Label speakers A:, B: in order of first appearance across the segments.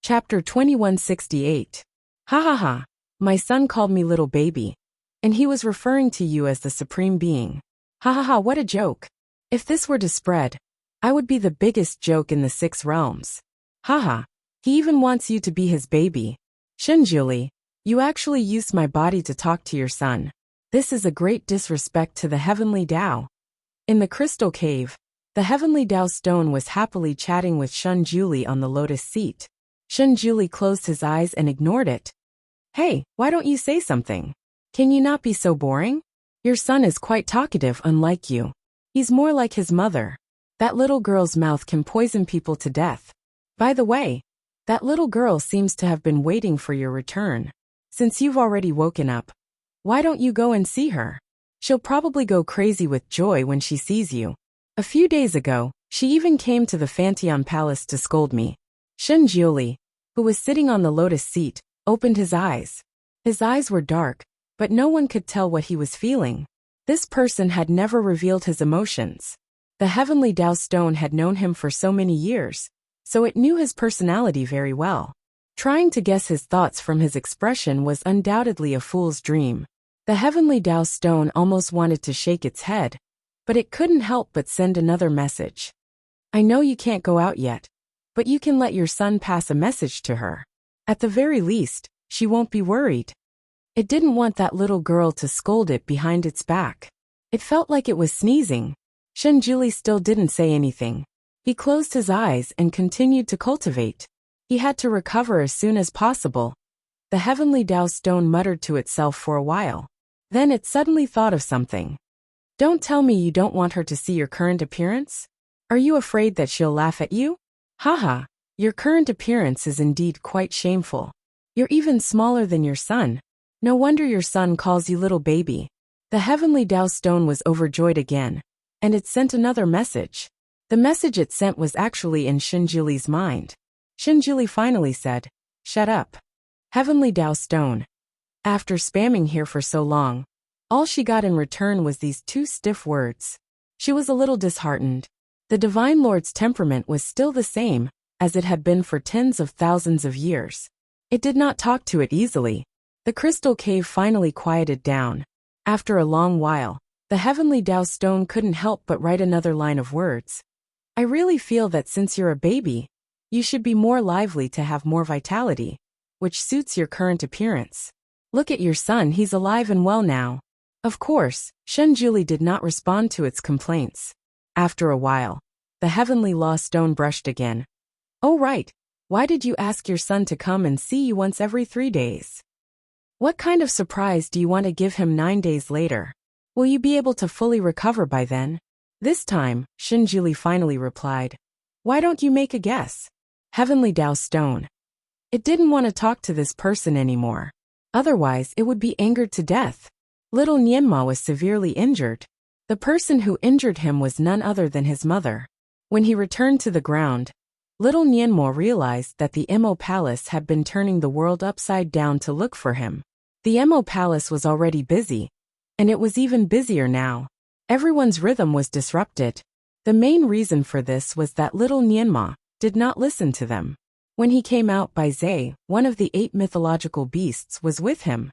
A: Chapter 2168. Ha ha ha. My son called me little baby. And he was referring to you as the supreme being. Ha ha ha, what a joke. If this were to spread, I would be the biggest joke in the 6 realms. Ha ha. He even wants you to be his baby. Shenjuli, you actually used my body to talk to your son. This is a great disrespect to the heavenly Tao. In the crystal cave, the heavenly Tao stone was happily chatting with Shenjuli on the lotus seat. Shenjuli closed his eyes and ignored it. Hey, why don't you say something? Can you not be so boring? Your son is quite talkative, unlike you. He's more like his mother. That little girl's mouth can poison people to death. By the way, that little girl seems to have been waiting for your return. Since you've already woken up, why don't you go and see her? She'll probably go crazy with joy when she sees you. A few days ago, she even came to the Fanteon Palace to scold me. Shenjuli, who was sitting on the lotus seat, opened his eyes. His eyes were dark, but no one could tell what he was feeling. This person had never revealed his emotions. The heavenly Tao stone had known him for so many years, so it knew his personality very well. Trying to guess his thoughts from his expression was undoubtedly a fool's dream. The heavenly Tao stone almost wanted to shake its head, but it couldn't help but send another message. I know you can't go out yet, but you can let your son pass a message to her. At the very least, she won't be worried. It didn't want that little girl to scold it behind its back. It felt like it was sneezing. Shenjuli still didn't say anything. He closed his eyes and continued to cultivate. He had to recover as soon as possible. The heavenly Tao stone muttered to itself for a while. Then it suddenly thought of something. Don't tell me you don't want her to see your current appearance? Are you afraid that she'll laugh at you? Haha, your current appearance is indeed quite shameful. You're even smaller than your son. No wonder your son calls you little baby. The heavenly Tao stone was overjoyed again, and it sent another message. The message it sent was actually in Shenjuli's mind. Shenjuli finally said, "Shut up. Heavenly Tao stone." After spamming here for so long, all she got in return was these 2 stiff words. She was a little disheartened. The Divine Lord's temperament was still the same, as it had been for tens of thousands of years. It did not talk to it easily. The crystal cave finally quieted down. After a long while, the heavenly Tao stone couldn't help but write another line of words. I really feel that since you're a baby, you should be more lively to have more vitality, which suits your current appearance. Look at your son, he's alive and well now. Of course, Shenjuli did not respond to its complaints. After a while, the heavenly law stone brushed again. Oh right, why did you ask your son to come and see you once every 3 days? What kind of surprise do you want to give him 9 days later? Will you be able to fully recover by then? This time, Shenjuli finally replied. Why don't you make a guess? Heavenly Tao stone. It didn't want to talk to this person anymore. Otherwise, it would be angered to death. Little Nianma was severely injured. The person who injured him was none other than his mother. When he returned to the ground, little Nianma realized that the Emo Palace had been turning the world upside down to look for him. The Emo Palace was already busy, and it was even busier now. Everyone's rhythm was disrupted. The main reason for this was that little Nianma did not listen to them. When he came out, Bai Zhe, one of the 8 mythological beasts, was with him.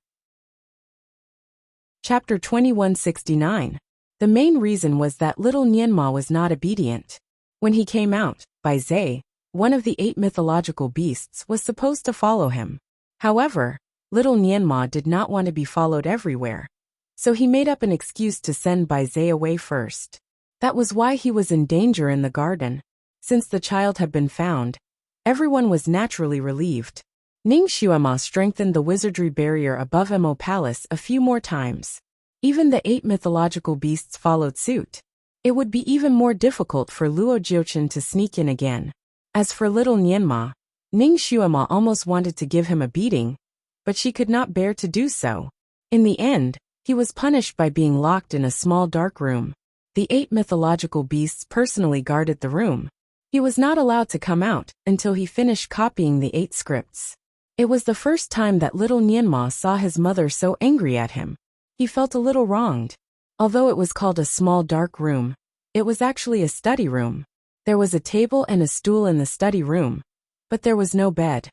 A: Chapter 2169. The main reason was that little Nianma was not obedient. When he came out, Bai Zhe, one of the 8 mythological beasts, was supposed to follow him. However, little Nianma did not want to be followed everywhere, so he made up an excuse to send Bai Zhe away first. That was why he was in danger in the garden. Since the child had been found, everyone was naturally relieved. Ning Xuema strengthened the wizardry barrier above Emo Palace a few more times. Even the 8 mythological beasts followed suit. It would be even more difficult for Luo Jiuchen to sneak in again. As for little Nianma, Ning Xuema almost wanted to give him a beating, but she could not bear to do so. In the end, he was punished by being locked in a small dark room. The 8 mythological beasts personally guarded the room. He was not allowed to come out until he finished copying the 8 scripts. It was the first time that little Nianma saw his mother so angry at him. He felt a little wronged. Although it was called a small dark room, it was actually a study room. There was a table and a stool in the study room, but there was no bed.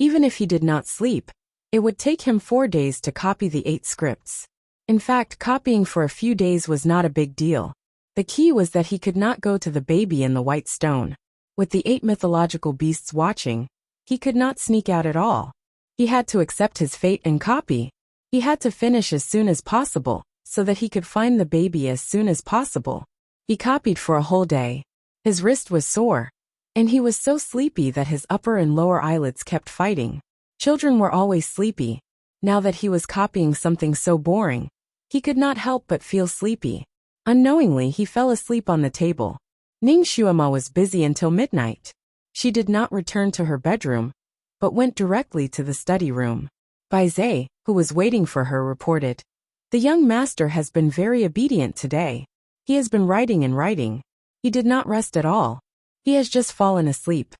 A: Even if he did not sleep, it would take him 4 days to copy the 8 scripts. In fact, copying for a few days was not a big deal. The key was that he could not go to the baby in the white stone. With the 8 mythological beasts watching, he could not sneak out at all. He had to accept his fate and copy. He had to finish as soon as possible, so that he could find the baby as soon as possible. He copied for a whole day. His wrist was sore, and he was so sleepy that his upper and lower eyelids kept fighting. Children were always sleepy. Now that he was copying something so boring, he could not help but feel sleepy. Unknowingly, he fell asleep on the table. Ning Xuema was busy until midnight. She did not return to her bedroom, but went directly to the study room. Bai Zhe, who was waiting for her, reported, "The young master has been very obedient today. He has been writing and writing. He did not rest at all. He has just fallen asleep."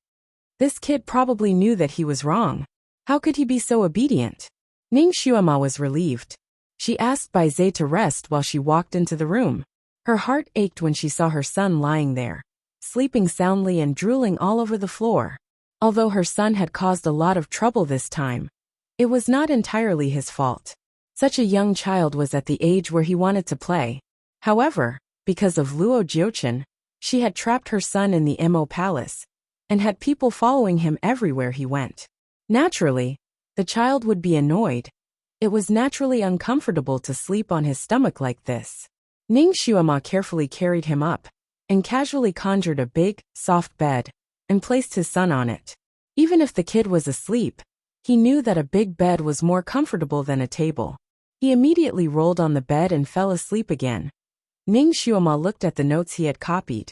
A: This kid probably knew that he was wrong. How could he be so obedient? Ning Xuema was relieved. She asked Bai Zhe to rest while she walked into the room. Her heart ached when she saw her son lying there, sleeping soundly and drooling all over the floor. Although her son had caused a lot of trouble this time, it was not entirely his fault. Such a young child was at the age where he wanted to play. However, because of Luo Jiuchen, she had trapped her son in the Mo Palace, and had people following him everywhere he went. Naturally, the child would be annoyed. It was naturally uncomfortable to sleep on his stomach like this. Ning Xuema carefully carried him up, and casually conjured a big, soft bed, and placed his son on it. Even if the kid was asleep, he knew that a big bed was more comfortable than a table. He immediately rolled on the bed and fell asleep again. Ning Xuema looked at the notes he had copied.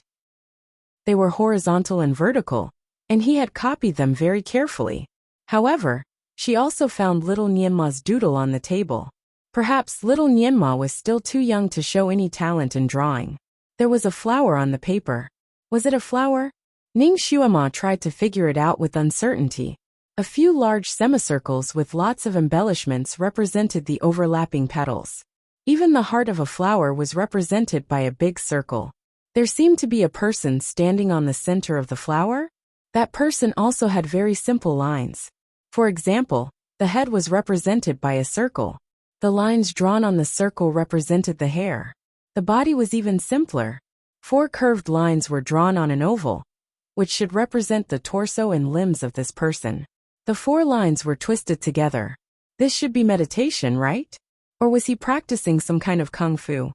A: They were horizontal and vertical, and he had copied them very carefully. However, she also found little Nianma's doodle on the table. Perhaps little Nianma was still too young to show any talent in drawing. There was a flower on the paper. Was it a flower? Ning Xuema tried to figure it out with uncertainty. A few large semicircles with lots of embellishments represented the overlapping petals. Even the heart of a flower was represented by a big circle. There seemed to be a person standing on the center of the flower. That person also had very simple lines. For example, the head was represented by a circle. The lines drawn on the circle represented the hair. The body was even simpler. 4 curved lines were drawn on an oval, which should represent the torso and limbs of this person. The 4 lines were twisted together. This should be meditation, right? Or was he practicing some kind of kung fu?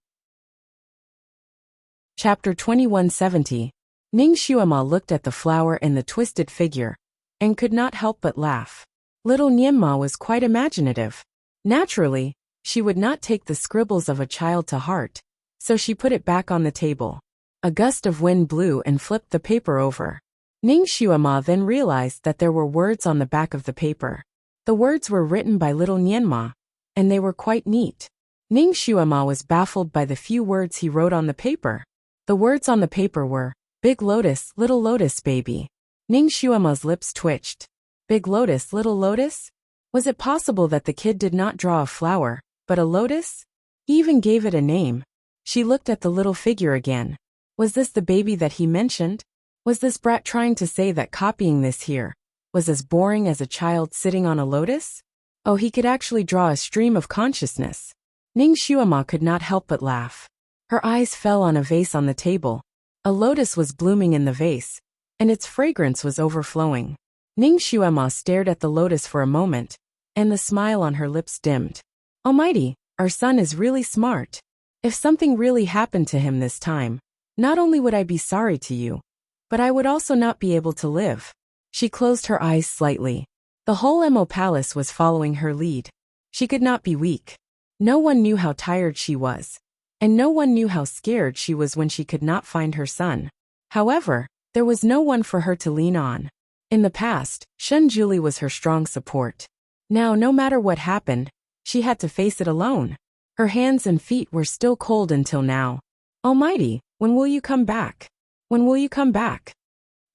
A: Chapter 2170. Ning Xuema looked at the flower and the twisted figure, and could not help but laugh. Little Nianma was quite imaginative. Naturally, she would not take the scribbles of a child to heart, so she put it back on the table. A gust of wind blew and flipped the paper over. Ning Xuema then realized that there were words on the back of the paper. The words were written by little Nianma, and they were quite neat. Ning Xuema was baffled by the few words he wrote on the paper. The words on the paper were, "Big lotus, little lotus baby." Ning Xuema's lips twitched. Big lotus, little lotus? Was it possible that the kid did not draw a flower, but a lotus? He even gave it a name. She looked at the little figure again. Was this the baby that he mentioned? Was this brat trying to say that copying this here was as boring as a child sitting on a lotus? Oh, he could actually draw a stream of consciousness. Ning Xuema could not help but laugh. Her eyes fell on a vase on the table. A lotus was blooming in the vase, and its fragrance was overflowing. Ning Xuema stared at the lotus for a moment, and the smile on her lips dimmed. Almighty, our son is really smart. If something really happened to him this time, not only would I be sorry to you, but I would also not be able to live. She closed her eyes slightly. The whole Mo Palace was following her lead. She could not be weak. No one knew how tired she was, and no one knew how scared she was when she could not find her son. However, there was no one for her to lean on. In the past, Shen Juli was her strong support. Now, no matter what happened, she had to face it alone. Her hands and feet were still cold until now. Almighty, when will you come back? When will you come back?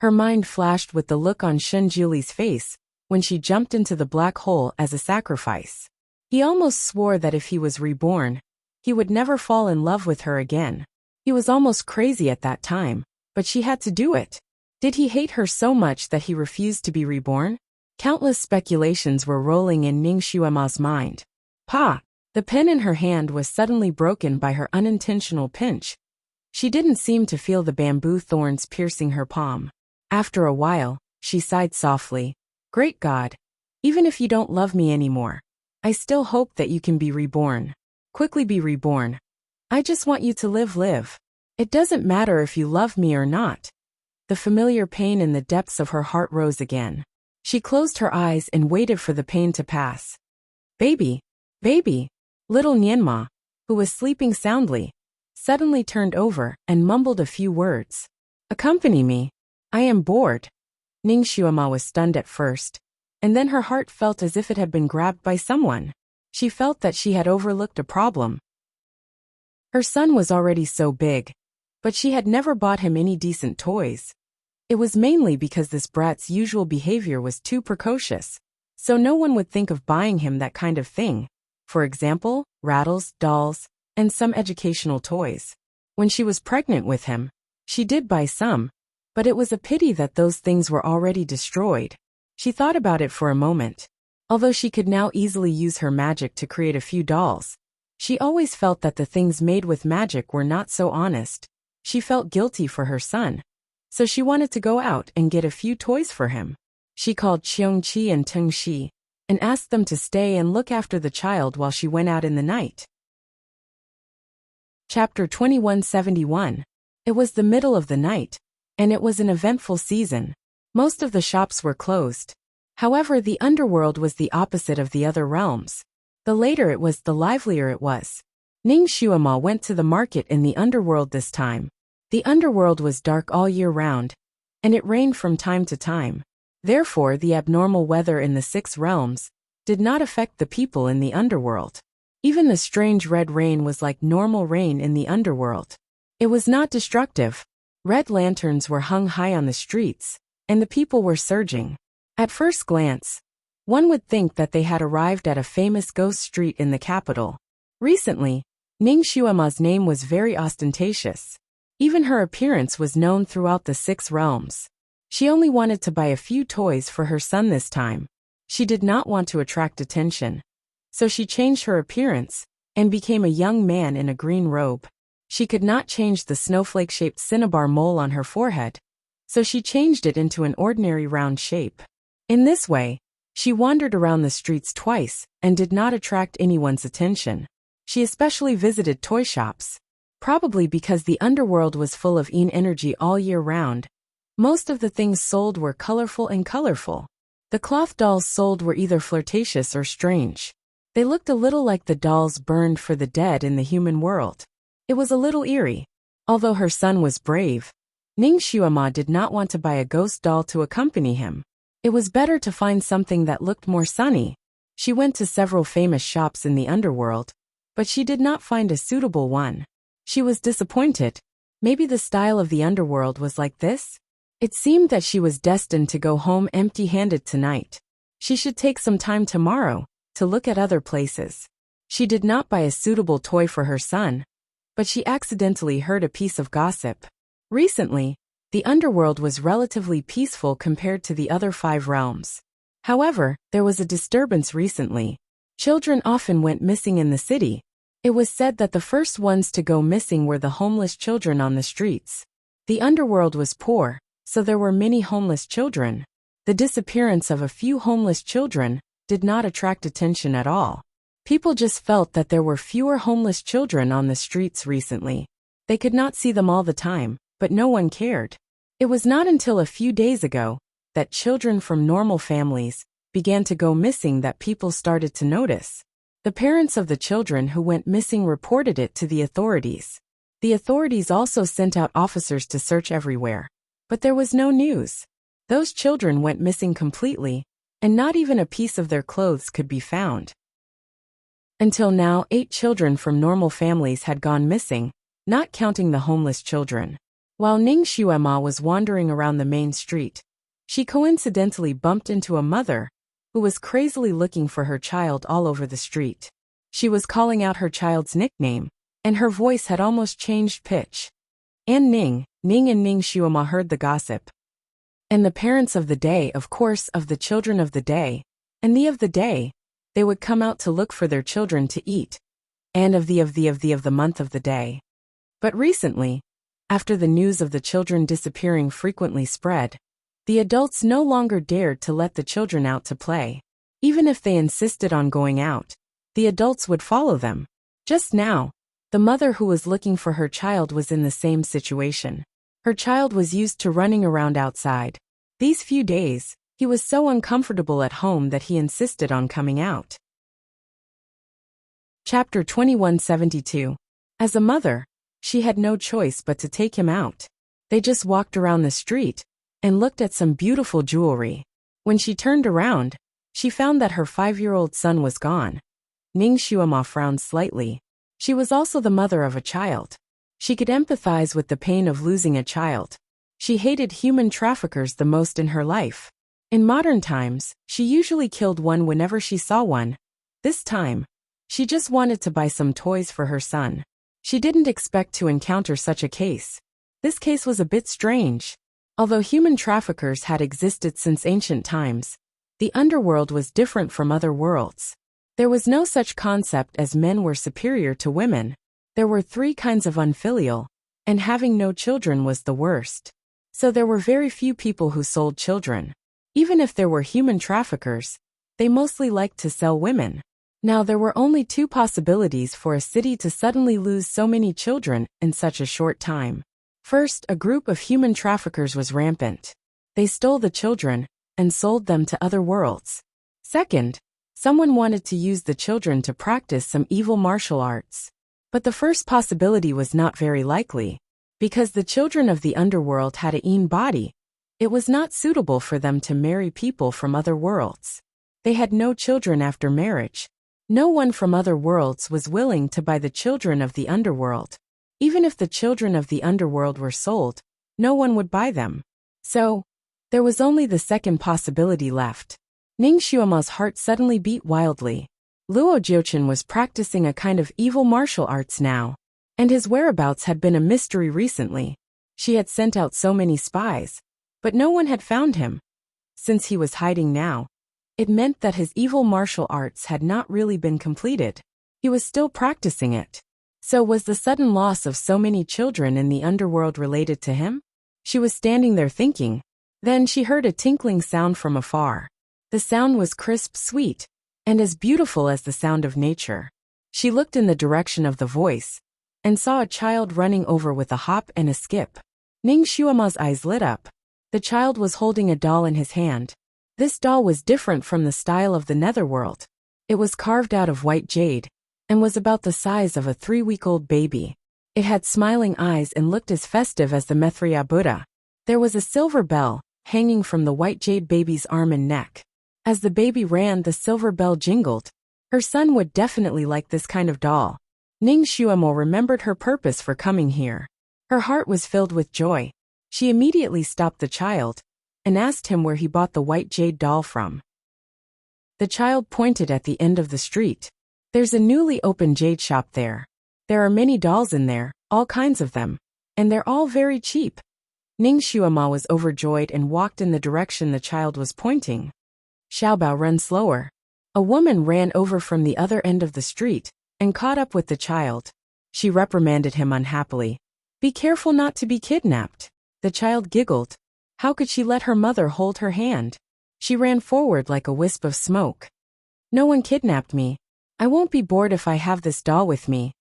A: Her mind flashed with the look on Shen Juli's face when she jumped into the black hole as a sacrifice. He almost swore that if he was reborn, he would never fall in love with her again. He was almost crazy at that time, but she had to do it. Did he hate her so much that he refused to be reborn? Countless speculations were rolling in Ning Xuema's mind. Pa! The pen in her hand was suddenly broken by her unintentional pinch. She didn't seem to feel the bamboo thorns piercing her palm. After a while, she sighed softly. Great God! Even if you don't love me anymore, I still hope that you can be reborn. Quickly be reborn. I just want you to live. It doesn't matter if you love me or not. The familiar pain in the depths of her heart rose again. She closed her eyes and waited for the pain to pass. Baby! Little Nianma, who was sleeping soundly, suddenly turned over and mumbled a few words. Accompany me. I am bored. Ning Xuema was stunned at first, and then her heart felt as if it had been grabbed by someone. She felt that she had overlooked a problem. Her son was already so big, but she had never bought him any decent toys. It was mainly because this brat's usual behavior was too precocious, so no one would think of buying him that kind of thing. For example, rattles, dolls, and some educational toys. When she was pregnant with him, she did buy some, but it was a pity that those things were already destroyed. She thought about it for a moment. Although she could now easily use her magic to create a few dolls, she always felt that the things made with magic were not so honest. She felt guilty for her son, so she wanted to go out and get a few toys for him. She called Qiongqi and Tengxi and asked them to stay and look after the child while she went out in the night. Chapter 2171. It was the middle of the night, and it was an eventful season. Most of the shops were closed. However, the underworld was the opposite of the other realms. The later it was, the livelier it was. Ning Xuema went to the market in the underworld this time. The underworld was dark all year round, and it rained from time to time. Therefore, the abnormal weather in the 6 realms did not affect the people in the underworld. Even the strange red rain was like normal rain in the underworld. It was not destructive. Red lanterns were hung high on the streets, and the people were surging. At first glance, one would think that they had arrived at a famous ghost street in the capital. Recently, Ning Xuema's name was very ostentatious. Even her appearance was known throughout the 6 realms. She only wanted to buy a few toys for her son this time. She did not want to attract attention, so she changed her appearance and became a young man in a green robe. She could not change the snowflake-shaped cinnabar mole on her forehead, so she changed it into an ordinary round shape. In this way, she wandered around the streets twice and did not attract anyone's attention. She especially visited toy shops. Probably because the underworld was full of yin energy all year round, most of the things sold were colorful. The cloth dolls sold were either flirtatious or strange. They looked a little like the dolls burned for the dead in the human world. It was a little eerie. Although her son was brave, Ning Xuema did not want to buy a ghost doll to accompany him. It was better to find something that looked more sunny. She went to several famous shops in the underworld, but she did not find a suitable one. She was disappointed. Maybe the style of the underworld was like this? It seemed that she was destined to go home empty-handed tonight. She should take some time tomorrow to look at other places. She did not buy a suitable toy for her son, but she accidentally heard a piece of gossip. Recently, the underworld was relatively peaceful compared to the other 5 realms. However, there was a disturbance recently. Children often went missing in the city. It was said that the first ones to go missing were the homeless children on the streets. The underworld was poor, so there were many homeless children. The disappearance of a few homeless children did not attract attention at all. People just felt that there were fewer homeless children on the streets recently. They could not see them all the time, but no one cared. It was not until a few days ago that children from normal families began to go missing that people started to notice. The parents of the children who went missing reported it to the authorities. The authorities also sent out officers to search everywhere. But there was no news. Those children went missing completely, and not even a piece of their clothes could be found. Until now, 8 children from normal families had gone missing, not counting the homeless children. While Ning Xuema was wandering around the main street, she coincidentally bumped into a mother who was crazily looking for her child all over the street. She was calling out her child's nickname, and her voice had almost changed pitch. And Ning and Ning Xuema heard the gossip. And the parents of the day, of course, of the children of the day, and the of the day, they would come out to look for their children to eat, and of the month of the day. But recently, after the news of the children disappearing frequently spread, the adults no longer dared to let the children out to play. Even if they insisted on going out, the adults would follow them. Just now, the mother who was looking for her child was in the same situation. Her child was used to running around outside. These few days, he was so uncomfortable at home that he insisted on coming out. Chapter 2172. As a mother, she had no choice but to take him out. They just walked around the street and looked at some beautiful jewelry. When she turned around, she found that her 5-year-old son was gone. Ning Xuema frowned slightly. She was also the mother of a child. She could empathize with the pain of losing a child. She hated human traffickers the most in her life. In modern times, she usually killed one whenever she saw one. This time, she just wanted to buy some toys for her son. She didn't expect to encounter such a case. This case was a bit strange. Although human traffickers had existed since ancient times, the underworld was different from other worlds. There was no such concept as men were superior to women. There were 3 kinds of unfilial, and having no children was the worst. So there were very few people who sold children. Even if there were human traffickers, they mostly liked to sell women. Now there were only 2 possibilities for a city to suddenly lose so many children in such a short time. First, a group of human traffickers was rampant. They stole the children and sold them to other worlds. Second, someone wanted to use the children to practice some evil martial arts. But the first possibility was not very likely. Because the children of the underworld had a yin body, it was not suitable for them to marry people from other worlds. They had no children after marriage. No one from other worlds was willing to buy the children of the underworld. Even if the children of the underworld were sold, no one would buy them. So, there was only the second possibility left. Ning Xuema's heart suddenly beat wildly. Luo Jiuchen was practicing a kind of evil martial arts now, and his whereabouts had been a mystery recently. She had sent out so many spies, but no one had found him. Since he was hiding now, it meant that his evil martial arts had not really been completed. He was still practicing it. So was the sudden loss of so many children in the underworld related to him? She was standing there thinking. Then she heard a tinkling sound from afar. The sound was crisp, sweet, and as beautiful as the sound of nature. She looked in the direction of the voice, and saw a child running over with a hop and a skip. Ning Xuema's eyes lit up. The child was holding a doll in his hand. This doll was different from the style of the netherworld. It was carved out of white jade, and was about the size of a 3-week-old baby. It had smiling eyes and looked as festive as the Maitreya Buddha. There was a silver bell, hanging from the white jade baby's arm and neck. As the baby ran, the silver bell jingled. Her son would definitely like this kind of doll. Ning Xuemo remembered her purpose for coming here. Her heart was filled with joy. She immediately stopped the child, and asked him where he bought the white jade doll from. The child pointed at the end of the street. There's a newly opened jade shop there. There are many dolls in there, all kinds of them. And they're all very cheap. Ning Xuema was overjoyed and walked in the direction the child was pointing. Xiaobao, run slower. A woman ran over from the other end of the street, and caught up with the child. She reprimanded him unhappily. Be careful not to be kidnapped. The child giggled. How could she let her mother hold her hand? She ran forward like a wisp of smoke. No one kidnapped me. I won't be bored if I have this doll with me.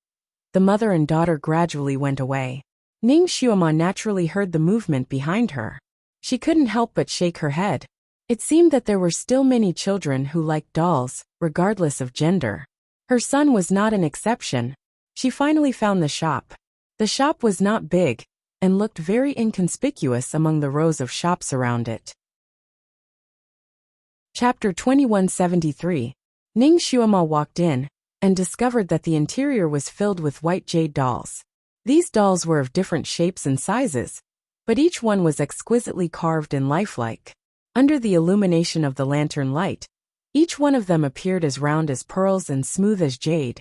A: The mother and daughter gradually went away. Ning Xuema naturally heard the movement behind her. She couldn't help but shake her head. It seemed that there were still many children who liked dolls, regardless of gender. Her son was not an exception. She finally found the shop. The shop was not big, and looked very inconspicuous among the rows of shops around it. Chapter 2173. Ning Xuema walked in, and discovered that the interior was filled with white jade dolls. These dolls were of different shapes and sizes, but each one was exquisitely carved and lifelike. Under the illumination of the lantern light, each one of them appeared as round as pearls and smooth as jade,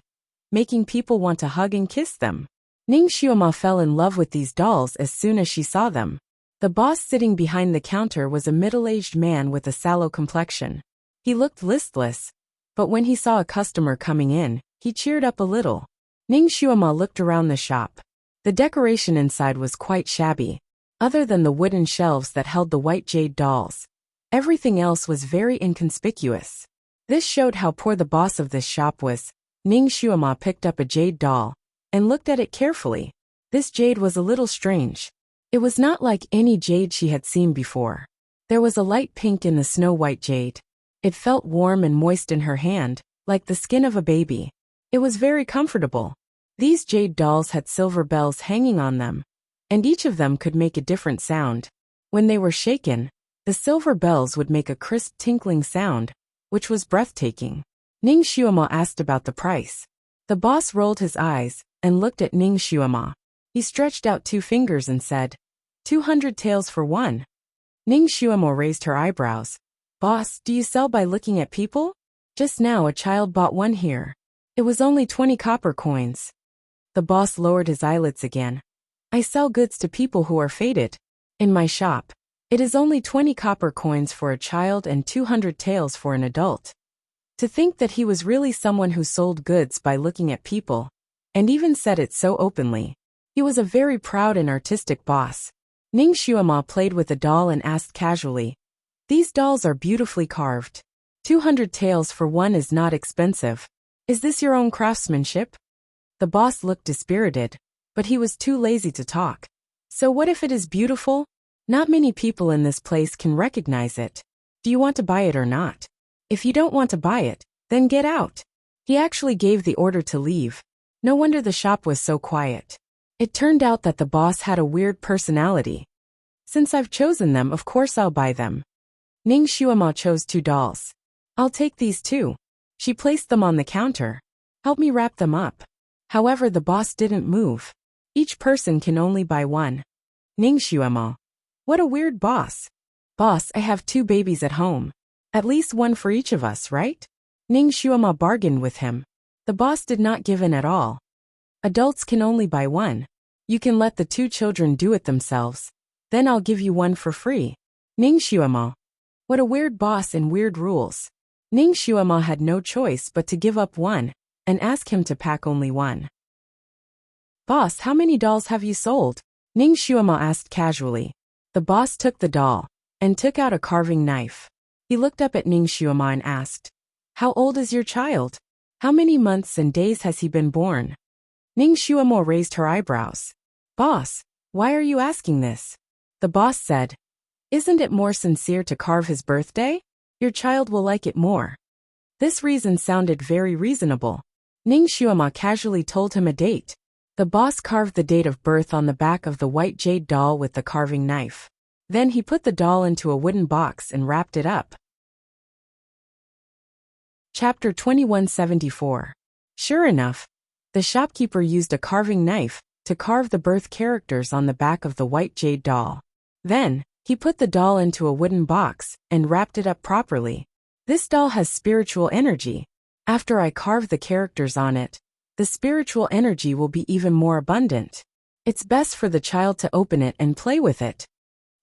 A: making people want to hug and kiss them. Ning Xuema fell in love with these dolls as soon as she saw them. The boss sitting behind the counter was a middle-aged man with a sallow complexion. He looked listless, but when he saw a customer coming in, he cheered up a little. Ning Xuema looked around the shop. The decoration inside was quite shabby. Other than the wooden shelves that held the white jade dolls, everything else was very inconspicuous. This showed how poor the boss of this shop was. Ning Xuema picked up a jade doll and looked at it carefully. This jade was a little strange. It was not like any jade she had seen before. There was a light pink in the snow-white jade. It felt warm and moist in her hand, like the skin of a baby. It was very comfortable. These jade dolls had silver bells hanging on them, and each of them could make a different sound. When they were shaken, the silver bells would make a crisp tinkling sound, which was breathtaking. Ning Xuema asked about the price. The boss rolled his eyes and looked at Ning Xuema. He stretched out 2 fingers and said, 200 taels for one. Ning Xuema raised her eyebrows. Boss, do you sell by looking at people? Just now a child bought one here. It was only 20 copper coins. The boss lowered his eyelids again. I sell goods to people who are fated. In my shop, it is only 20 copper coins for a child and 200 taels for an adult. To think that he was really someone who sold goods by looking at people, and even said it so openly. He was a very proud and artistic boss. Ning Xuema played with a doll and asked casually, these dolls are beautifully carved. 200 taels for one is not expensive. Is this your own craftsmanship? The boss looked dispirited, but he was too lazy to talk. So what if it is beautiful? Not many people in this place can recognize it. Do you want to buy it or not? If you don't want to buy it, then get out. He actually gave the order to leave. No wonder the shop was so quiet. It turned out that the boss had a weird personality. Since I've chosen them, of course I'll buy them. Ning Xuema chose 2 dolls. I'll take these 2. She placed them on the counter. Help me wrap them up. However, the boss didn't move. Each person can only buy one. Ning Xuema. What a weird boss. Boss, I have 2 babies at home. At least one for each of us, right? Ning Xuema bargained with him. The boss did not give in at all. Adults can only buy one. You can let the 2 children do it themselves. Then I'll give you one for free. Ning Xuema. What a weird boss and weird rules. Ning Xuema had no choice but to give up one, and ask him to pack only one. Boss, how many dolls have you sold? Ning Xuema asked casually. The boss took the doll, and took out a carving knife. He looked up at Ning Xuema and asked, how old is your child? How many months and days has he been born? Ning Xuema raised her eyebrows. Boss, why are you asking this? The boss said, isn't it more sincere to carve his birthday? Your child will like it more. This reason sounded very reasonable. Ning Xuema casually told him a date. The boss carved the date of birth on the back of the white jade doll with the carving knife. Then he put the doll into a wooden box and wrapped it up. Chapter 2174. Sure enough, the shopkeeper used a carving knife to carve the birth characters on the back of the white jade doll. Then, he put the doll into a wooden box and wrapped it up properly. This doll has spiritual energy. After I carve the characters on it, the spiritual energy will be even more abundant. It's best for the child to open it and play with it.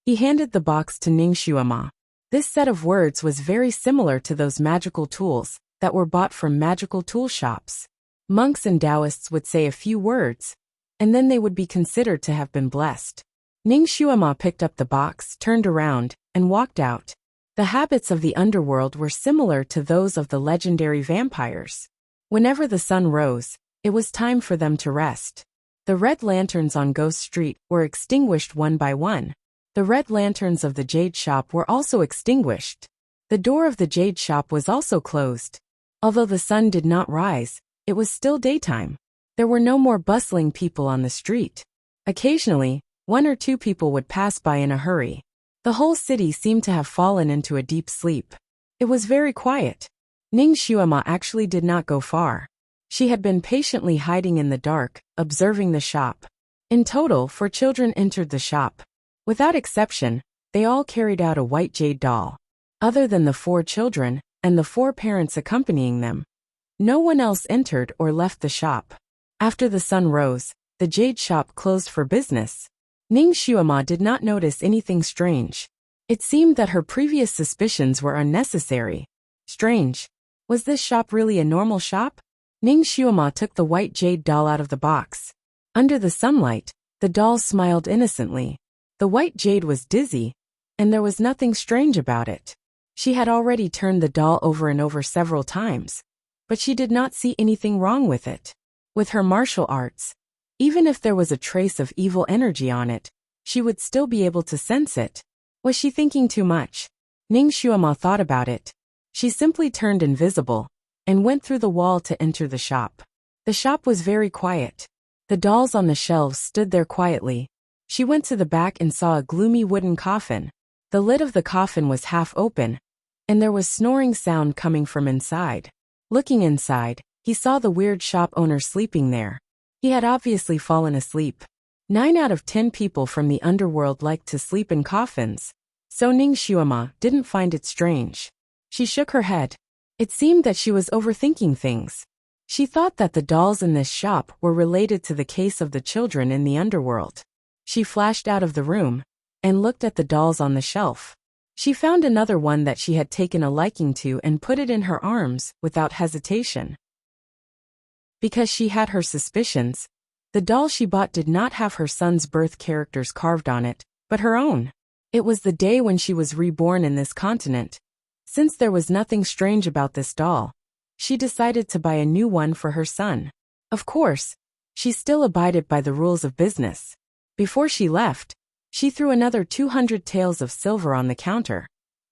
A: He handed the box to Ning Xuema. This set of words was very similar to those magical tools that were bought from magical tool shops. Monks and Taoists would say a few words, and then they would be considered to have been blessed. Ning Xuema picked up the box, turned around, and walked out. The habits of the underworld were similar to those of the legendary vampires. Whenever the sun rose, it was time for them to rest. The red lanterns on Ghost Street were extinguished one by one. The red lanterns of the jade shop were also extinguished. The door of the jade shop was also closed. Although the sun did not rise, it was still daytime. There were no more bustling people on the street. Occasionally, 1 or 2 people would pass by in a hurry. The whole city seemed to have fallen into a deep sleep. It was very quiet. Ning Xuema actually did not go far. She had been patiently hiding in the dark, observing the shop. In total, 4 children entered the shop. Without exception, they all carried out a white jade doll. Other than the 4 children, and the 4 parents accompanying them, no one else entered or left the shop. After the sun rose, the jade shop closed for business. Ning Xuema did not notice anything strange. It seemed that her previous suspicions were unnecessary. Strange. Was this shop really a normal shop? Ning Xuema took the white jade doll out of the box. Under the sunlight, the doll smiled innocently. The white jade was dizzy, and there was nothing strange about it. She had already turned the doll over and over several times, but she did not see anything wrong with it. With her martial arts, even if there was a trace of evil energy on it, she would still be able to sense it. Was she thinking too much? Ning Xuema thought about it. She simply turned invisible and went through the wall to enter the shop. The shop was very quiet. The dolls on the shelves stood there quietly. She went to the back and saw a gloomy wooden coffin. The lid of the coffin was half open, and there was snoring sound coming from inside. Looking inside, he saw the weird shop owner sleeping there. He had obviously fallen asleep. 9 out of 10 people from the underworld liked to sleep in coffins, so Ning Xuema didn't find it strange. She shook her head. It seemed that she was overthinking things. She thought that the dolls in this shop were related to the case of the children in the underworld. She flashed out of the room and looked at the dolls on the shelf. She found another one that she had taken a liking to and put it in her arms without hesitation. Because she had her suspicions, the doll she bought did not have her son's birth characters carved on it, but her own. It was the day when she was reborn in this continent. Since there was nothing strange about this doll, she decided to buy a new one for her son. Of course, she still abided by the rules of business. Before she left, she threw another 200 taels of silver on the counter.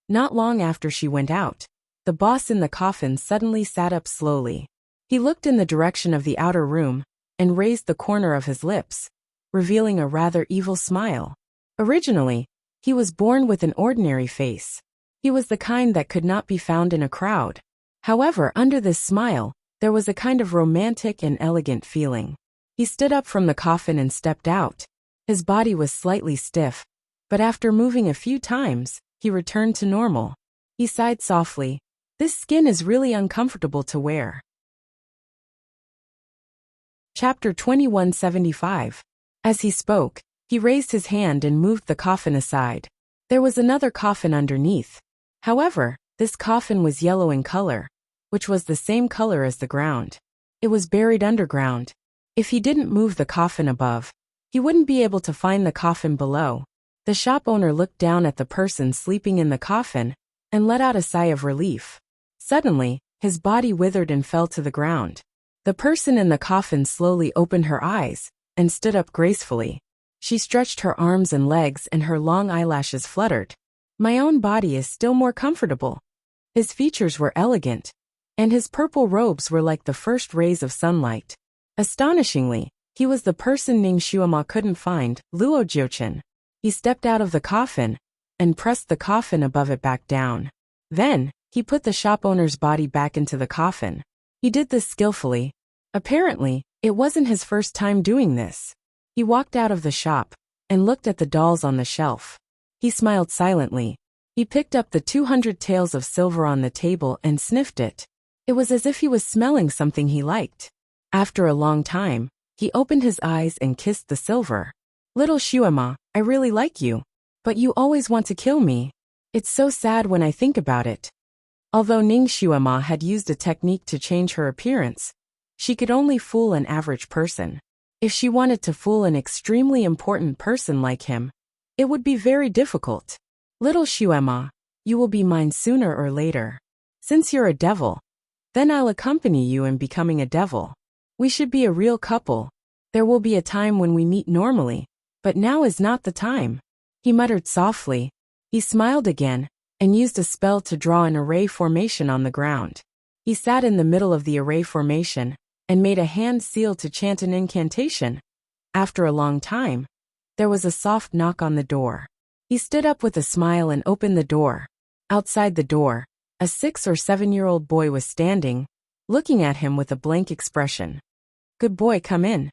A: Not long after she went out, the boss in the coffin suddenly sat up slowly. He looked in the direction of the outer room and raised the corner of his lips, revealing a rather evil smile. Originally, he was born with an ordinary face. He was the kind that could not be found in a crowd. However, under this smile, there was a kind of romantic and elegant feeling. He stood up from the coffin and stepped out. His body was slightly stiff, but after moving a few times, he returned to normal. He sighed softly. This skin is really uncomfortable to wear. Chapter 2175. As he spoke, he raised his hand and moved the coffin aside. There was another coffin underneath. However, this coffin was yellow in color, which was the same color as the ground. It was buried underground. If he didn't move the coffin above, he wouldn't be able to find the coffin below. The shop owner looked down at the person sleeping in the coffin and let out a sigh of relief. Suddenly, his body withered and fell to the ground. The person in the coffin slowly opened her eyes and stood up gracefully. She stretched her arms and legs and her long eyelashes fluttered. My own body is still more comfortable. His features were elegant, and his purple robes were like the first rays of sunlight. Astonishingly, he was the person Ning Xuema couldn't find, Luo Jiuchen. He stepped out of the coffin and pressed the coffin above it back down. Then, he put the shop owner's body back into the coffin. He did this skillfully. Apparently, it wasn't his first time doing this. He walked out of the shop and looked at the dolls on the shelf. He smiled silently. He picked up the 200 taels of silver on the table and sniffed it. It was as if he was smelling something he liked. After a long time, he opened his eyes and kissed the silver. Little Xuema, I really like you. But you always want to kill me. It's so sad when I think about it. Although Ning Xuema had used a technique to change her appearance, she could only fool an average person. If she wanted to fool an extremely important person like him, it would be very difficult. Little Xuema, you will be mine sooner or later. Since you're a devil, then I'll accompany you in becoming a devil. We should be a real couple. There will be a time when we meet normally, but now is not the time. He muttered softly. He smiled again and used a spell to draw an array formation on the ground. He sat in the middle of the array formation and made a hand seal to chant an incantation. After a long time, there was a soft knock on the door. He stood up with a smile and opened the door. Outside the door, a 6 or 7-year-old boy was standing, looking at him with a blank expression. Good boy, come in.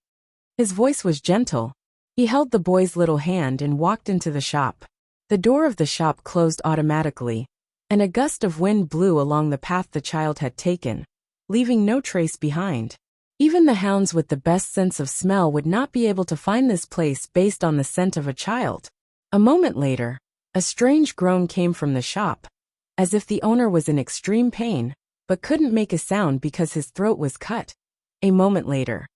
A: His voice was gentle. He held the boy's little hand and walked into the shop. The door of the shop closed automatically, and a gust of wind blew along the path the child had taken, leaving no trace behind. Even the hounds with the best sense of smell would not be able to find this place based on the scent of a child. A moment later, a strange groan came from the shop, as if the owner was in extreme pain, but couldn't make a sound because his throat was cut. A moment later,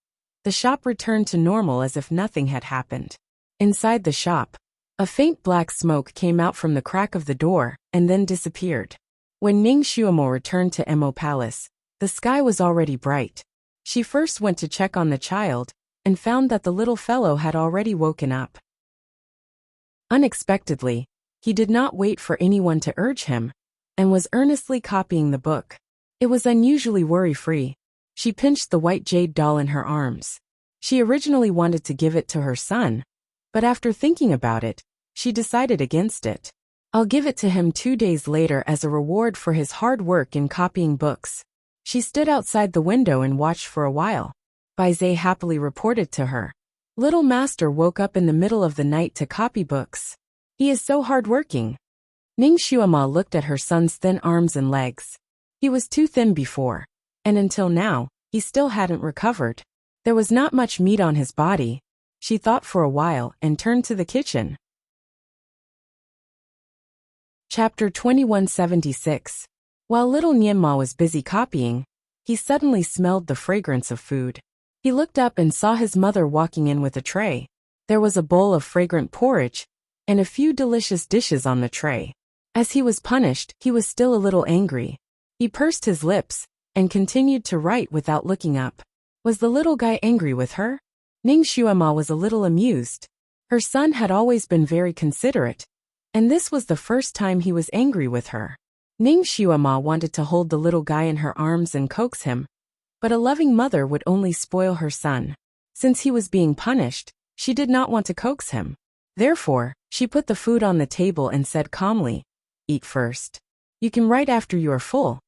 A: the shop returned to normal as if nothing had happened. Inside the shop, a faint black smoke came out from the crack of the door and then disappeared. When Ning Xuemo returned to Mo Palace, the sky was already bright. She first went to check on the child and found that the little fellow had already woken up. Unexpectedly, he did not wait for anyone to urge him and was earnestly copying the book. It was unusually worry-free. She pinched the white jade doll in her arms. She originally wanted to give it to her son, but after thinking about it, she decided against it. I'll give it to him 2 days later as a reward for his hard work in copying books. She stood outside the window and watched for a while. Bai Zhe happily reported to her. Little master woke up in the middle of the night to copy books. He is so hardworking. Ning Xuema looked at her son's thin arms and legs. He was too thin before, and until now, he still hadn't recovered. There was not much meat on his body. She thought for a while and turned to the kitchen. Chapter 2176. While little Nianma was busy copying, he suddenly smelled the fragrance of food. He looked up and saw his mother walking in with a tray. There was a bowl of fragrant porridge and a few delicious dishes on the tray. As he was punished, he was still a little angry. He pursed his lips and continued to write without looking up. Was the little guy angry with her? Ning Xuema was a little amused. Her son had always been very considerate, and this was the first time he was angry with her. Ning Xuema wanted to hold the little guy in her arms and coax him, but a loving mother would only spoil her son. Since he was being punished, she did not want to coax him. Therefore, she put the food on the table and said calmly, "Eat first. You can write after you are full."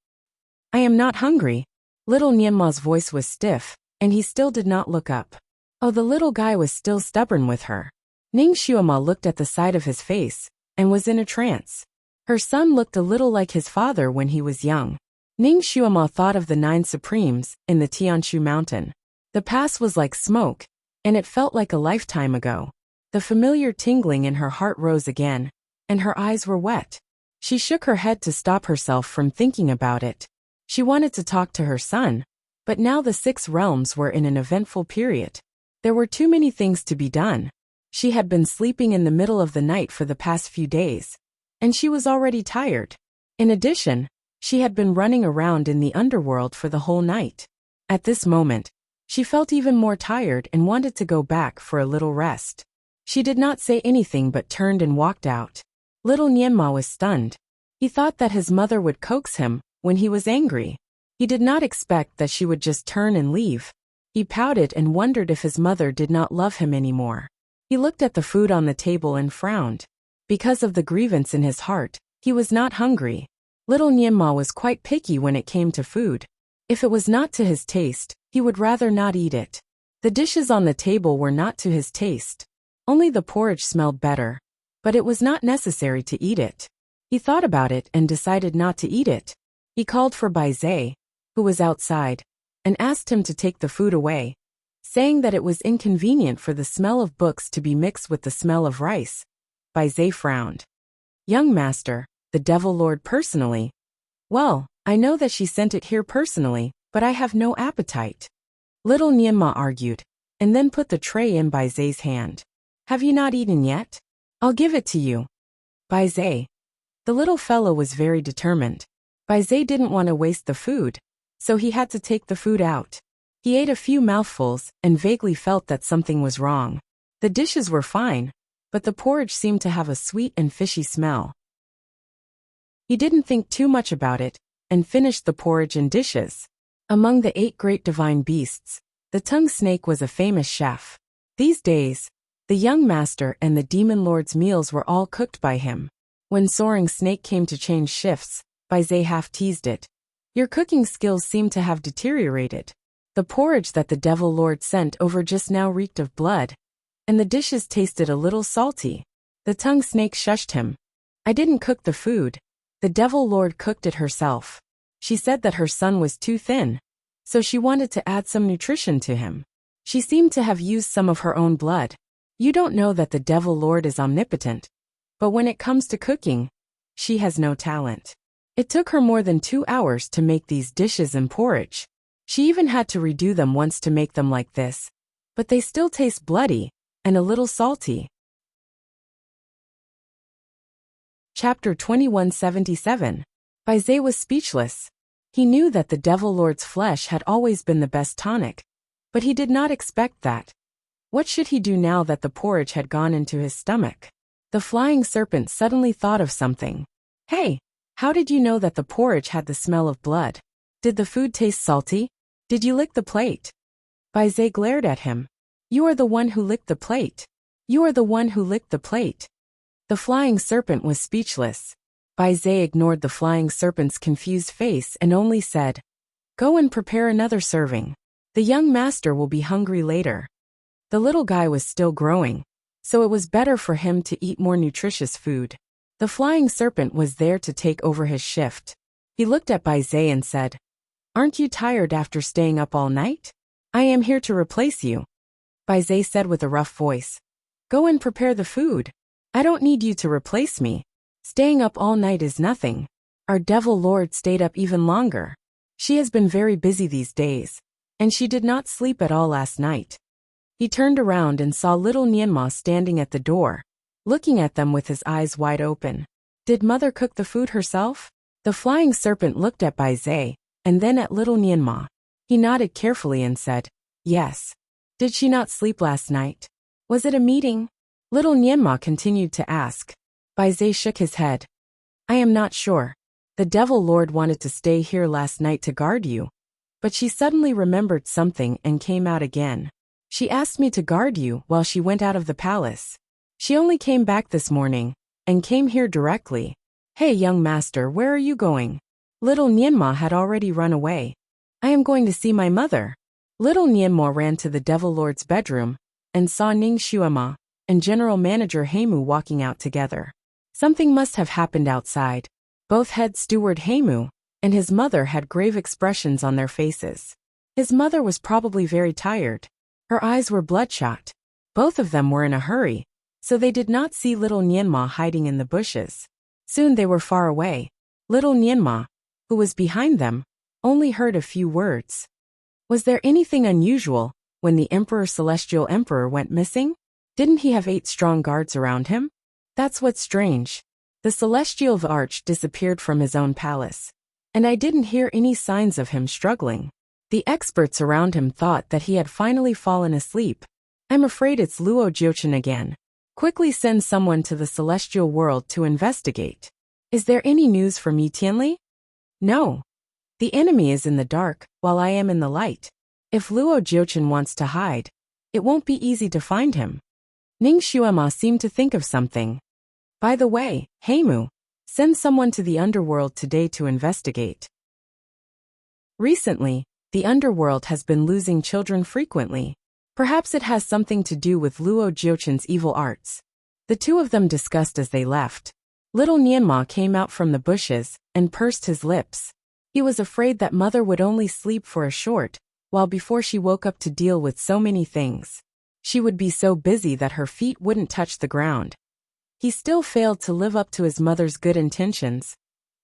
A: "I am not hungry." Little Nianma's voice was stiff, and he still did not look up. Oh, the little guy was still stubborn with her. Ning Xuema looked at the side of his face and was in a trance. Her son looked a little like his father when he was young. Ning Xuema thought of the 9 Supremes in the Tianshu mountain. The past was like smoke, and it felt like a lifetime ago. The familiar tingling in her heart rose again, and her eyes were wet. She shook her head to stop herself from thinking about it. She wanted to talk to her son, but now the 6 realms were in an eventful period. There were too many things to be done. She had been sleeping in the middle of the night for the past few days, and she was already tired. In addition, she had been running around in the underworld for the whole night. At this moment, she felt even more tired and wanted to go back for a little rest. She did not say anything but turned and walked out. Little Nianma was stunned. He thought that his mother would coax him when he was angry. He did not expect that she would just turn and leave. He pouted and wondered if his mother did not love him anymore. He looked at the food on the table and frowned. Because of the grievance in his heart, he was not hungry. Little Nianma was quite picky when it came to food. If it was not to his taste, he would rather not eat it. The dishes on the table were not to his taste. Only the porridge smelled better, but it was not necessary to eat it. He thought about it and decided not to eat it. He called for Bai Zhe, who was outside, and asked him to take the food away, saying that it was inconvenient for the smell of books to be mixed with the smell of rice. Bai Zhe frowned. "Young master, the Devil Lord personally?" "Well, I know that she sent it here personally, but I have no appetite." Little Nianma argued, and then put the tray in Bai Zhe's hand. "Have you not eaten yet? I'll give it to you." Bai Zhe. The little fellow was very determined. Bai Zhe didn't want to waste the food, so he had to take the food out. He ate a few mouthfuls and vaguely felt that something was wrong. The dishes were fine, but the porridge seemed to have a sweet and fishy smell. He didn't think too much about it and finished the porridge and dishes. Among the 8 great divine beasts, the tongue snake was a famous chef. These days, the young master and the demon lord's meals were all cooked by him. When Soaring Snake came to change shifts, Bai Zhe half teased it. "Your cooking skills seem to have deteriorated." The porridge that the Devil Lord sent over just now reeked of blood, and the dishes tasted a little salty. The tongue snake shushed him. "I didn't cook the food. The Devil Lord cooked it herself. She said that her son was too thin, so she wanted to add some nutrition to him. She seemed to have used some of her own blood. You don't know that the Devil Lord is omnipotent, but when it comes to cooking, she has no talent. It took her more than 2 hours to make these dishes and porridge. She even had to redo them once to make them like this, but they still taste bloody and a little salty. Chapter 2177. Baizé was speechless. He knew that the Devil Lord's flesh had always been the best tonic, but he did not expect that. What should he do now that the porridge had gone into his stomach? The flying serpent suddenly thought of something. Hey, how did you know that the porridge had the smell of blood? Did the food taste salty? Did you lick the plate? Baizé glared at him. You are the one who licked the plate. You are the one who licked the plate. The flying serpent was speechless. Baizé ignored the flying serpent's confused face and only said, Go and prepare another serving. The young master will be hungry later. The little guy was still growing, so it was better for him to eat more nutritious food. The flying serpent was there to take over his shift. He looked at Baizé and said, Aren't you tired after staying up all night? I am here to replace you. Baizé said with a rough voice. Go and prepare the food. I don't need you to replace me. Staying up all night is nothing. Our Devil Lord stayed up even longer. She has been very busy these days, and she did not sleep at all last night. He turned around and saw little Nianma standing at the door, looking at them with his eyes wide open. Did mother cook the food herself? The flying serpent looked at Baizé, and then at little Nianma. He nodded carefully and said, Yes. Did she not sleep last night? Was it a meeting? Little Nianma continued to ask. Baizé shook his head. I am not sure. The Devil Lord wanted to stay here last night to guard you, but she suddenly remembered something and came out again. She asked me to guard you while she went out of the palace. She only came back this morning, and came here directly. Hey young master, where are you going? Little Nianma had already run away. I am going to see my mother. Little Nianma ran to the Devil Lord's bedroom, and saw Ning Xuema and General Manager Heimu walking out together. Something must have happened outside. Both head steward Heimu and his mother had grave expressions on their faces. His mother was probably very tired. Her eyes were bloodshot. Both of them were in a hurry, so they did not see little Nianma hiding in the bushes. Soon they were far away. Little Nianma, who was behind them, only heard a few words. Was there anything unusual when the Celestial Emperor went missing? Didn't he have 8 strong guards around him? That's what's strange. The Celestial Arch disappeared from his own palace, and I didn't hear any signs of him struggling. The experts around him thought that he had finally fallen asleep. I'm afraid it's Luo Jiuchen again. Quickly send someone to the celestial world to investigate. Is there any news from Yi Tianli? No. The enemy is in the dark, while I am in the light. If Luo Jiuchen wants to hide, it won't be easy to find him. Ning Xuema seemed to think of something. By the way, Heimu, send someone to the underworld today to investigate. Recently, the underworld has been losing children frequently. Perhaps it has something to do with Luo Jiuchen's evil arts. The two of them discussed as they left. Little Nianma came out from the bushes and pursed his lips. He was afraid that mother would only sleep for a short while before she woke up to deal with so many things. She would be so busy that her feet wouldn't touch the ground. He still failed to live up to his mother's good intentions.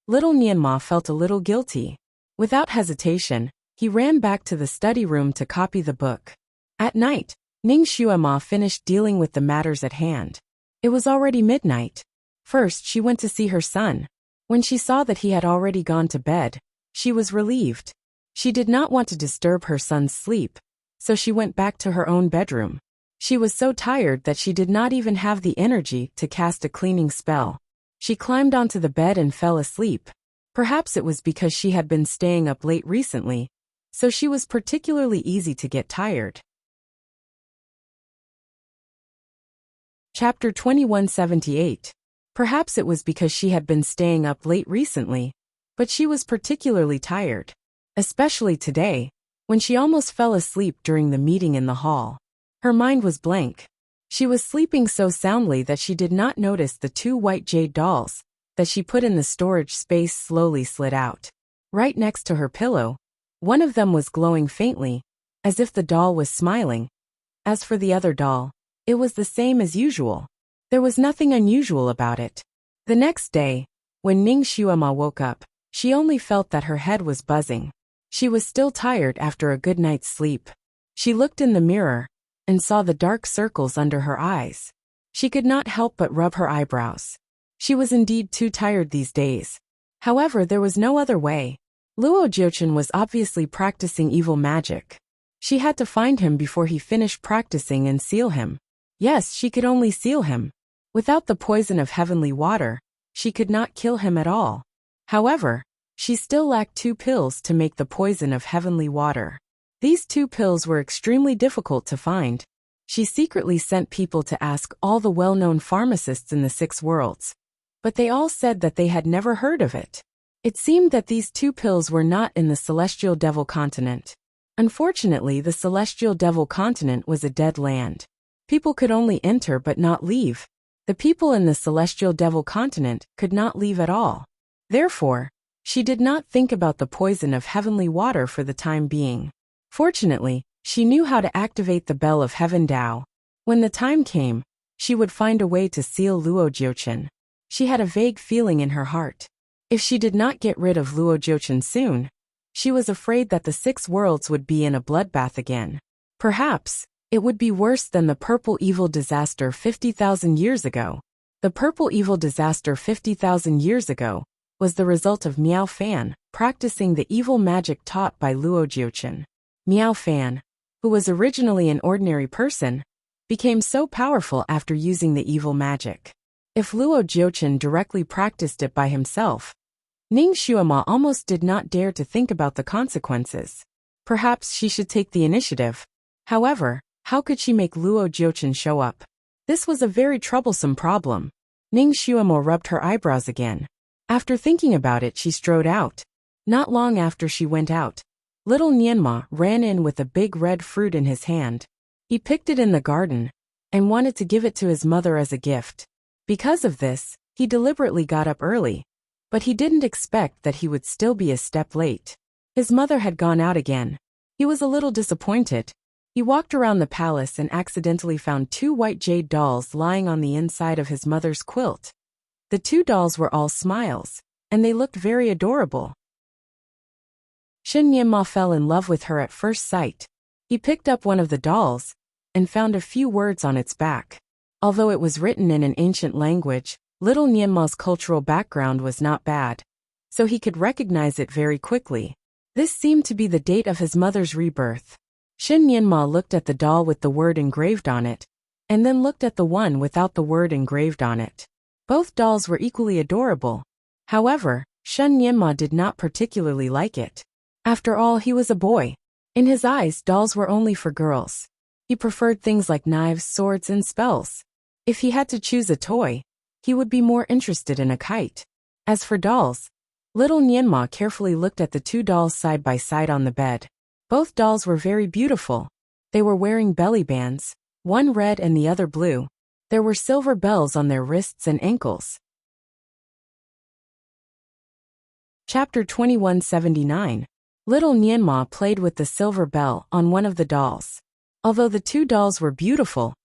A: Little Nianma felt a little guilty. Without hesitation, he ran back to the study room to copy the book. At night, Ning Xuema finished dealing with the matters at hand. It was already midnight. First, she went to see her son. When she saw that he had already gone to bed, she was relieved. She did not want to disturb her son's sleep, so she went back to her own bedroom. She was so tired that she did not even have the energy to cast a cleaning spell. She climbed onto the bed and fell asleep. Perhaps it was because she had been staying up late recently, so she was particularly easy to get tired. Chapter 2178. Perhaps it was because she had been staying up late recently, but she was particularly tired. Especially today, when she almost fell asleep during the meeting in the hall. Her mind was blank. She was sleeping so soundly that she did not notice the 2 white jade dolls that she put in the storage space slowly slid out. Right next to her pillow, One of them was glowing faintly, as if the doll was smiling. As for the other doll, it was the same as usual. There was nothing unusual about it. The next day, when Ning Xuema woke up, she only felt that her head was buzzing. She was still tired after a good night's sleep. She looked in the mirror and saw the dark circles under her eyes. She could not help but rub her eyebrows. She was indeed too tired these days. However, there was no other way. Luo Jiuchen was obviously practicing evil magic. She had to find him before he finished practicing and seal him. Yes, she could only seal him. Without the poison of heavenly water, she could not kill him at all. However, she still lacked 2 pills to make the poison of heavenly water. These 2 pills were extremely difficult to find. She secretly sent people to ask all the well-known pharmacists in the 6 worlds, but they all said that they had never heard of it. It seemed that these 2 pills were not in the Celestial Devil Continent. Unfortunately, the Celestial Devil Continent was a dead land. People could only enter but not leave. The people in the Celestial Devil Continent could not leave at all. Therefore, she did not think about the poison of heavenly water for the time being. Fortunately, she knew how to activate the Bell of Heaven Dao. When the time came, she would find a way to seal Luo Jiuchen. She had a vague feeling in her heart. If she did not get rid of Luo Jiuchen soon, she was afraid that the 6 worlds would be in a bloodbath again. Perhaps, it would be worse than the Purple Evil Disaster 50,000 years ago. The Purple Evil Disaster 50,000 years ago was the result of Miao Fan practicing the evil magic taught by Luo Jiuchen. Miao Fan, who was originally an ordinary person, became so powerful after using the evil magic. If Luo Jiuchen directly practiced it by himself, Ning Xuema almost did not dare to think about the consequences. Perhaps she should take the initiative. However, how could she make Luo Jiuchen show up? This was a very troublesome problem. Ning Xuema rubbed her eyebrows again. After thinking about it, she strode out. Not long after she went out, little Nianma ran in with a big red fruit in his hand. He picked it in the garden and wanted to give it to his mother as a gift. Because of this, he deliberately got up early, but he didn't expect that he would still be a step late. His mother had gone out again. He was a little disappointed. He walked around the palace and accidentally found 2 white jade dolls lying on the inside of his mother's quilt. The 2 dolls were all smiles, and they looked very adorable. Shen Nianma fell in love with her at first sight. He picked up one of the dolls and found a few words on its back. Although it was written in an ancient language, little Nianma's cultural background was not bad, so he could recognize it very quickly. This seemed to be the date of his mother's rebirth. Shen Nianma looked at the doll with the word engraved on it, and then looked at the one without the word engraved on it. Both dolls were equally adorable. However, Shen Nianma did not particularly like it. After all, he was a boy. In his eyes, dolls were only for girls. He preferred things like knives, swords, and spells. If he had to choose a toy, he would be more interested in a kite. As for dolls, little Nianma carefully looked at the 2 dolls side by side on the bed. Both dolls were very beautiful. They were wearing belly bands, one red and the other blue. There were silver bells on their wrists and ankles. Chapter 2179. Little Nianma played with the silver bell on one of the dolls. Although the 2 dolls were beautiful,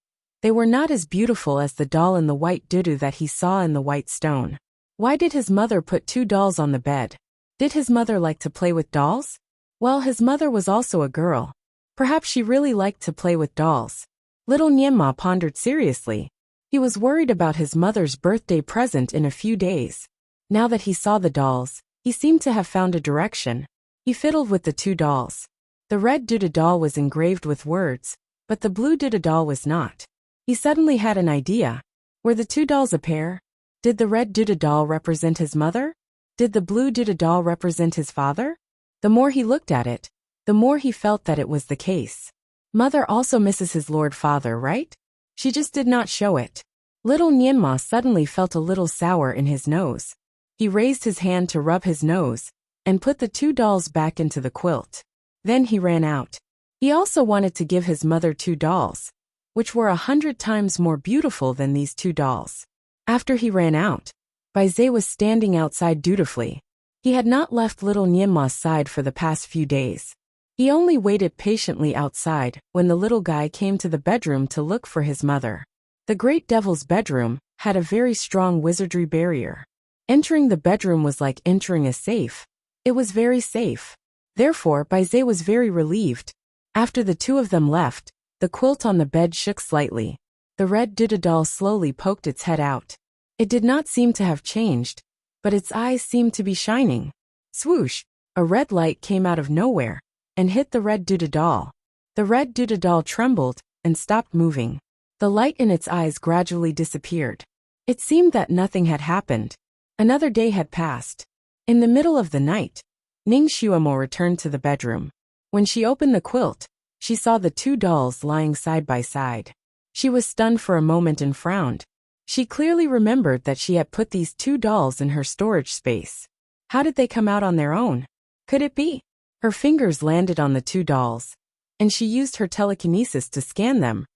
A: they were not as beautiful as the doll in the white dudu that he saw in the white stone. Why did his mother put 2 dolls on the bed? Did his mother like to play with dolls? Well, his mother was also a girl. Perhaps she really liked to play with dolls. Little Nianma pondered seriously. He was worried about his mother's birthday present in a few days. Now that he saw the dolls, he seemed to have found a direction. He fiddled with the 2 dolls. The red duda doll was engraved with words, but the blue duda doll was not. He suddenly had an idea. Were the 2 dolls a pair? Did the red duda doll represent his mother? Did the blue duda doll represent his father? The more he looked at it, the more he felt that it was the case. Mother also misses his Lord Father, right? She just did not show it. Little Nianma suddenly felt a little sour in his nose. He raised his hand to rub his nose and put the 2 dolls back into the quilt. Then he ran out. He also wanted to give his mother 2 dolls, which were 100 times more beautiful than these 2 dolls. After he ran out, Bai Zhe was standing outside dutifully. He had not left little Nianma's side for the past few days. He only waited patiently outside when the little guy came to the bedroom to look for his mother. The great devil's bedroom had a very strong wizardry barrier. Entering the bedroom was like entering a safe. It was very safe. Therefore, Baize was very relieved. After the two of them left, the quilt on the bed shook slightly. The red doodle slowly poked its head out. It did not seem to have changed, but its eyes seemed to be shining. Swoosh! A red light came out of nowhere and hit the red doodle. The red doodle trembled and stopped moving. The light in its eyes gradually disappeared. It seemed that nothing had happened. Another day had passed. In the middle of the night, Ning Xuemo returned to the bedroom. When she opened the quilt, she saw the two dolls lying side by side. She was stunned for a moment and frowned. She clearly remembered that she had put these two dolls in her storage space. How did they come out on their own? Could it be? Her fingers landed on the two dolls, and she used her telekinesis to scan them.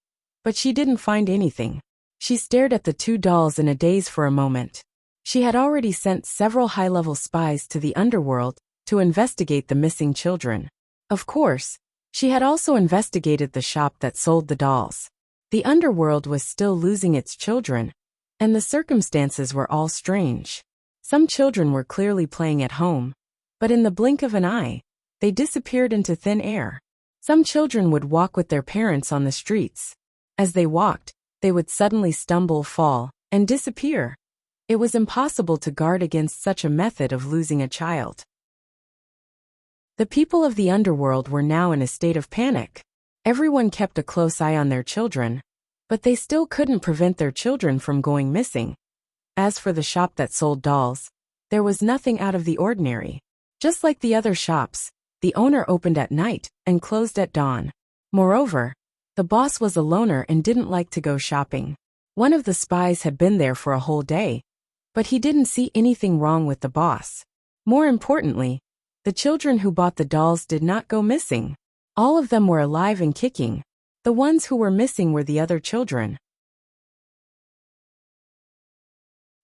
A: But she didn't find anything. She stared at the two dolls in a daze for a moment. She had already sent several high-level spies to the underworld to investigate the missing children. Of course, she had also investigated the shop that sold the dolls. The underworld was still losing its children, and the circumstances were all strange. Some children were clearly playing at home, but in the blink of an eye, they disappeared into thin air. Some children would walk with their parents on the streets. As they walked, they would suddenly stumble, fall, and disappear. It was impossible to guard against such a method of losing a child. The people of the underworld were now in a state of panic. Everyone kept a close eye on their children, but they still couldn't prevent their children from going missing. As for the shop that sold dolls, there was nothing out of the ordinary. Just like the other shops, the owner opened at night and closed at dawn. Moreover, the boss was a loner and didn't like to go shopping. One of the spies had been there for a whole day, but he didn't see anything wrong with the boss. More importantly, the children who bought the dolls did not go missing. All of them were alive and kicking. The ones who were missing were the other children.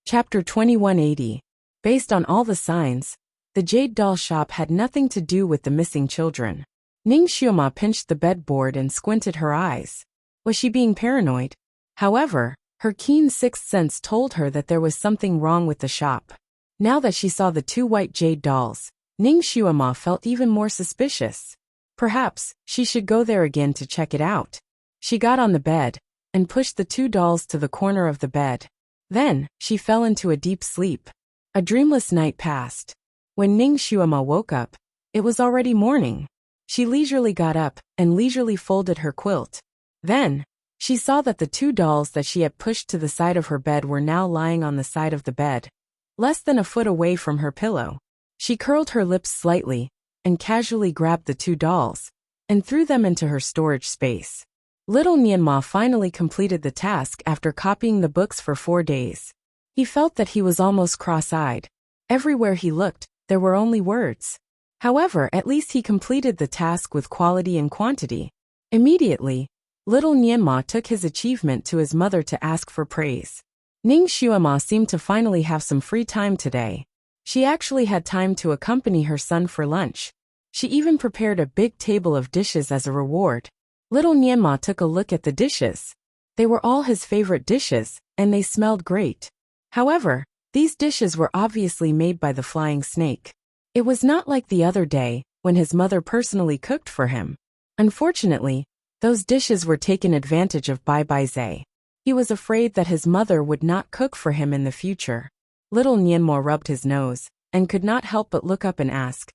A: Chapter 2180. Based on all the signs, the Jade Doll shop had nothing to do with the missing children. Ning Xuema pinched the bedboard and squinted her eyes. Was she being paranoid? However, her keen sixth sense told her that there was something wrong with the shop. Now that she saw the two white jade dolls, Ning Xuema felt even more suspicious. Perhaps she should go there again to check it out. She got on the bed and pushed the two dolls to the corner of the bed. Then, she fell into a deep sleep. A dreamless night passed. When Ning Xuema woke up, it was already morning. She leisurely got up and leisurely folded her quilt. Then, she saw that the two dolls that she had pushed to the side of her bed were now lying on the side of the bed, less than a foot away from her pillow. She curled her lips slightly and casually grabbed the two dolls and threw them into her storage space. Little Nianma finally completed the task after copying the books for 4 days. He felt that he was almost cross-eyed. Everywhere he looked, there were only words. However, at least he completed the task with quality and quantity. Immediately, little Nianma took his achievement to his mother to ask for praise. Ning Xuema seemed to finally have some free time today. She actually had time to accompany her son for lunch. She even prepared a big table of dishes as a reward. Little Nianma took a look at the dishes. They were all his favorite dishes, and they smelled great. However, these dishes were obviously made by the flying snake. It was not like the other day, when his mother personally cooked for him. Unfortunately, those dishes were taken advantage of by Baize. He was afraid that his mother would not cook for him in the future. Little Nianmo rubbed his nose, and could not help but look up and ask,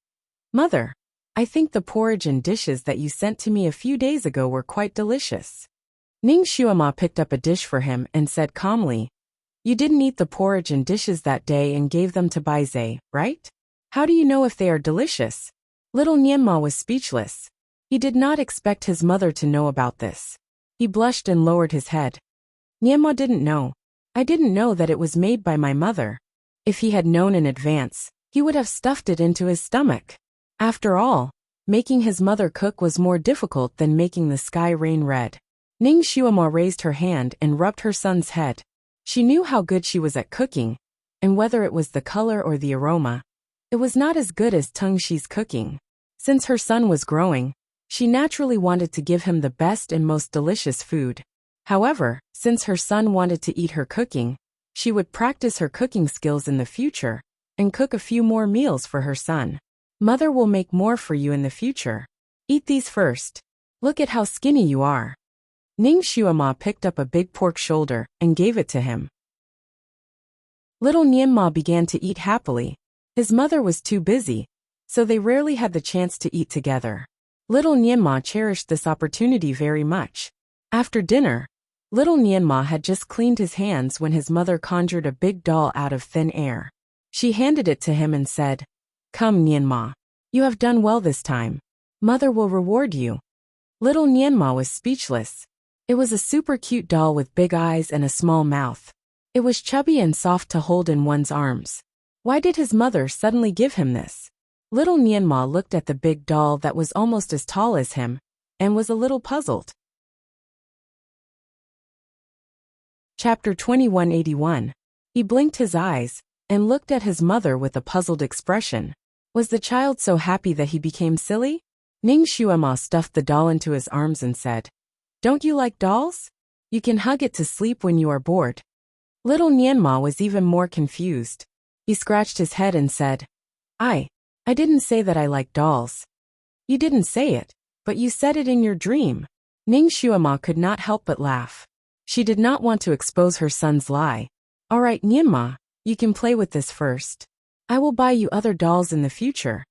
A: "Mother, I think the porridge and dishes that you sent to me a few days ago were quite delicious." Ning Xuema picked up a dish for him and said calmly, "You didn't eat the porridge and dishes that day and gave them to Baize, right? How do you know if they are delicious?" Little Nianma was speechless. He did not expect his mother to know about this. He blushed and lowered his head. "Nianma didn't know. I didn't know that it was made by my mother." If he had known in advance, he would have stuffed it into his stomach. After all, making his mother cook was more difficult than making the sky rain red. Ning Xuema raised her hand and rubbed her son's head. She knew how good she was at cooking, and whether it was the color or the aroma, It was not as good as Tungshi's cooking. Since her son was growing, she naturally wanted to give him the best and most delicious food. However, since her son wanted to eat her cooking, she would practice her cooking skills in the future and cook a few more meals for her son. Mother will make more for you in the future. Eat these first. Look at how skinny you are. Ning Xuema picked up a big pork shoulder and gave it to him. Little Nianma began to eat happily. His mother was too busy, so they rarely had the chance to eat together. Little Nianma cherished this opportunity very much. After dinner, little Nianma had just cleaned his hands when his mother conjured a big doll out of thin air. She handed it to him and said, "Come, Nianma. You have done well this time. Mother will reward you." Little Nianma was speechless. It was a super cute doll with big eyes and a small mouth. It was chubby and soft to hold in one's arms. Why did his mother suddenly give him this? Little Nianma looked at the big doll that was almost as tall as him and was a little puzzled. Chapter 2181. He blinked his eyes and looked at his mother with a puzzled expression. Was the child so happy that he became silly? Ning Xuema stuffed the doll into his arms and said, "Don't you like dolls? You can hug it to sleep when you are bored." Little Nianma was even more confused. He scratched his head and said, I didn't say that I like dolls." "You didn't say it, but you said it in your dream." Ning Xuema could not help but laugh. She did not want to expose her son's lie. "All right, Nianma, you can play with this first. I will buy you other dolls in the future."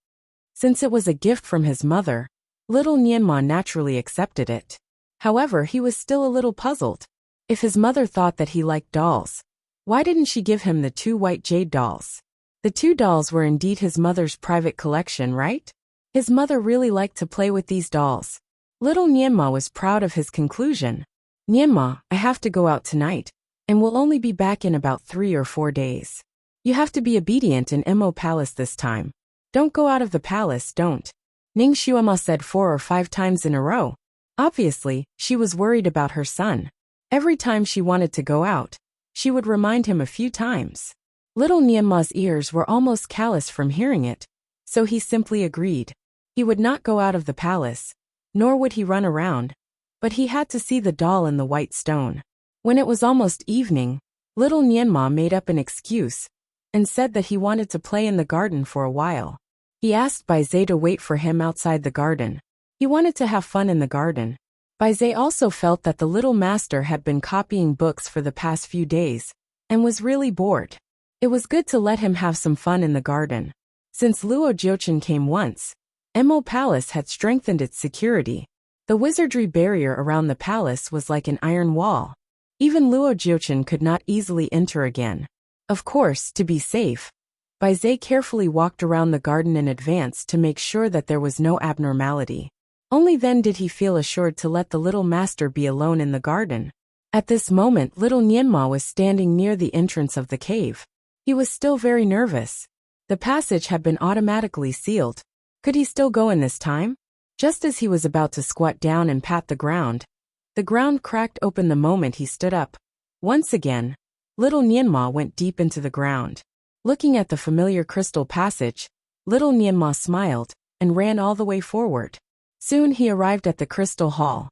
A: Since it was a gift from his mother, little Nianma naturally accepted it. However, he was still a little puzzled. If his mother thought that he liked dolls, why didn't she give him the 2 white jade dolls? The 2 dolls were indeed his mother's private collection, right? His mother really liked to play with these dolls. Little Nianma was proud of his conclusion. "Nianma, I have to go out tonight, and will only be back in about 3 or 4 days. You have to be obedient in Mo Palace this time. Don't go out of the palace, don't." Ning Xuema said 4 or 5 times in a row. Obviously, she was worried about her son. Every time she wanted to go out, she would remind him a few times. Little Nianma's ears were almost callous from hearing it, so he simply agreed. He would not go out of the palace, nor would he run around, but he had to see the doll in the white stone. When it was almost evening, little Nianma made up an excuse and said that he wanted to play in the garden for a while. He asked Baize to wait for him outside the garden. He wanted to have fun in the garden. Baize also felt that the little master had been copying books for the past few days and was really bored. It was good to let him have some fun in the garden. Since Luo Jiuchen came once, Mo Palace had strengthened its security. The wizardry barrier around the palace was like an iron wall. Even Luo Jiuchen could not easily enter again. Of course, to be safe, Baize carefully walked around the garden in advance to make sure that there was no abnormality. Only then did he feel assured to let the little master be alone in the garden. At this moment, little Nianma was standing near the entrance of the cave. He was still very nervous. The passage had been automatically sealed. Could he still go in this time? Just as he was about to squat down and pat the ground cracked open the moment he stood up. Once again, little Nianma went deep into the ground. Looking at the familiar crystal passage, little Nianma smiled and ran all the way forward. Soon he arrived at the crystal hall.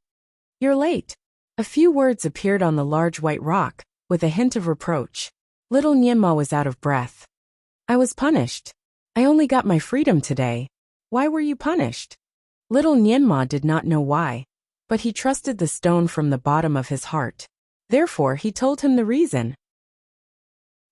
A: "You're late." A few words appeared on the large white rock, with a hint of reproach. Little Nianma was out of breath. "I was punished. I only got my freedom today." "Why were you punished?" Little Nianma did not know why, but he trusted the stone from the bottom of his heart. Therefore, he told him the reason.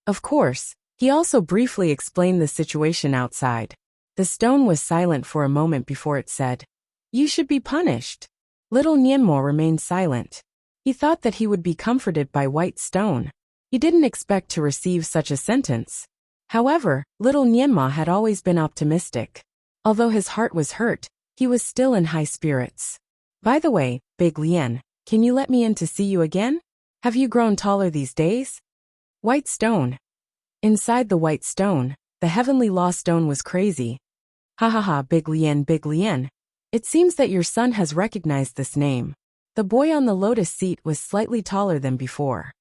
A: Of course, he also briefly explained the situation outside. The stone was silent for a moment before it said, "You should be punished." Little Nianma remained silent. He thought that he would be comforted by white stone. He didn't expect to receive such a sentence. However, little Nianma had always been optimistic. Although his heart was hurt, he was still in high spirits. "By the way, Big Lian, can you let me in to see you again? Have you grown taller these days?" White stone. Inside the white stone, the heavenly law stone was crazy. "Ha ha ha, Big Lian, Big Lian. It seems that your son has recognized this name." The boy on the lotus seat was slightly taller than before.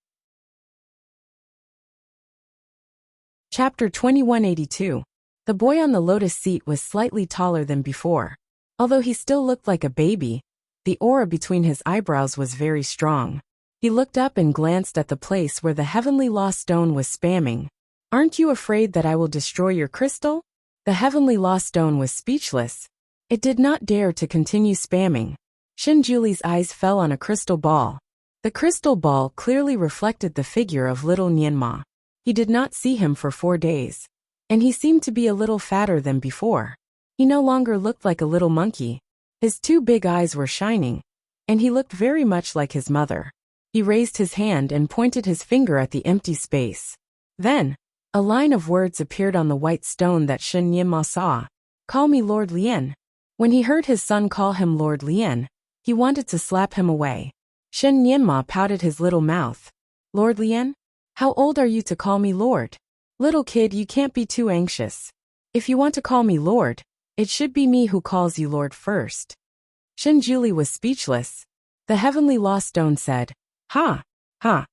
A: Chapter 2182. The boy on the lotus seat was slightly taller than before. Although he still looked like a baby, the aura between his eyebrows was very strong. He looked up and glanced at the place where the heavenly lost stone was spamming. "Aren't you afraid that I will destroy your crystal?" The heavenly lost stone was speechless. It did not dare to continue spamming. Shinjuli's eyes fell on a crystal ball. The crystal ball clearly reflected the figure of little Nianma. He did not see him for 4 days, and he seemed to be a little fatter than before. He no longer looked like a little monkey. His 2 big eyes were shining, and he looked very much like his mother. He raised his hand and pointed his finger at the empty space. Then, a line of words appeared on the white stone that Shen Nianma saw. "Call me Lord Lian." When he heard his son call him Lord Lian, he wanted to slap him away. Shen Nianma pouted his little mouth. "Lord Lian? How old are you to call me Lord? Little kid, you can't be too anxious. If you want to call me Lord, it should be me who calls you Lord first." Shinjuli was speechless. The heavenly lost stone said, "Ha, ha."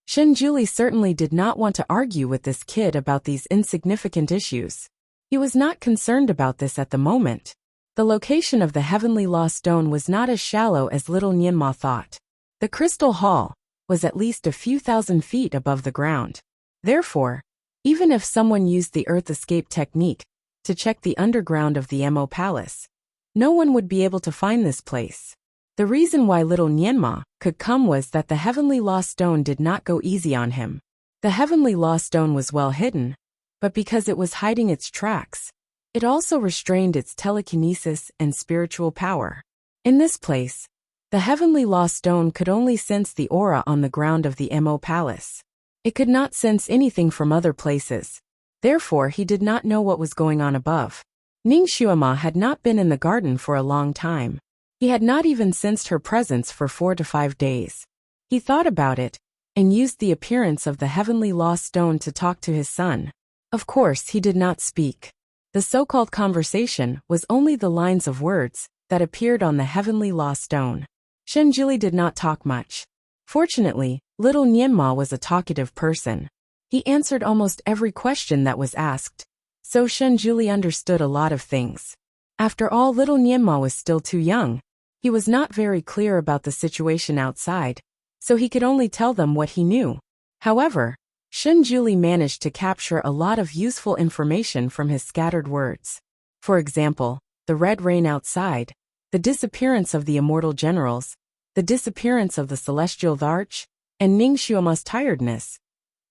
A: Shinjuli certainly did not want to argue with this kid about these insignificant issues. He was not concerned about this at the moment. The location of the heavenly lost stone was not as shallow as little Nianma thought. The crystal hall was at least a few thousand feet above the ground. Therefore, even if someone used the earth escape technique to check the underground of the Mo Palace, no one would be able to find this place. The reason why little Nianma could come was that the heavenly lost stone did not go easy on him. The heavenly lost stone was well hidden, but because it was hiding its tracks, it also restrained its telekinesis and spiritual power. In this place, the heavenly lost stone could only sense the aura on the ground of the Mo Palace. It could not sense anything from other places. Therefore, he did not know what was going on above. Ning Xuema had not been in the garden for a long time. He had not even sensed her presence for 4 to 5 days. He thought about it, and used the appearance of the heavenly lost stone to talk to his son. Of course, he did not speak. The so-called conversation was only the lines of words that appeared on the heavenly lost stone. Shinjuli did not talk much. Fortunately, little Nianma was a talkative person. He answered almost every question that was asked, so Shinjuli understood a lot of things. After all, little Nianma was still too young. He was not very clear about the situation outside, so he could only tell them what he knew. However, Shinjuli managed to capture a lot of useful information from his scattered words. For example, the red rain outside, the disappearance of the immortal generals, the disappearance of the celestial arch, and Ning Xuema's tiredness.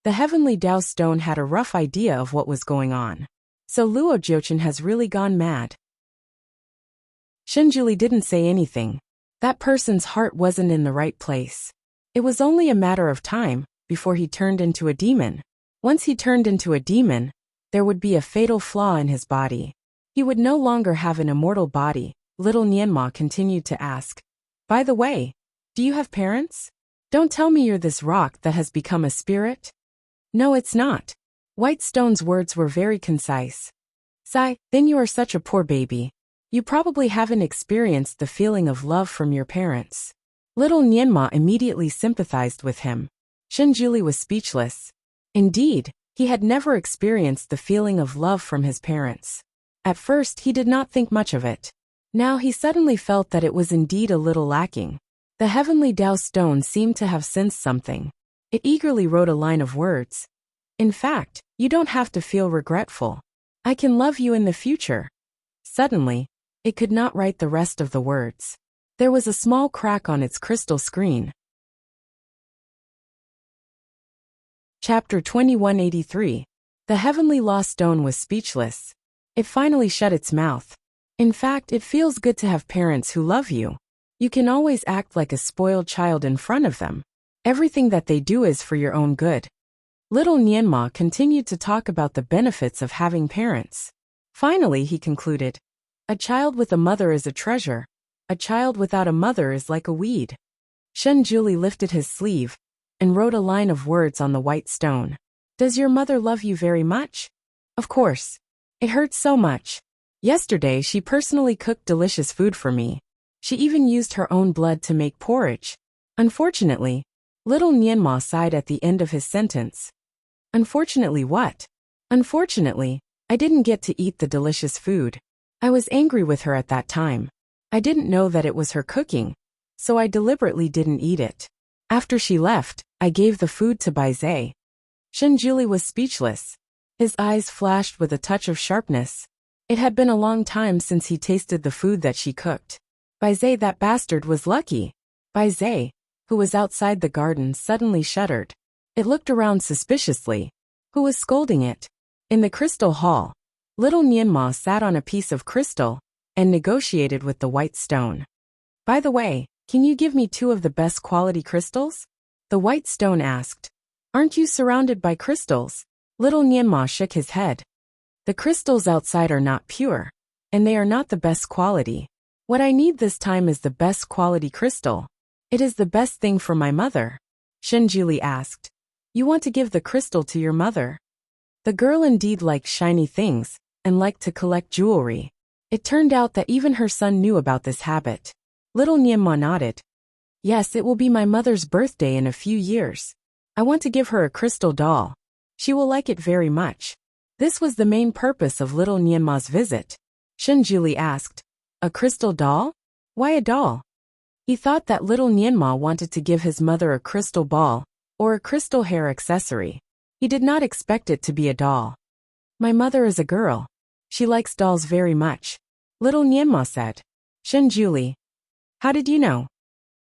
A: The heavenly Dao stone had a rough idea of what was going on. So Luo Jiuchen has really gone mad. Shinjuli didn't say anything. That person's heart wasn't in the right place. It was only a matter of time before he turned into a demon. Once he turned into a demon, there would be a fatal flaw in his body. He would no longer have an immortal body. Little Nianma continued to ask, "By the way, do you have parents? Don't tell me you're this rock that has become a spirit." "No, it's not." White Stone's words were very concise. "Sai, then you are such a poor baby. You probably haven't experienced the feeling of love from your parents." Little Nianma immediately sympathized with him. Shinjuli was speechless. Indeed, he had never experienced the feeling of love from his parents. At first, he did not think much of it. Now he suddenly felt that it was indeed a little lacking. The heavenly Dao stone seemed to have sensed something. It eagerly wrote a line of words. "In fact, you don't have to feel regretful. I can love you in the future." Suddenly, it could not write the rest of the words. There was a small crack on its crystal screen. Chapter 2183. The heavenly lost stone was speechless. It finally shut its mouth. In fact, it feels good to have parents who love you. You can always act like a spoiled child in front of them. Everything that they do is for your own good. Little Nianma continued to talk about the benefits of having parents. Finally, he concluded, "A child with a mother is a treasure. A child without a mother is like a weed." Shinjuli lifted his sleeve and wrote a line of words on the white stone. "Does your mother love you very much?" "Of course. It hurts so much. Yesterday she personally cooked delicious food for me. She even used her own blood to make porridge. Unfortunately," little Nianma sighed at the end of his sentence. "Unfortunately what?" "Unfortunately, I didn't get to eat the delicious food. I was angry with her at that time. I didn't know that it was her cooking, so I deliberately didn't eat it. After she left, I gave the food to Baizé. Shenjuli was speechless. His eyes flashed with a touch of sharpness. It had been a long time since he tasted the food that she cooked. Baizé, that bastard, was lucky. Baizé, who was outside the garden, suddenly shuddered. It looked around suspiciously. Who was scolding it? In the crystal hall, little Nianma sat on a piece of crystal and negotiated with the white stone. By the way, can you give me 2 of the best quality crystals? The white stone asked. Aren't you surrounded by crystals? Little Nianma shook his head. The crystals outside are not pure, and they are not the best quality. What I need this time is the best quality crystal. It is the best thing for my mother. Shenjuli asked. You want to give the crystal to your mother? The girl indeed liked shiny things, and liked to collect jewelry. It turned out that even her son knew about this habit. Little Nianma nodded. Yes, it will be my mother's birthday in a few years. I want to give her a crystal doll. She will like it very much. This was the main purpose of little Nianma's visit. Shenjuli asked. A crystal doll? Why a doll? He thought that little Nianma wanted to give his mother a crystal ball, or a crystal hair accessory. He did not expect it to be a doll. My mother is a girl. She likes dolls very much. Little Nianma said. Shenjuli. How did you know?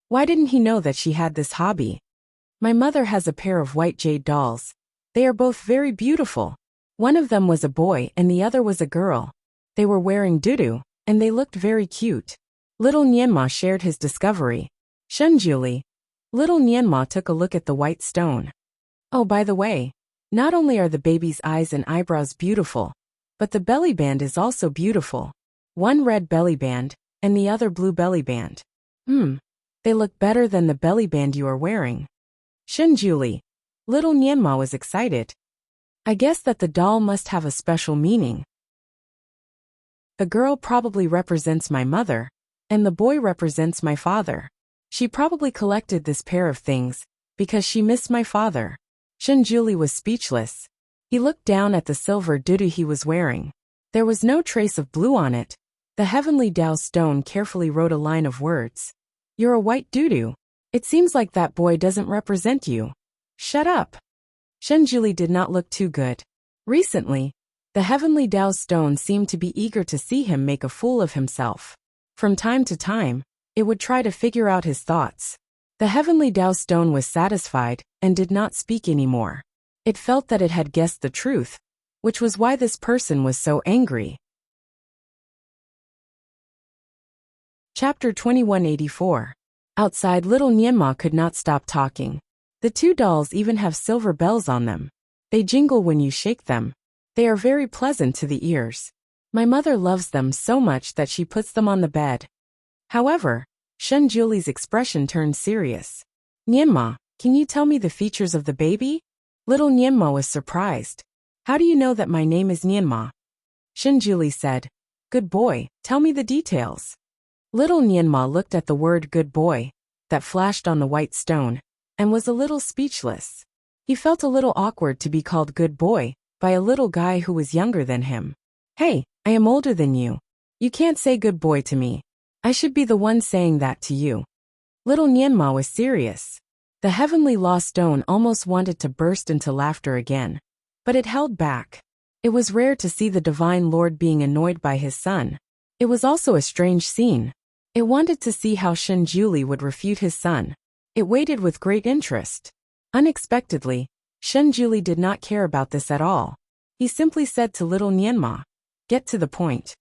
A: Why didn't he know that she had this hobby? My mother has a pair of white jade dolls. They are both very beautiful. One of them was a boy and the other was a girl. They were wearing dudu, and they looked very cute. Little Nianma shared his discovery. Shenjuli. Little Nianma took a look at the white stone. Oh, by the way, not only are the baby's eyes and eyebrows beautiful, but the belly band is also beautiful. One red belly band, and the other blue belly band. They look better than the belly band you are wearing. Shenjuli. Little Nianma was excited. I guess that the doll must have a special meaning. The girl probably represents my mother, and the boy represents my father. She probably collected this pair of things, because she missed my father. Shenjuli was speechless. He looked down at the silver dudu he was wearing. There was no trace of blue on it. The heavenly Tao stone carefully wrote a line of words. You're a white dudu. It seems like that boy doesn't represent you. Shut up. Shenjuli did not look too good. Recently, the heavenly Tao stone seemed to be eager to see him make a fool of himself. From time to time, it would try to figure out his thoughts. The heavenly Tao stone was satisfied and did not speak anymore. It felt that it had guessed the truth, which was why this person was so angry. Chapter 2184. Outside, little Nianma could not stop talking. The 2 dolls even have silver bells on them. They jingle when you shake them. They are very pleasant to the ears. My mother loves them so much that she puts them on the bed. However, Shenjuli's expression turned serious. Nianma, can you tell me the features of the baby? Little Nianma was surprised. How do you know that my name is Nianma? Shenjuli said. Good boy, tell me the details. Little Nianma looked at the word good boy that flashed on the white stone and was a little speechless. He felt a little awkward to be called good boy by a little guy who was younger than him. Hey, I am older than you. You can't say good boy to me. I should be the one saying that to you. Little Nianma was serious. The heavenly law stone almost wanted to burst into laughter again, but it held back. It was rare to see the divine Lord being annoyed by his son. It was also a strange scene. It wanted to see how Shenjuli would refute his son. It waited with great interest. Unexpectedly, Shenjuli did not care about this at all. He simply said to little Nianma, "Get to the point."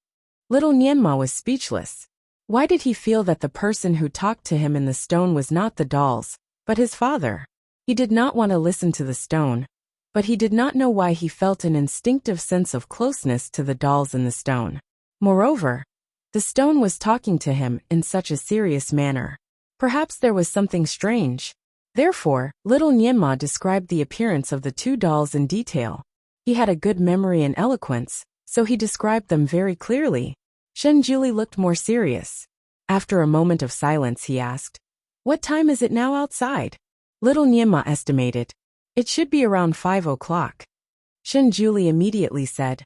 A: Little Nianma was speechless. Why did he feel that the person who talked to him in the stone was not the dolls, but his father? He did not want to listen to the stone, but he did not know why he felt an instinctive sense of closeness to the dolls in the stone. Moreover, the stone was talking to him in such a serious manner. Perhaps there was something strange. Therefore, little Nianma described the appearance of the 2 dolls in detail. He had a good memory and eloquence, so he described them very clearly. Shenjuli looked more serious. After a moment of silence, he asked, "What time is it now outside?" Little Nianma estimated. It should be around 5 o'clock. Shenjuli immediately said,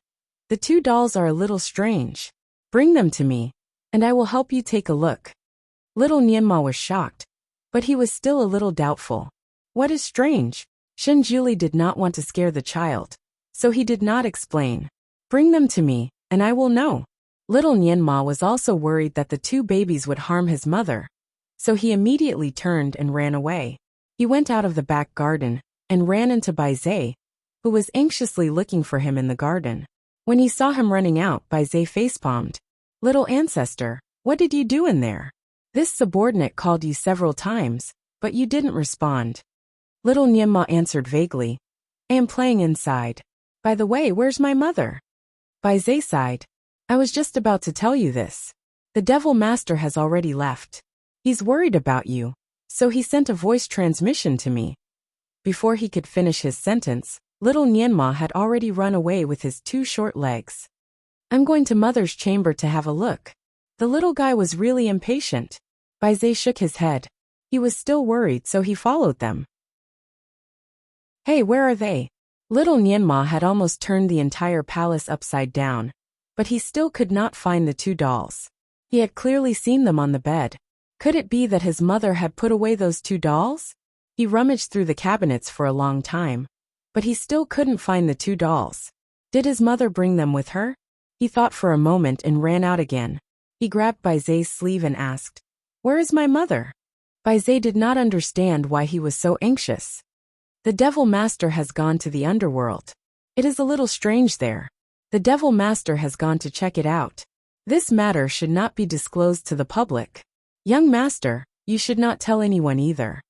A: The two dolls are a little strange. Bring them to me, and I will help you take a look. Little Nianma was shocked, but he was still a little doubtful. What is strange? Shenjuli did not want to scare the child, so he did not explain. Bring them to me, and I will know. Little Nianma was also worried that the two babies would harm his mother, so he immediately turned and ran away. He went out of the back garden and ran into Baizhe, who was anxiously looking for him in the garden. When he saw him running out, Baizhe facepalmed. Little ancestor, what did you do in there? This subordinate called you several times, but you didn't respond. Little Nianma answered vaguely. I am playing inside. By the way, where's my mother? Baizhe sighed. I was just about to tell you this. The Devil Master has already left. He's worried about you, so he sent a voice transmission to me. Before he could finish his sentence, little Nianma had already run away with his two short legs. I'm going to Mother's chamber to have a look. The little guy was really impatient. Baizhe shook his head. He was still worried, so he followed them. Hey, where are they? Little Nianma had almost turned the entire palace upside down, but he still could not find the two dolls. He had clearly seen them on the bed. Could it be that his mother had put away those two dolls? He rummaged through the cabinets for a long time, but he still couldn't find the two dolls. Did his mother bring them with her? He thought for a moment and ran out again. He grabbed Baizhe's sleeve and asked, Where is my mother? Baizhe did not understand why he was so anxious. The Devil Master has gone to the underworld. It is a little strange there. The Devil Master has gone to check it out. This matter should not be disclosed to the public. Young Master, you should not tell anyone either.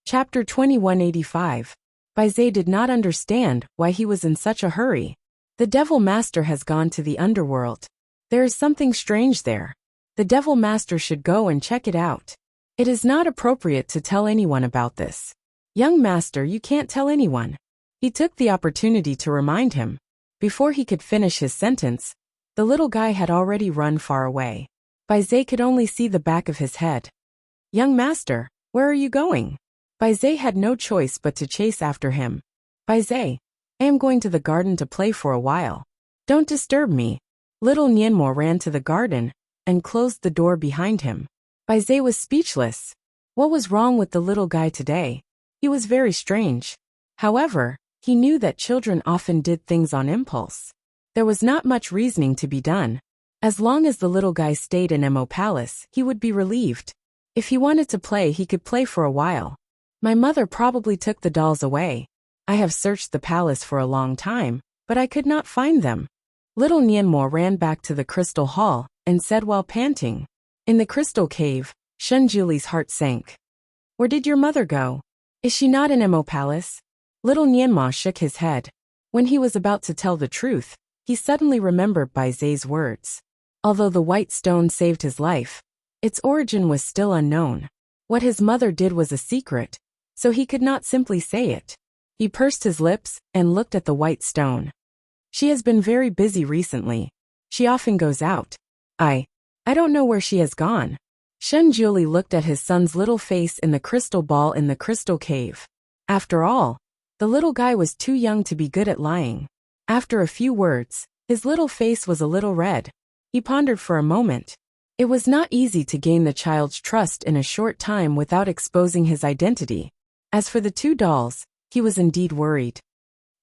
A: Chapter 2185. Baizhe did not understand why he was in such a hurry. The Devil Master has gone to the underworld. There is something strange there. The Devil Master should go and check it out. It is not appropriate to tell anyone about this. Young Master, you can't tell anyone. He took the opportunity to remind him. Before he could finish his sentence, the little guy had already run far away. Baizhe could only see the back of his head. Young Master, where are you going? Baizhe had no choice but to chase after him. Baizhe, I am going to the garden to play for a while. Don't disturb me. Little Nianmo ran to the garden and closed the door behind him. Baizhe was speechless. What was wrong with the little guy today? He was very strange. However, he knew that children often did things on impulse. There was not much reasoning to be done. As long as the little guy stayed in Mo Palace, he would be relieved. If he wanted to play, he could play for a while. My mother probably took the dolls away. I have searched the palace for a long time, but I could not find them. Little Nianmo ran back to the crystal hall and said while panting. In the crystal cave, Shenjuli's heart sank. Where did your mother go? Is she not in Mo Palace? Little Nianma shook his head. When he was about to tell the truth, he suddenly remembered Baizhe's words. Although the white stone saved his life, its origin was still unknown. What his mother did was a secret, so he could not simply say it. He pursed his lips and looked at the white stone. She has been very busy recently. She often goes out. I don't know where she has gone. Shenjuli looked at his son's little face in the crystal ball in the crystal cave. After all, the little guy was too young to be good at lying. After a few words, his little face was a little red. He pondered for a moment. It was not easy to gain the child's trust in a short time without exposing his identity. As for the two dolls, he was indeed worried.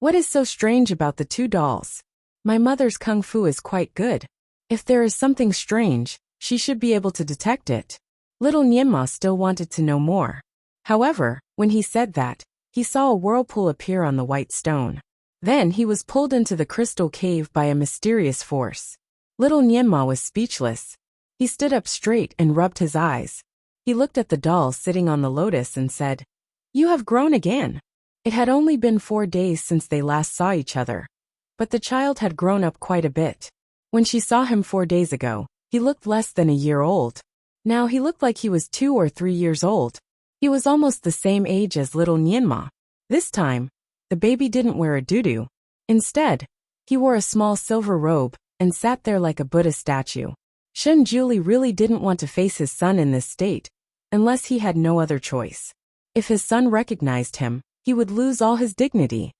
A: What is so strange about the two dolls? My mother's kung fu is quite good. If there is something strange, she should be able to detect it. Little Nianma still wanted to know more. However, when he said that, he saw a whirlpool appear on the white stone. Then he was pulled into the crystal cave by a mysterious force. Little Nianma was speechless. He stood up straight and rubbed his eyes. He looked at the doll sitting on the lotus and said, You have grown again. It had only been 4 days since they last saw each other. But the child had grown up quite a bit. When she saw him 4 days ago, he looked less than a year old. Now he looked like he was 2 or 3 years old. He was almost the same age as little Nianma. This time, the baby didn't wear a tutu. Instead, he wore a small silver robe and sat there like a Buddha statue. Shenjuli really didn't want to face his son in this state, unless he had no other choice. If his son recognized him, he would lose all his dignity.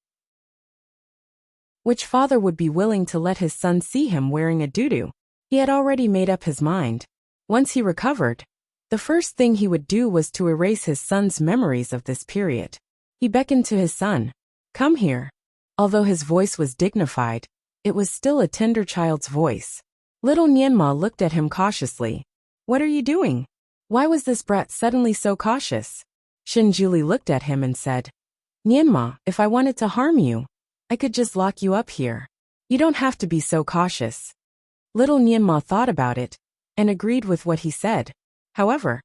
A: Which father would be willing to let his son see him wearing a doo-doo? He had already made up his mind. Once he recovered, the first thing he would do was to erase his son's memories of this period. He beckoned to his son. Come here. Although his voice was dignified, it was still a tender child's voice. Little Nianma looked at him cautiously. What are you doing? Why was this brat suddenly so cautious? Shinjuli looked at him and said, Nianma, if I wanted to harm you, I could just lock you up here. You don't have to be so cautious. Little Nianma thought about it and agreed with what he said. However,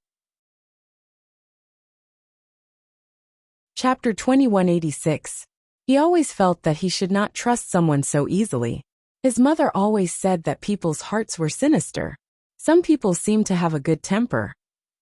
A: Chapter 2186. He always felt that he should not trust someone so easily. His mother always said that people's hearts were sinister. Some people seemed to have a good temper,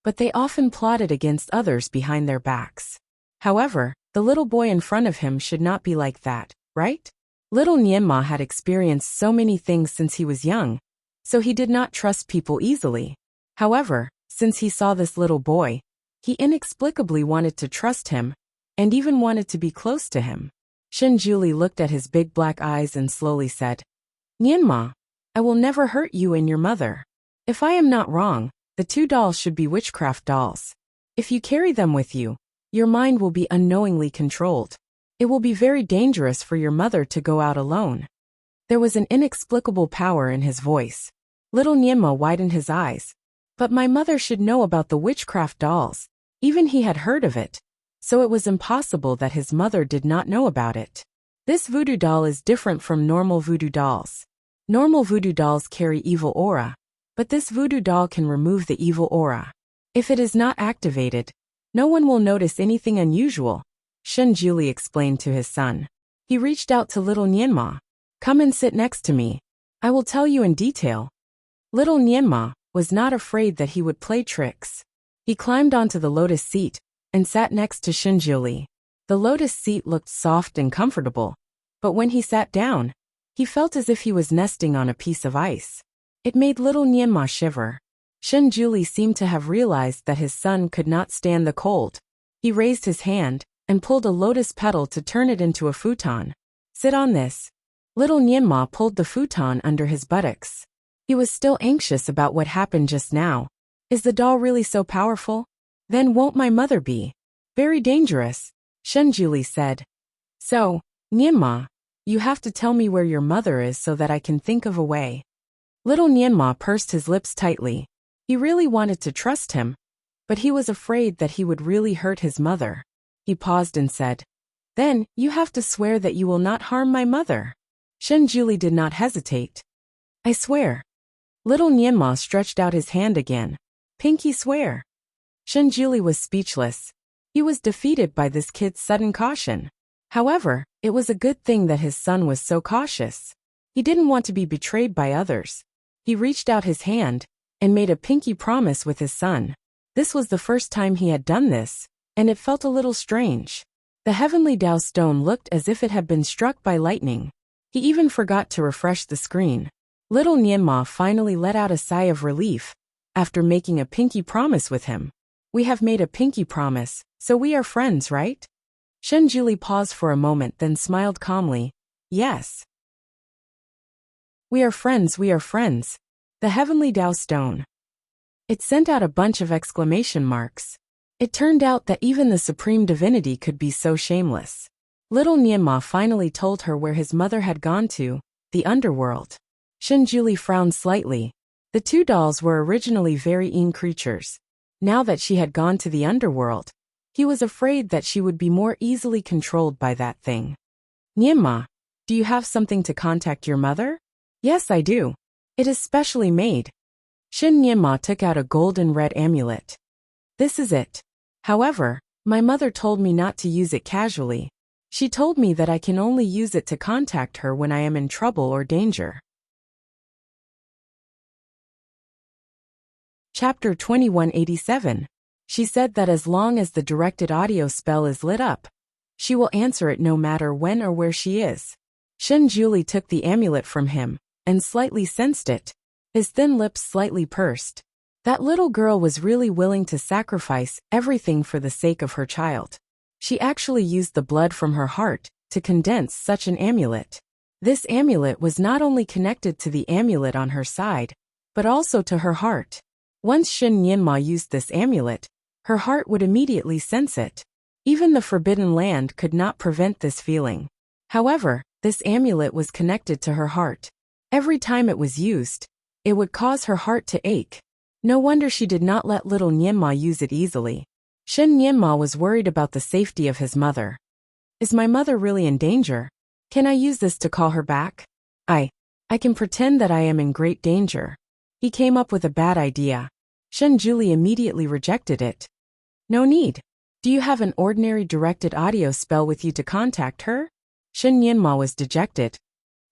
A: but they often plotted against others behind their backs. However, the little boy in front of him should not be like that, right? Little Nianma had experienced so many things since he was young, so he did not trust people easily. However, since he saw this little boy, he inexplicably wanted to trust him, and even wanted to be close to him. Shinjuli looked at his big black eyes and slowly said, Nianma, I will never hurt you and your mother. If I am not wrong, the two dolls should be witchcraft dolls. If you carry them with you, your mind will be unknowingly controlled. It will be very dangerous for your mother to go out alone. There was an inexplicable power in his voice. Little Nianma widened his eyes. But my mother should know about the witchcraft dolls. Even he had heard of it. So it was impossible that his mother did not know about it. This voodoo doll is different from normal voodoo dolls. Normal voodoo dolls carry evil aura, but this voodoo doll can remove the evil aura. If it is not activated, no one will notice anything unusual, Shinjuli explained to his son. He reached out to little Nianma. Come and sit next to me. I will tell you in detail. Little Nianma was not afraid that he would play tricks. He climbed onto the lotus seat and sat next to Shinjuli. The lotus seat looked soft and comfortable, but when he sat down, he felt as if he was nesting on a piece of ice. It made little Nianma shiver. Shinjuli seemed to have realized that his son could not stand the cold. He raised his hand and pulled a lotus petal to turn it into a futon. Sit on this. Little Nianma pulled the futon under his buttocks. He was still anxious about what happened just now. Is the doll really so powerful? Then won't my mother be? Very dangerous, Shinjuli said. So, Nianma, you have to tell me where your mother is so that I can think of a way. Little Nianma pursed his lips tightly. He really wanted to trust him, but he was afraid that he would really hurt his mother. He paused and said, Then, you have to swear that you will not harm my mother. Shinjuli did not hesitate. I swear. Little Nianma stretched out his hand again. Pinky swear. Shinjuli was speechless. He was defeated by this kid's sudden caution. However, it was a good thing that his son was so cautious. He didn't want to be betrayed by others. He reached out his hand and made a pinky promise with his son. This was the first time he had done this, and it felt a little strange. The heavenly Tao stone looked as if it had been struck by lightning. He even forgot to refresh the screen. Little Nianma finally let out a sigh of relief after making a pinky promise with him. We have made a pinky promise, so we are friends, right? Shinjuli paused for a moment then smiled calmly. Yes. We are friends, we are friends. The heavenly Tao stone. It sent out a bunch of exclamation marks. It turned out that even the supreme divinity could be so shameless. Little Nianma finally told her where his mother had gone to, the underworld. Shinjuli frowned slightly. The two dolls were originally very mean creatures. Now that she had gone to the underworld, he was afraid that she would be more easily controlled by that thing. Nianma, do you have something to contact your mother? Yes, I do. It is specially made. Shin Nianma took out a golden red amulet. This is it. However, my mother told me not to use it casually. She told me that I can only use it to contact her when I am in trouble or danger. Chapter 2187. She said that as long as the directed audio spell is lit up, she will answer it no matter when or where she is. Shinjuli took the amulet from him and slightly sensed it. His thin lips slightly pursed. That little girl was really willing to sacrifice everything for the sake of her child. She actually used the blood from her heart to condense such an amulet. This amulet was not only connected to the amulet on her side, but also to her heart. Once Shen Yinma used this amulet, her heart would immediately sense it. Even the Forbidden Land could not prevent this feeling. However, this amulet was connected to her heart. Every time it was used, it would cause her heart to ache. No wonder she did not let little Nianma use it easily. Shen Nianma was worried about the safety of his mother. Is my mother really in danger? Can I use this to call her back? I can pretend that I am in great danger. He came up with a bad idea. Shen Juli immediately rejected it. No need. Do you have an ordinary directed audio spell with you to contact her? Shen Nianma was dejected.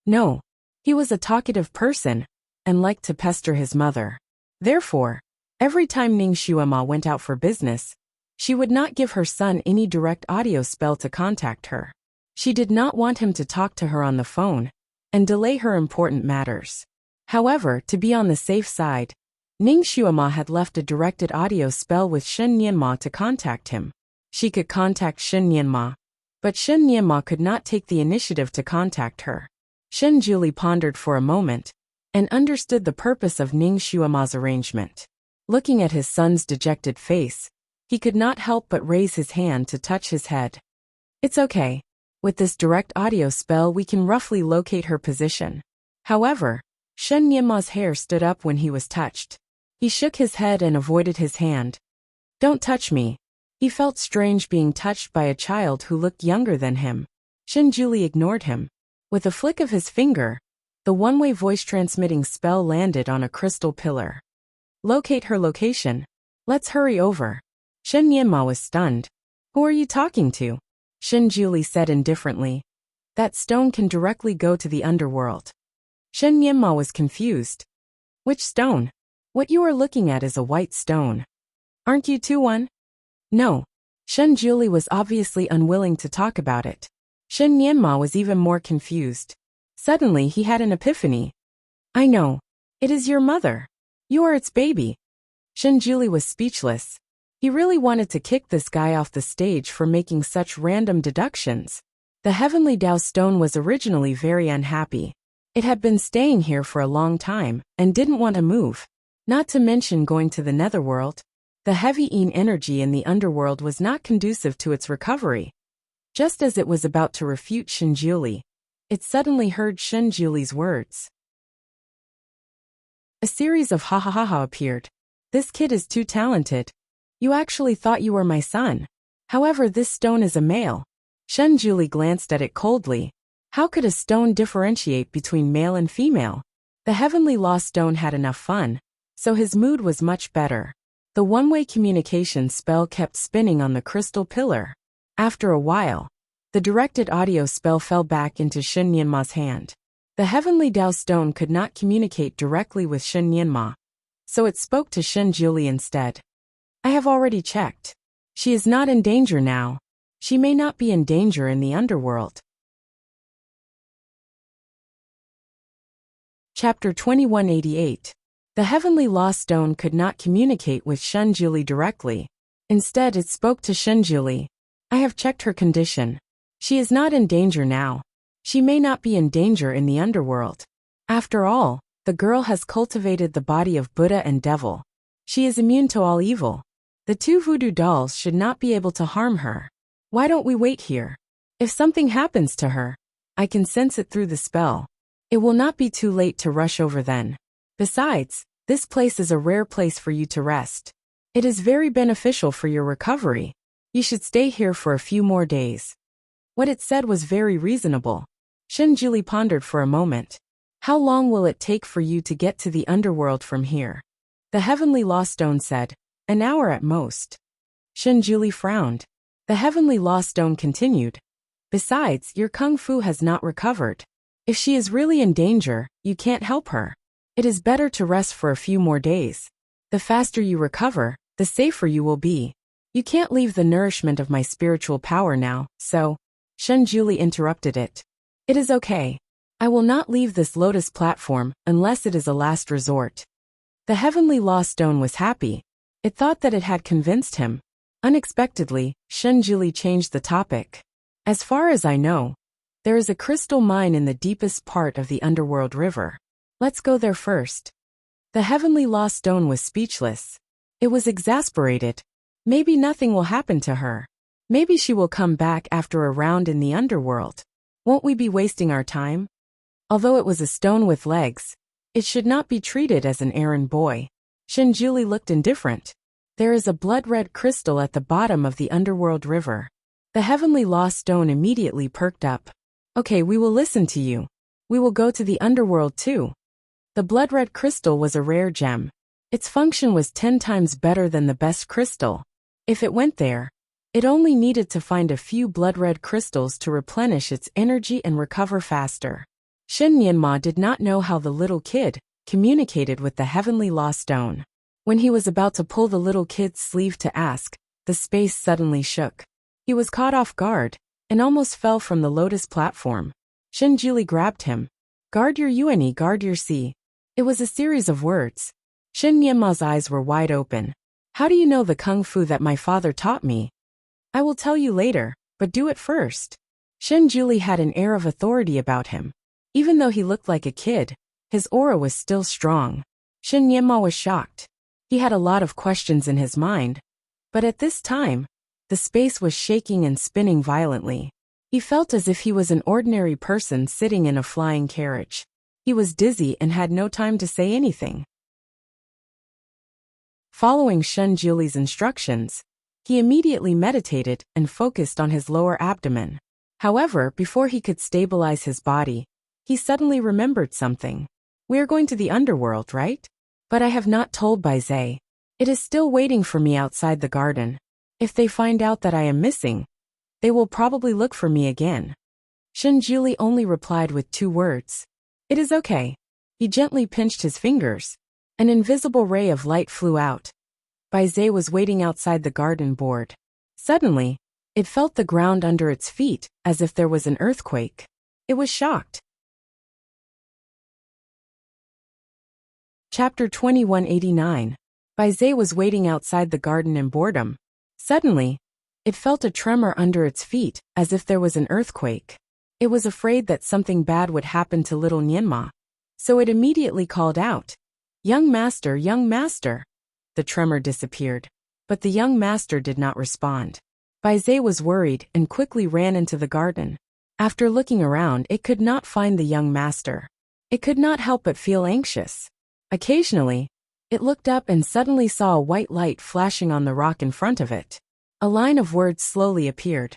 A: No. He was a talkative person, and liked to pester his mother. Therefore, every time Ning Xuema went out for business, she would not give her son any direct audio spell to contact her. She did not want him to talk to her on the phone and delay her important matters. However, to be on the safe side, Ning Xuema had left a directed audio spell with Shen Nianma to contact him. She could contact Shen Nianma, but Shen Nianma could not take the initiative to contact her. Shen Juli pondered for a moment and understood the purpose of Ning Xuema's arrangement. Looking at his son's dejected face, he could not help but raise his hand to touch his head. It's okay. With this direct audio spell we can roughly locate her position. However, Shen Nianma's hair stood up when he was touched. He shook his head and avoided his hand. Don't touch me. He felt strange being touched by a child who looked younger than him. Shen Juli ignored him. With a flick of his finger, the one-way voice-transmitting spell landed on a crystal pillar. Locate her location. Let's hurry over. Shen Nianma was stunned. Who are you talking to? Shen Juli said indifferently. That stone can directly go to the underworld. Shen Nianma was confused. Which stone? What you are looking at is a white stone. Aren't you too one? No. Shen Juli was obviously unwilling to talk about it. Shen Nianma was even more confused. Suddenly he had an epiphany. I know. It is your mother. You are its baby. Shen Juli was speechless. He really wanted to kick this guy off the stage for making such random deductions. The Heavenly Dao Stone was originally very unhappy. It had been staying here for a long time and didn't want to move. Not to mention going to the netherworld. The heavy Yin energy in the underworld was not conducive to its recovery. Just as it was about to refute Shen Juli, it suddenly heard Shen Juli's words. A series of ha ha ha ha appeared. This kid is too talented. You actually thought you were my son. However, this stone is a male. Shen Juli glanced at it coldly. How could a stone differentiate between male and female? The Heavenly Law Stone had enough fun, so his mood was much better. The one-way communication spell kept spinning on the crystal pillar. After a while, the directed audio spell fell back into Shen Nianma's hand. The Heavenly Dao Stone could not communicate directly with Shen Nianma, so it spoke to Shen Juli instead. I have already checked. She is not in danger now. She may not be in danger in the underworld. Chapter 2188. The Heavenly Law Stone could not communicate with Shen Juli directly. Instead, it spoke to Shen Juli. I have checked her condition. She is not in danger now. She may not be in danger in the underworld. After all, the girl has cultivated the body of Buddha and devil. She is immune to all evil. The two voodoo dolls should not be able to harm her. Why don't we wait here? If something happens to her, I can sense it through the spell. It will not be too late to rush over then. Besides, this place is a rare place for you to rest. It is very beneficial for your recovery. You should stay here for a few more days. What it said was very reasonable. Shen Juli pondered for a moment. How long will it take for you to get to the underworld from here? The Heavenly Law Stone said, an hour at most. Shen Juli frowned. The Heavenly Law Stone continued. Besides, your kung fu has not recovered. If she is really in danger, you can't help her. It is better to rest for a few more days. The faster you recover, the safer you will be. You can't leave the nourishment of my spiritual power now, so... Shen Juli interrupted it. It is okay. I will not leave this lotus platform unless it is a last resort. The Heavenly Law Stone was happy. It thought that it had convinced him. Unexpectedly, Shen Juli changed the topic. As far as I know, There is a crystal mine in the deepest part of the underworld river. Let's go there first. The heavenly lost stone was speechless. It was exasperated. Maybe nothing will happen to her. Maybe she will come back after a round in the underworld. Won't we be wasting our time? Although it was a stone with legs, it should not be treated as an errand boy. Shinjuli looked indifferent. There is a blood-red crystal at the bottom of the underworld river. The heavenly lost stone immediately perked up. Okay, we will listen to you. We will go to the underworld too. The blood-red crystal was a rare gem. Its function was 10 times better than the best crystal. If it went there, it only needed to find a few blood-red crystals to replenish its energy and recover faster. Shen Nianma did not know how the little kid communicated with the heavenly lost stone. When he was about to pull the little kid's sleeve to ask, the space suddenly shook. He was caught off guard and almost fell from the lotus platform. Shinjuli grabbed him. Guard your Yuani, guard your sea. It was a series of words. Shen Nianma's eyes were wide open. How do you know the kung fu that my father taught me? I will tell you later, but do it first. Shinjuli had an air of authority about him. Even though he looked like a kid, his aura was still strong. Shen Nianma was shocked. He had a lot of questions in his mind, but at this time, the space was shaking and spinning violently. He felt as if he was an ordinary person sitting in a flying carriage. He was dizzy and had no time to say anything. Following Shinjuli's instructions, he immediately meditated and focused on his lower abdomen. However, before he could stabilize his body, he suddenly remembered something. We are going to the underworld, right? But I have not told Baizhe. It is still waiting for me outside the garden. If they find out that I am missing, they will probably look for me again. Shinjuli only replied with 2 words. It is okay. He gently pinched his fingers. An invisible ray of light flew out. Baizhe was waiting outside the garden board. Suddenly, it felt the ground under its feet as if there was an earthquake. It was shocked. Chapter 2189. Baizhe was waiting outside the garden in boredom. Suddenly, it felt a tremor under its feet, as if there was an earthquake. It was afraid that something bad would happen to little Nianma. So it immediately called out, young master, young master. The tremor disappeared, but the young master did not respond. Baizhe was worried and quickly ran into the garden. After looking around, it could not find the young master. It could not help but feel anxious. Occasionally, it looked up and suddenly saw a white light flashing on the rock in front of it. A line of words slowly appeared.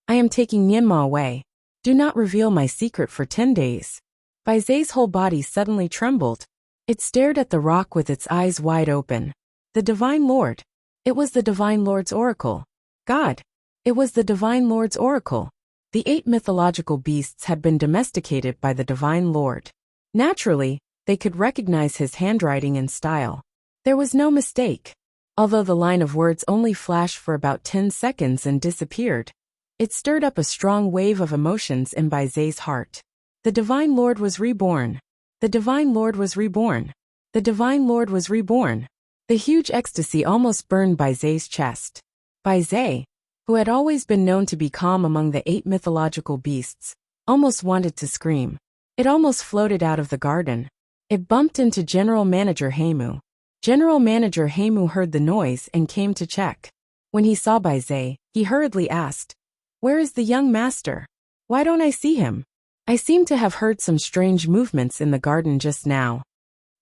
A: I am taking Nianma away. Do not reveal my secret for 10 days. Baizhe's whole body suddenly trembled. It stared at the rock with its eyes wide open. The Divine Lord. It was the Divine Lord's oracle. God. It was the Divine Lord's oracle. The 8 mythological beasts had been domesticated by the Divine Lord. Naturally, they could recognize his handwriting and style. There was no mistake. Although the line of words only flashed for about 10 seconds and disappeared, it stirred up a strong wave of emotions in Baizhe's heart. The Divine Lord was reborn. The Divine Lord was reborn. The Divine Lord was reborn. The huge ecstasy almost burned Baizhe's chest. Baizhe, who had always been known to be calm among the 8 mythological beasts, almost wanted to scream. It almost floated out of the garden. It bumped into General Manager Heimu. General Manager Heimu heard the noise and came to check. When he saw Baizhe, he hurriedly asked, where is the young master? Why don't I see him? I seem to have heard some strange movements in the garden just now.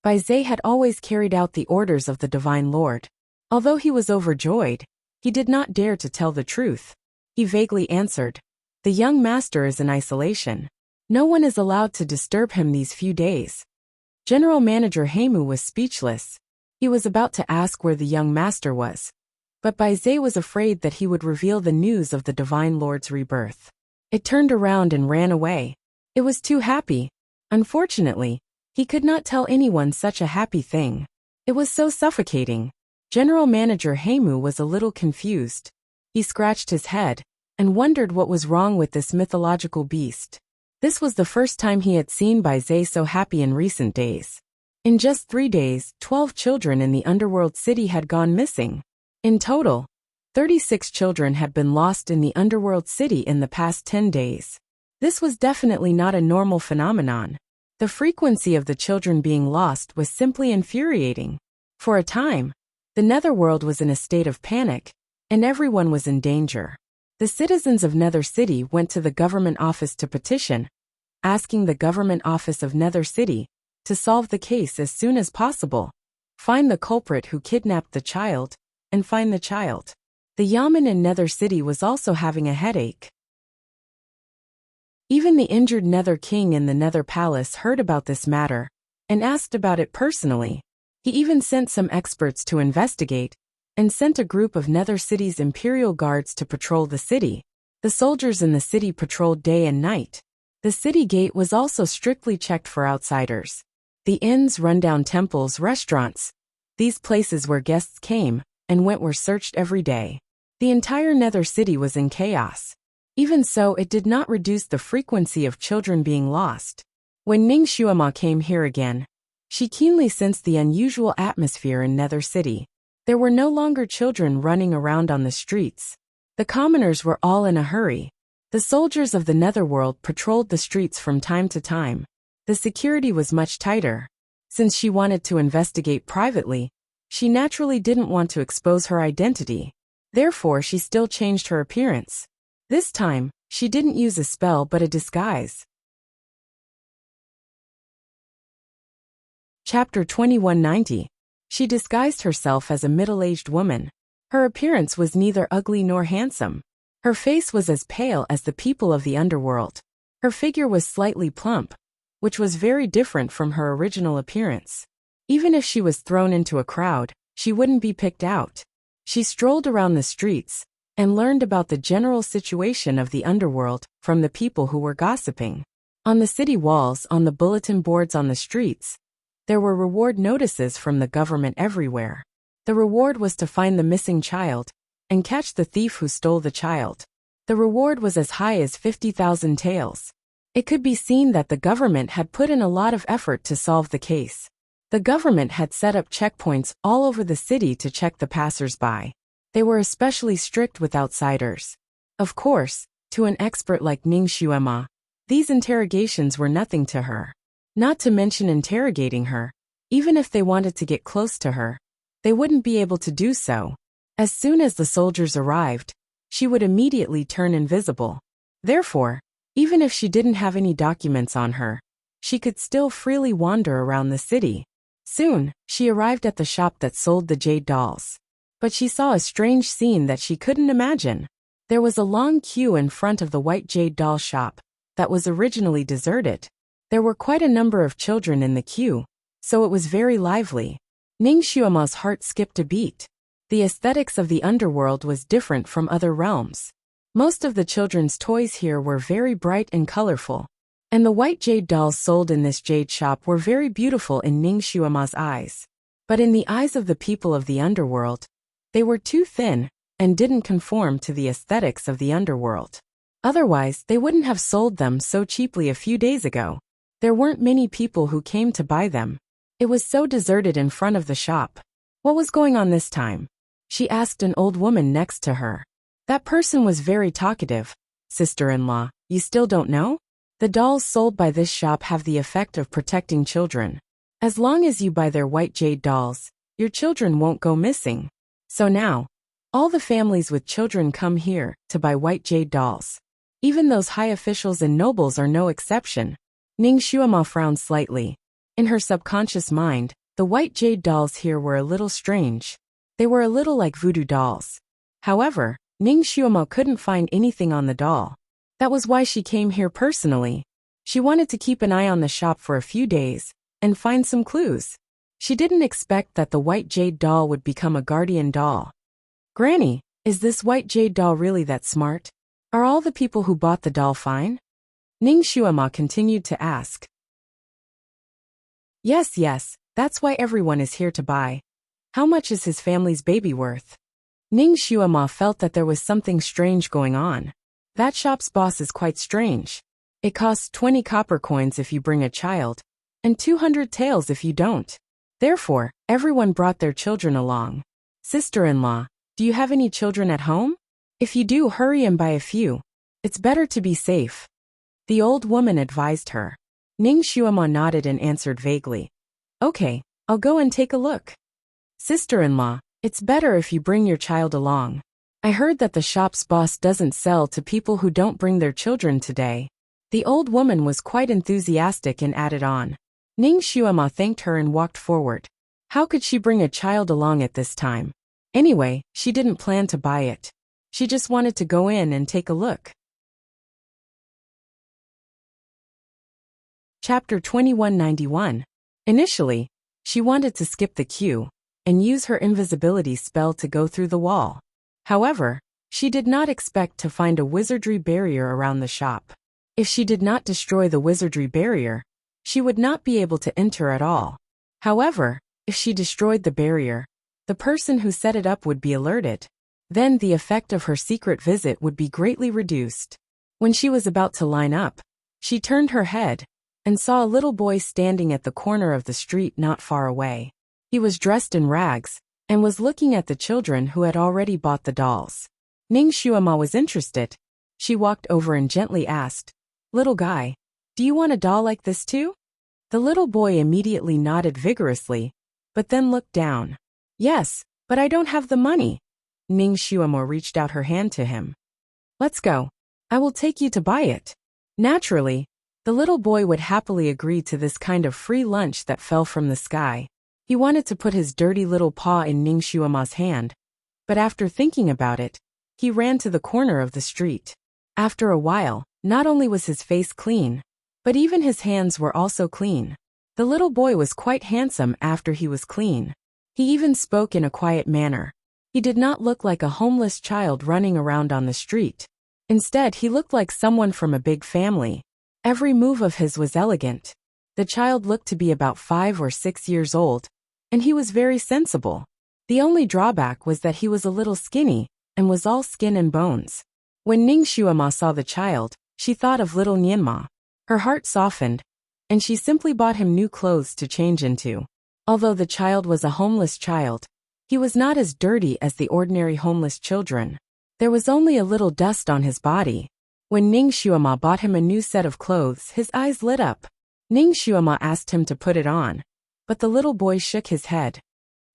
A: Baizhe had always carried out the orders of the Divine Lord. Although he was overjoyed, he did not dare to tell the truth. He vaguely answered, the young master is in isolation. No one is allowed to disturb him these few days. General Manager Heimu was speechless. He was about to ask where the young master was. But Baizhe was afraid that he would reveal the news of the Divine Lord's rebirth. It turned around and ran away. It was too happy. Unfortunately, he could not tell anyone such a happy thing. It was so suffocating. General Manager Heimu was a little confused. He scratched his head and wondered what was wrong with this mythological beast. This was the first time he had seen Baizhe so happy in recent days. In just 3 days, 12 children in the underworld city had gone missing. In total, 36 children had been lost in the underworld city in the past 10 days. This was definitely not a normal phenomenon. The frequency of the children being lost was simply infuriating. For a time, the Netherworld was in a state of panic, and everyone was in danger. The citizens of Nether City went to the government office to petition, asking the government office of Nether City to solve the case as soon as possible, find the culprit who kidnapped the child, and find the child. The Yamen in Nether City was also having a headache. Even the injured Nether King in the Nether Palace heard about this matter and asked about it personally. He even sent some experts to investigate and sent a group of Nether City's Imperial Guards to patrol the city. The soldiers in the city patrolled day and night. The city gate was also strictly checked for outsiders. The inns, rundown temples, restaurants, these places where guests came and went were searched every day. The entire Nether City was in chaos. Even so, it did not reduce the frequency of children being lost. When Ning Xuema came here again, she keenly sensed the unusual atmosphere in Nether City. There were no longer children running around on the streets. The commoners were all in a hurry. The soldiers of the Netherworld patrolled the streets from time to time. The security was much tighter. Since she wanted to investigate privately, she naturally didn't want to expose her identity. Therefore, she still changed her appearance. This time, she didn't use a spell but a disguise. Chapter 2190. She disguised herself as a middle-aged woman. Her appearance was neither ugly nor handsome. Her face was as pale as the people of the underworld. Her figure was slightly plump, which was very different from her original appearance. Even if she was thrown into a crowd, she wouldn't be picked out. She strolled around the streets and learned about the general situation of the underworld from the people who were gossiping. On the city walls, on the bulletin boards on the streets, there were reward notices from the government everywhere. The reward was to find the missing child and catch the thief who stole the child. The reward was as high as 50,000 taels. It could be seen that the government had put in a lot of effort to solve the case. The government had set up checkpoints all over the city to check the passers-by. They were especially strict with outsiders. Of course, to an expert like Ning Xuema, these interrogations were nothing to her. Not to mention interrogating her. Even if they wanted to get close to her, they wouldn't be able to do so. As soon as the soldiers arrived, she would immediately turn invisible. Therefore, even if she didn't have any documents on her, she could still freely wander around the city. Soon, she arrived at the shop that sold the jade dolls. But she saw a strange scene that she couldn't imagine. There was a long queue in front of the white jade doll shop that was originally deserted. There were quite a number of children in the queue, so it was very lively. Ning Xuema's heart skipped a beat. The aesthetics of the underworld was different from other realms. Most of the children's toys here were very bright and colorful, and the white jade dolls sold in this jade shop were very beautiful in Ning Xuema's eyes. But in the eyes of the people of the underworld, they were too thin and didn't conform to the aesthetics of the underworld. Otherwise, they wouldn't have sold them so cheaply a few days ago. There weren't many people who came to buy them. It was so deserted in front of the shop. What was going on this time? She asked an old woman next to her. That person was very talkative. Sister-in-law, you still don't know? The dolls sold by this shop have the effect of protecting children. As long as you buy their white jade dolls, your children won't go missing. So now, all the families with children come here to buy white jade dolls. Even those high officials and nobles are no exception. Ning Xuema frowned slightly. In her subconscious mind, the white jade dolls here were a little strange. They were a little like voodoo dolls. However, Ning Xuema couldn't find anything on the doll. That was why she came here personally. She wanted to keep an eye on the shop for a few days and find some clues. She didn't expect that the white jade doll would become a guardian doll. Granny, is this white jade doll really that smart? Are all the people who bought the doll fine? Ning Xuema continued to ask. Yes, that's why everyone is here to buy. How much is his family's baby worth? Ning Xuema felt that there was something strange going on. That shop's boss is quite strange. It costs 20 copper coins if you bring a child, and 200 taels if you don't. Therefore, everyone brought their children along. Sister-in-law, do you have any children at home? If you do, hurry and buy a few. It's better to be safe. the old woman advised her. Ning Xuema nodded and answered vaguely. Okay, I'll go and take a look. Sister-in-law, it's better if you bring your child along. I heard that the shop's boss doesn't sell to people who don't bring their children today. The old woman was quite enthusiastic and added on. Ning Xuema thanked her and walked forward. How could she bring a child along at this time? Anyway, she didn't plan to buy it. She just wanted to go in and take a look. Chapter 2191. Initially, she wanted to skip the queue and use her invisibility spell to go through the wall. However, she did not expect to find a wizardry barrier around the shop. If she did not destroy the wizardry barrier, she would not be able to enter at all. However, if she destroyed the barrier, the person who set it up would be alerted. Then the effect of her secret visit would be greatly reduced. When she was about to line up, she turned her head and saw a little boy standing at the corner of the street not far away. He was dressed in rags and was looking at the children who had already bought the dolls. Ning Xuema was interested. She walked over and gently asked, "Little guy, do you want a doll like this too?" The little boy immediately nodded vigorously, but then looked down. "Yes, but I don't have the money." Ning Xuema reached out her hand to him. "Let's go. I will take you to buy it." Naturally, the little boy would happily agree to this kind of free lunch that fell from the sky. He wanted to put his dirty little paw in Ning Xuema's hand, but after thinking about it, he ran to the corner of the street. After a while, not only was his face clean, but even his hands were also clean. The little boy was quite handsome after he was clean. He even spoke in a quiet manner. He did not look like a homeless child running around on the street. Instead, he looked like someone from a big family. Every move of his was elegant. The child looked to be about 5 or 6 years old, and he was very sensible. The only drawback was that he was a little skinny and was all skin and bones. When Ning Xuema saw the child, she thought of little Nianma. Her heart softened, and she simply bought him new clothes to change into. Although the child was a homeless child, he was not as dirty as the ordinary homeless children. There was only a little dust on his body. When Ning Xuema bought him a new set of clothes, his eyes lit up. Ning Xuema asked him to put it on, but the little boy shook his head.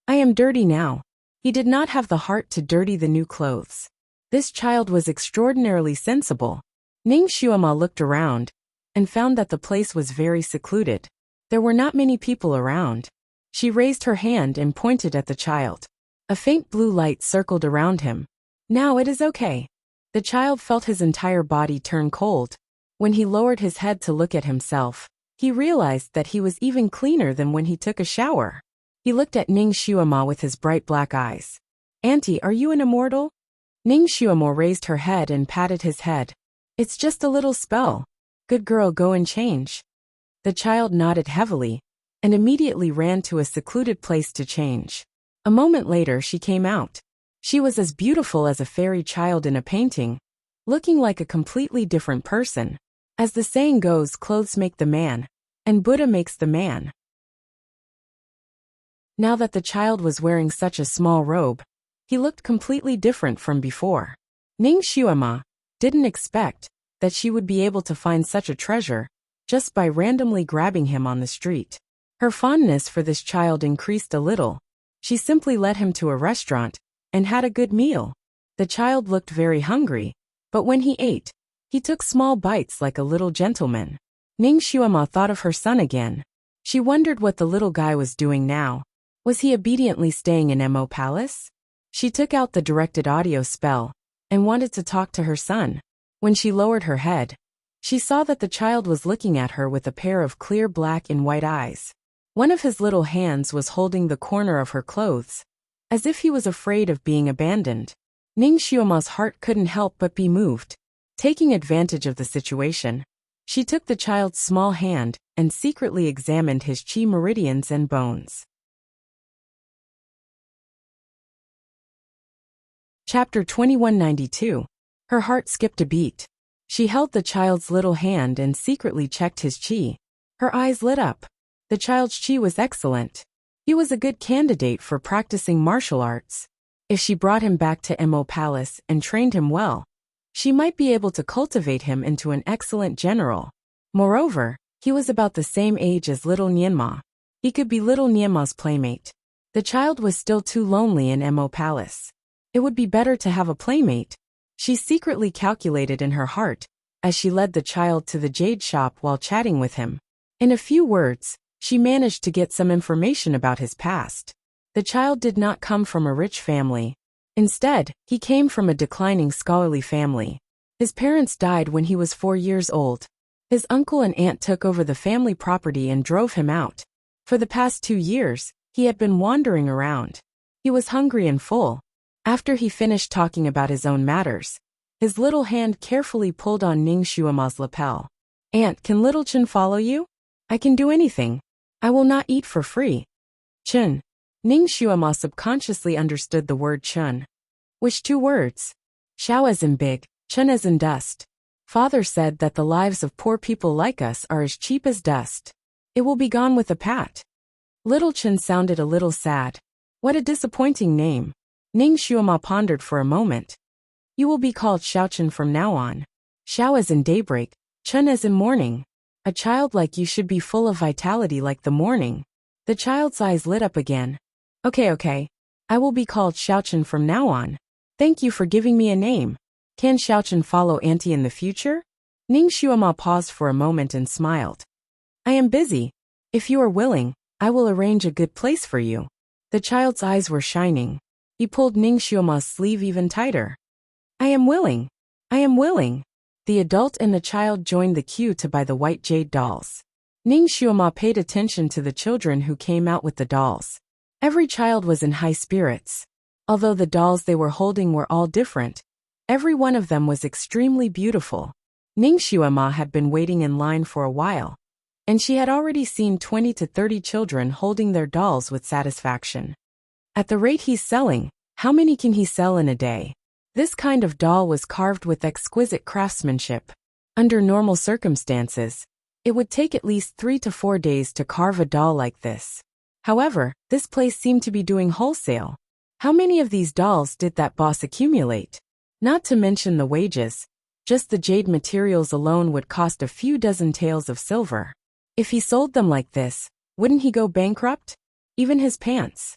A: "I am dirty now." He did not have the heart to dirty the new clothes. This child was extraordinarily sensible. Ning Xuema looked around and found that the place was very secluded. There were not many people around. She raised her hand and pointed at the child. A faint blue light circled around him. "Now it is okay." The child felt his entire body turn cold. When he lowered his head to look at himself, he realized that he was even cleaner than when he took a shower. He looked at Ning Xuema with his bright black eyes. "Auntie, are you an immortal?" Ning Xuema raised her head and patted his head. "It's just a little spell. Good girl, go and change." The child nodded heavily and immediately ran to a secluded place to change. A moment later she came out. She was as beautiful as a fairy child in a painting, looking like a completely different person. As the saying goes, clothes make the man, and Buddha makes the man. Now that the child was wearing such a small robe, he looked completely different from before. Ning Xuema didn't expect that she would be able to find such a treasure just by randomly grabbing him on the street. Her fondness for this child increased a little. She simply led him to a restaurant and had a good meal. The child looked very hungry, but when he ate, he took small bites like a little gentleman. Ning Xuema thought of her son again. She wondered what the little guy was doing now. Was he obediently staying in Mo Palace? She took out the directed audio spell and wanted to talk to her son. When she lowered her head, she saw that the child was looking at her with a pair of clear black and white eyes. One of his little hands was holding the corner of her clothes, as if he was afraid of being abandoned. Ning Xuema's heart couldn't help but be moved. Taking advantage of the situation, she took the child's small hand and secretly examined his chi meridians and bones. Chapter 2192. Her heart skipped a beat. She held the child's little hand and secretly checked his chi. Her eyes lit up. The child's chi was excellent. He was a good candidate for practicing martial arts. If she brought him back to Mo Palace and trained him well, She might be able to cultivate him into an excellent general. Moreover, he was about the same age as little Nianma. He could be little Nianma's playmate. The child was still too lonely in Mo Palace. It would be better to have a playmate. She secretly calculated in her heart, as she led the child to the jade shop while chatting with him. In a few words, she managed to get some information about his past. The child did not come from a rich family. Instead, he came from a declining scholarly family. His parents died when he was 4 years old. His uncle and aunt took over the family property and drove him out. For the past 2 years, he had been wandering around. He was hungry and full. After he finished talking about his own matters, his little hand carefully pulled on Ning Xuema's lapel. "Aunt, can little Chen follow you? I can do anything. I will not eat for free." Chen. Ning Xuema subconsciously understood the word Chen. Which 2 words? Xiao as in big, Chen as in dust. Father said that the lives of poor people like us are as cheap as dust. It will be gone with a pat. Little Chen sounded a little sad. What a disappointing name. Ning Xuema pondered for a moment. You will be called Xiaochen from now on. Xiao as in daybreak, Chen as in morning. A child like you should be full of vitality like the morning. The child's eyes lit up again. Okay. I will be called Xiaochen from now on. Thank you for giving me a name. Can Xiaochen follow Auntie in the future? Ning Xuema paused for a moment and smiled. I am busy. If you are willing, I will arrange a good place for you. The child's eyes were shining. He pulled Ning Xuema's sleeve even tighter. I am willing. The adult and the child joined the queue to buy the white jade dolls. Ning Xuema paid attention to the children who came out with the dolls. Every child was in high spirits. Although the dolls they were holding were all different, every one of them was extremely beautiful. Ning Xuema had been waiting in line for a while, and she had already seen 20 to 30 children holding their dolls with satisfaction. At the rate he's selling, how many can he sell in a day? This kind of doll was carved with exquisite craftsmanship. Under normal circumstances, it would take at least 3 to 4 days to carve a doll like this. However, this place seemed to be doing wholesale. How many of these dolls did that boss accumulate? Not to mention the wages. Just the jade materials alone would cost a few dozen taels of silver. If he sold them like this, wouldn't he go bankrupt? Even his pants.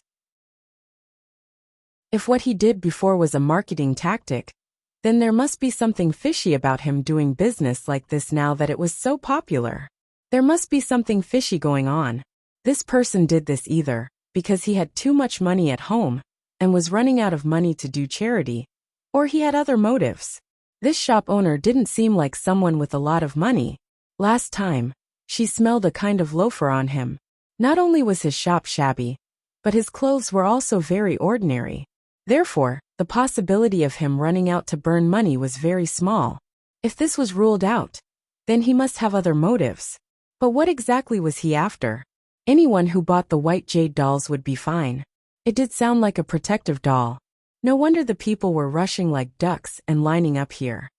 A: If what he did before was a marketing tactic, then there must be something fishy about him doing business like this now that it was so popular. There must be something fishy going on. This person did this either because he had too much money at home and was running out of money to do charity, or he had other motives. This shop owner didn't seem like someone with a lot of money. Last time, she smelled a kind of loafer on him. Not only was his shop shabby, but his clothes were also very ordinary. Therefore, the possibility of him running out to burn money was very small. If this was ruled out, then he must have other motives. But what exactly was he after? Anyone who bought the white jade dolls would be fine. It did sound like a protective doll. No wonder the people were rushing like ducks and lining up here.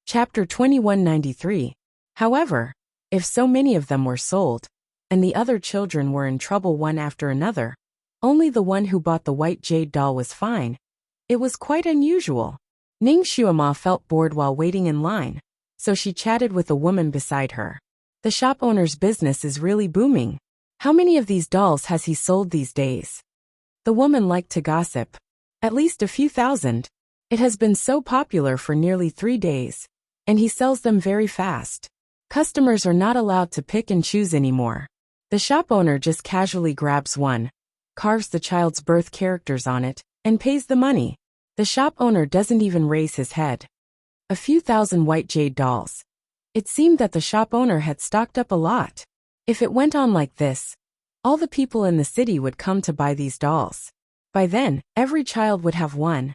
A: Chapter 2193. However, if so many of them were sold, and the other children were in trouble one after another, only the one who bought the white jade doll was fine. It was quite unusual. Ning Xuema felt bored while waiting in line, so she chatted with a woman beside her. The shop owner's business is really booming. How many of these dolls has he sold these days? The woman liked to gossip. At least a few thousand. It has been so popular for nearly 3 days, and he sells them very fast. Customers are not allowed to pick and choose anymore. The shop owner just casually grabs one, carves the child's birth characters on it, and pays the money. The shop owner doesn't even raise his head. A few thousand white jade dolls. It seemed that the shop owner had stocked up a lot. If it went on like this, all the people in the city would come to buy these dolls. By then, every child would have one.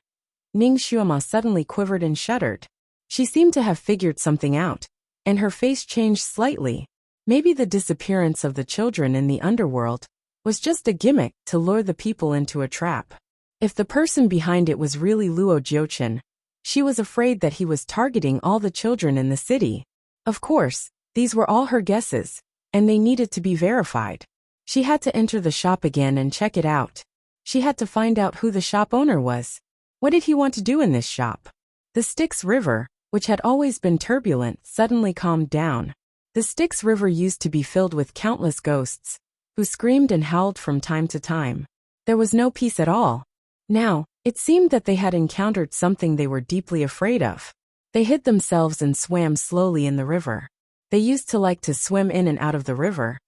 A: Ning Xuema suddenly quivered and shuddered. She seemed to have figured something out, and her face changed slightly. Maybe the disappearance of the children in the underworld was just a gimmick to lure the people into a trap. If the person behind it was really Luo Jiuchen, she was afraid that he was targeting all the children in the city. Of course, these were all her guesses, and they needed to be verified. She had to enter the shop again and check it out. She had to find out who the shop owner was. What did he want to do in this shop? The Styx River, which had always been turbulent, suddenly calmed down. The Styx River used to be filled with countless ghosts, who screamed and howled from time to time. There was no peace at all. Now, it seemed that they had encountered something they were deeply afraid of. They hid themselves and swam slowly in the river. They used to like to swim in and out of the river,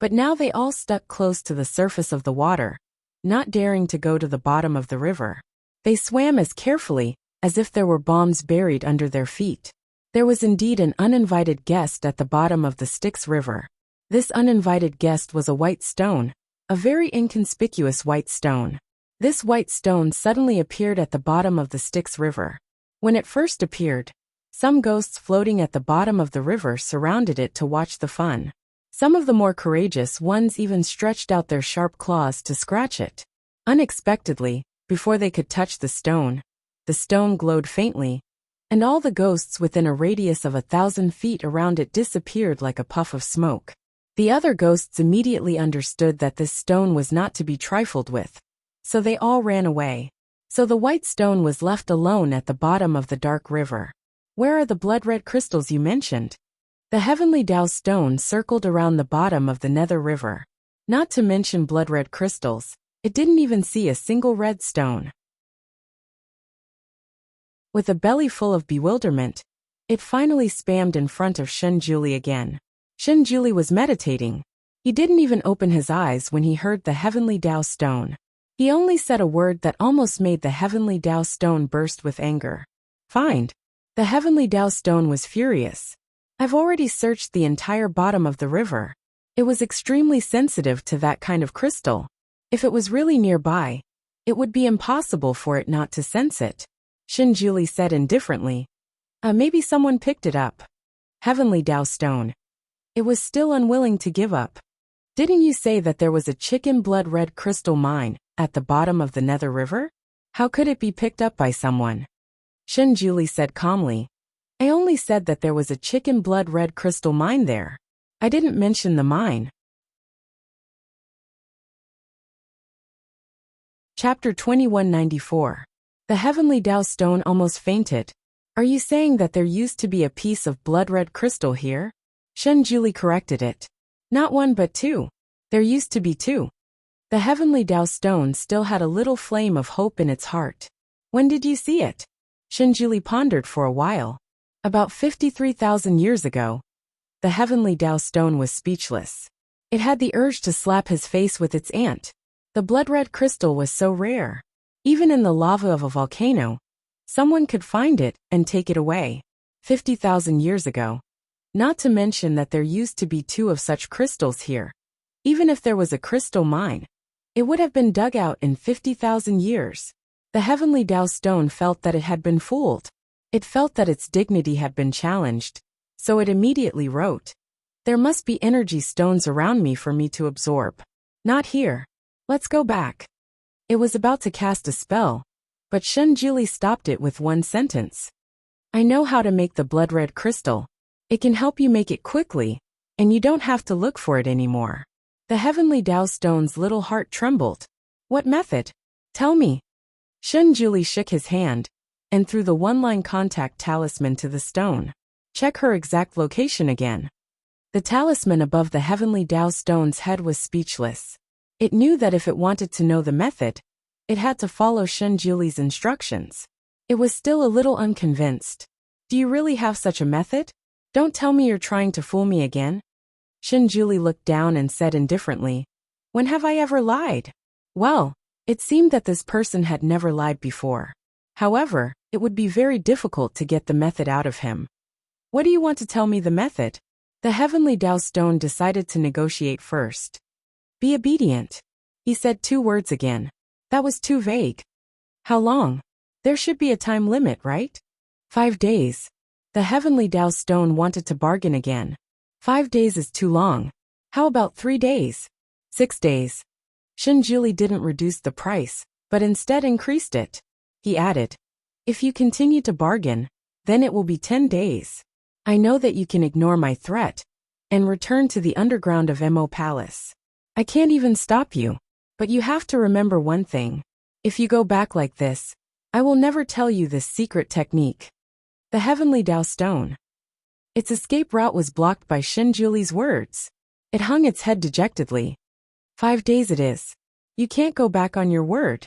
A: but now they all stuck close to the surface of the water, not daring to go to the bottom of the river. They swam as carefully as if there were bombs buried under their feet. There was indeed an uninvited guest at the bottom of the Styx River. This uninvited guest was a white stone, a very inconspicuous white stone. This white stone suddenly appeared at the bottom of the Styx River. When it first appeared, some ghosts floating at the bottom of the river surrounded it to watch the fun. Some of the more courageous ones even stretched out their sharp claws to scratch it. Unexpectedly, before they could touch the stone glowed faintly, and all the ghosts within a radius of 1,000 feet around it disappeared like a puff of smoke. The other ghosts immediately understood that this stone was not to be trifled with, so they all ran away. So the white stone was left alone at the bottom of the dark river. Where are the blood-red crystals you mentioned? The heavenly Tao stone circled around the bottom of the Nether River. Not to mention blood-red crystals, it didn't even see a single red stone. With a belly full of bewilderment, it finally spammed in front of Shenjuli again. Shenjuli was meditating. He didn't even open his eyes when he heard the heavenly Tao stone. He only said a word that almost made the heavenly Tao stone burst with anger. Find. The heavenly Tao stone was furious. I've already searched the entire bottom of the river. It was extremely sensitive to that kind of crystal. If it was really nearby, it would be impossible for it not to sense it. Shenjuli said indifferently. Maybe someone picked it up. Heavenly Tao stone. It was still unwilling to give up. Didn't you say that there was a chicken blood red crystal mine at the bottom of the Nether River? How could it be picked up by someone? Shenjuli said calmly. I only said that there was a chicken blood red crystal mine there. I didn't mention the mine. Chapter 2194. The heavenly Tao stone almost fainted. Are you saying that there used to be a piece of blood-red crystal here? Shenjuli corrected it. Not one but two. There used to be two. The heavenly Tao stone still had a little flame of hope in its heart. When did you see it? Shenjuli pondered for a while. About 53,000 years ago. The heavenly Tao stone was speechless. It had the urge to slap his face with its ant. The blood-red crystal was so rare. Even in the lava of a volcano, someone could find it and take it away. 50,000 years ago. Not to mention that there used to be two of such crystals here. Even if there was a crystal mine, it would have been dug out in 50,000 years. The heavenly Tao stone felt that it had been fooled. It felt that its dignity had been challenged, so it immediately wrote, there must be energy stones around me for me to absorb. Not here. Let's go back. It was about to cast a spell, but Shenjuli stopped it with one sentence. I know how to make the blood-red crystal. It can help you make it quickly, and you don't have to look for it anymore. The heavenly Tao stone's little heart trembled. What method? Tell me. Shenjuli shook his hand, and threw the one-line contact talisman to the stone. Check her exact location again. The talisman above the heavenly Tao stone's head was speechless. It knew that if it wanted to know the method, it had to follow Shenjuli's instructions. It was still a little unconvinced. Do you really have such a method? Don't tell me you're trying to fool me again. Shenjuli looked down and said indifferently, when have I ever lied? Well, it seemed that this person had never lied before. However, it would be very difficult to get the method out of him. What do you want to tell me the method? The heavenly Tao stone decided to negotiate first. Be obedient. He said 2 words again. That was too vague. How long? There should be a time limit, right? 5 days. The heavenly Tao stone wanted to bargain again. 5 days is too long. How about 3 days? 6 days. Shenjuli didn't reduce the price, but instead increased it. He added, if you continue to bargain, then it will be 10 days. I know that you can ignore my threat and return to the underground of Mo Palace. I can't even stop you. But you have to remember one thing. If you go back like this, I will never tell you this secret technique. The Heavenly Dao Stone. Its escape route was blocked by Shinjuli's words. It hung its head dejectedly. 5 days it is. You can't go back on your word.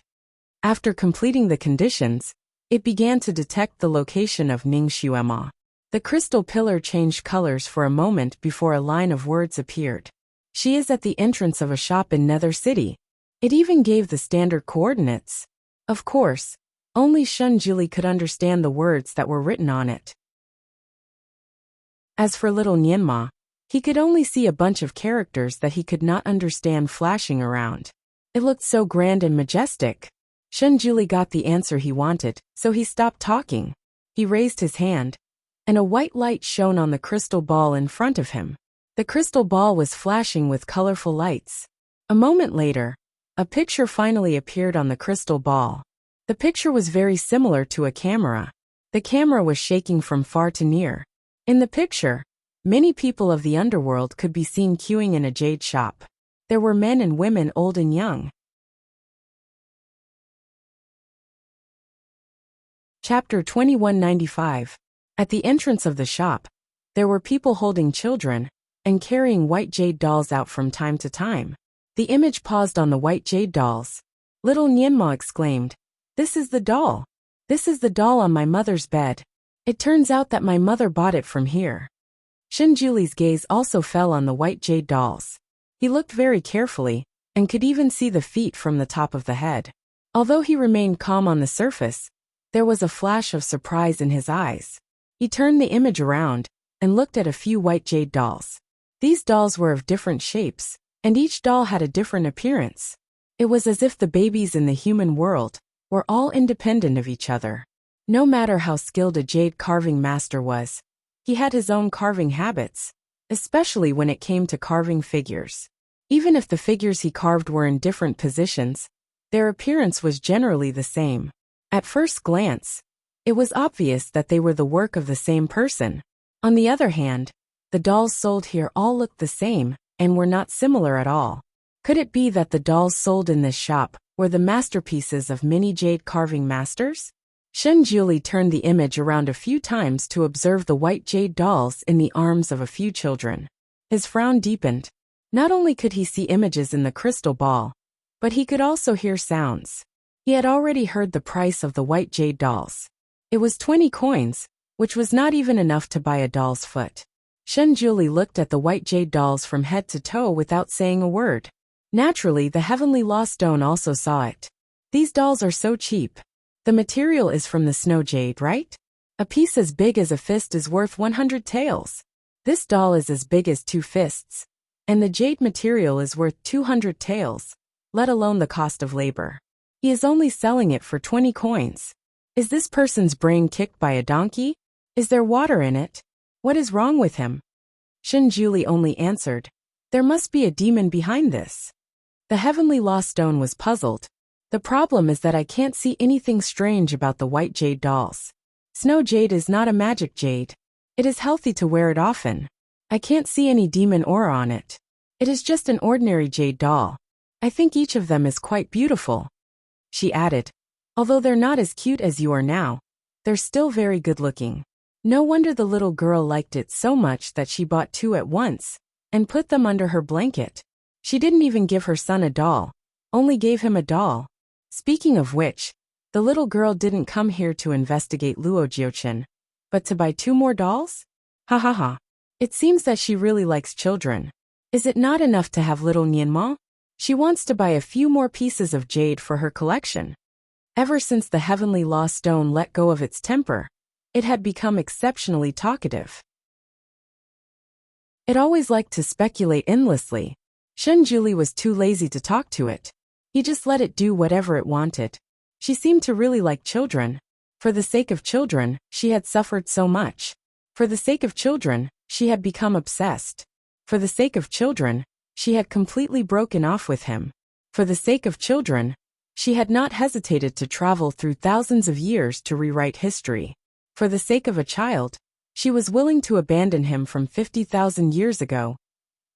A: After completing the conditions, it began to detect the location of Ningxuema. The crystal pillar changed colors for a moment before a line of words appeared. She is at the entrance of a shop in Nether City. It even gave the standard coordinates. Of course, only Shinjuli could understand the words that were written on it. As for little Nianma, he could only see a bunch of characters that he could not understand flashing around. It looked so grand and majestic. Shinjuli got the answer he wanted, so he stopped talking. He raised his hand, and a white light shone on the crystal ball in front of him. The crystal ball was flashing with colorful lights. A moment later, a picture finally appeared on the crystal ball. The picture was very similar to a camera. The camera was shaking from far to near. In the picture, many people of the underworld could be seen queuing in a jade shop. There were men and women, old and young. Chapter 2195. At the entrance of the shop, there were people holding children and carrying white jade dolls out from time to time. The image paused on the white jade dolls. Little Nianma exclaimed, "This is the doll. This is the doll on my mother's bed. It turns out that my mother bought it from here." Shinjuli's gaze also fell on the white jade dolls. He looked very carefully, and could even see the feet from the top of the head. Although he remained calm on the surface, there was a flash of surprise in his eyes. He turned the image around, and looked at a few white jade dolls. These dolls were of different shapes, and each doll had a different appearance. It was as if the babies in the human world were all independent of each other. No matter how skilled a jade carving master was, he had his own carving habits, especially when it came to carving figures. Even if the figures he carved were in different positions, their appearance was generally the same. At first glance, it was obvious that they were the work of the same person. On the other hand, the dolls sold here all looked the same and were not similar at all. Could it be that the dolls sold in this shop were the masterpieces of many jade carving masters? Shinjuli turned the image around a few times to observe the white jade dolls in the arms of a few children. His frown deepened. Not only could he see images in the crystal ball, but he could also hear sounds. He had already heard the price of the white jade dolls. It was 20 coins, which was not even enough to buy a doll's foot. Shinjuli looked at the white jade dolls from head to toe without saying a word. Naturally, the Heavenly Law Stone also saw it. These dolls are so cheap. The material is from the snow jade, right? A piece as big as a fist is worth 100 taels. This doll is as big as 2 fists, and the jade material is worth 200 taels, let alone the cost of labor. He is only selling it for 20 coins. Is this person's brain kicked by a donkey? Is there water in it? What is wrong with him? Shinjuli only answered, "There must be a demon behind this." The Heavenly Law Stone was puzzled. The problem is that I can't see anything strange about the white jade dolls. Snow jade is not a magic jade. It is healthy to wear it often. I can't see any demon aura on it. It is just an ordinary jade doll. I think each of them is quite beautiful. She added, "Although they're not as cute as you are now, they're still very good looking." No wonder the little girl liked it so much that she bought 2 at once, and put them under her blanket. She didn't even give her son a doll, only gave him a doll. Speaking of which, the little girl didn't come here to investigate Luojiochin, but to buy 2 more dolls? Ha ha ha. It seems that she really likes children. Is it not enough to have little Nianma? She wants to buy a few more pieces of jade for her collection. Ever since the Heavenly Law Stone let go of its temper, it had become exceptionally talkative. It always liked to speculate endlessly. Shinjuli was too lazy to talk to it. He just let it do whatever it wanted. She seemed to really like children. For the sake of children, she had suffered so much. For the sake of children, she had become obsessed. For the sake of children, she had completely broken off with him. For the sake of children, she had not hesitated to travel through thousands of years to rewrite history. For the sake of a child, she was willing to abandon him from 50,000 years ago.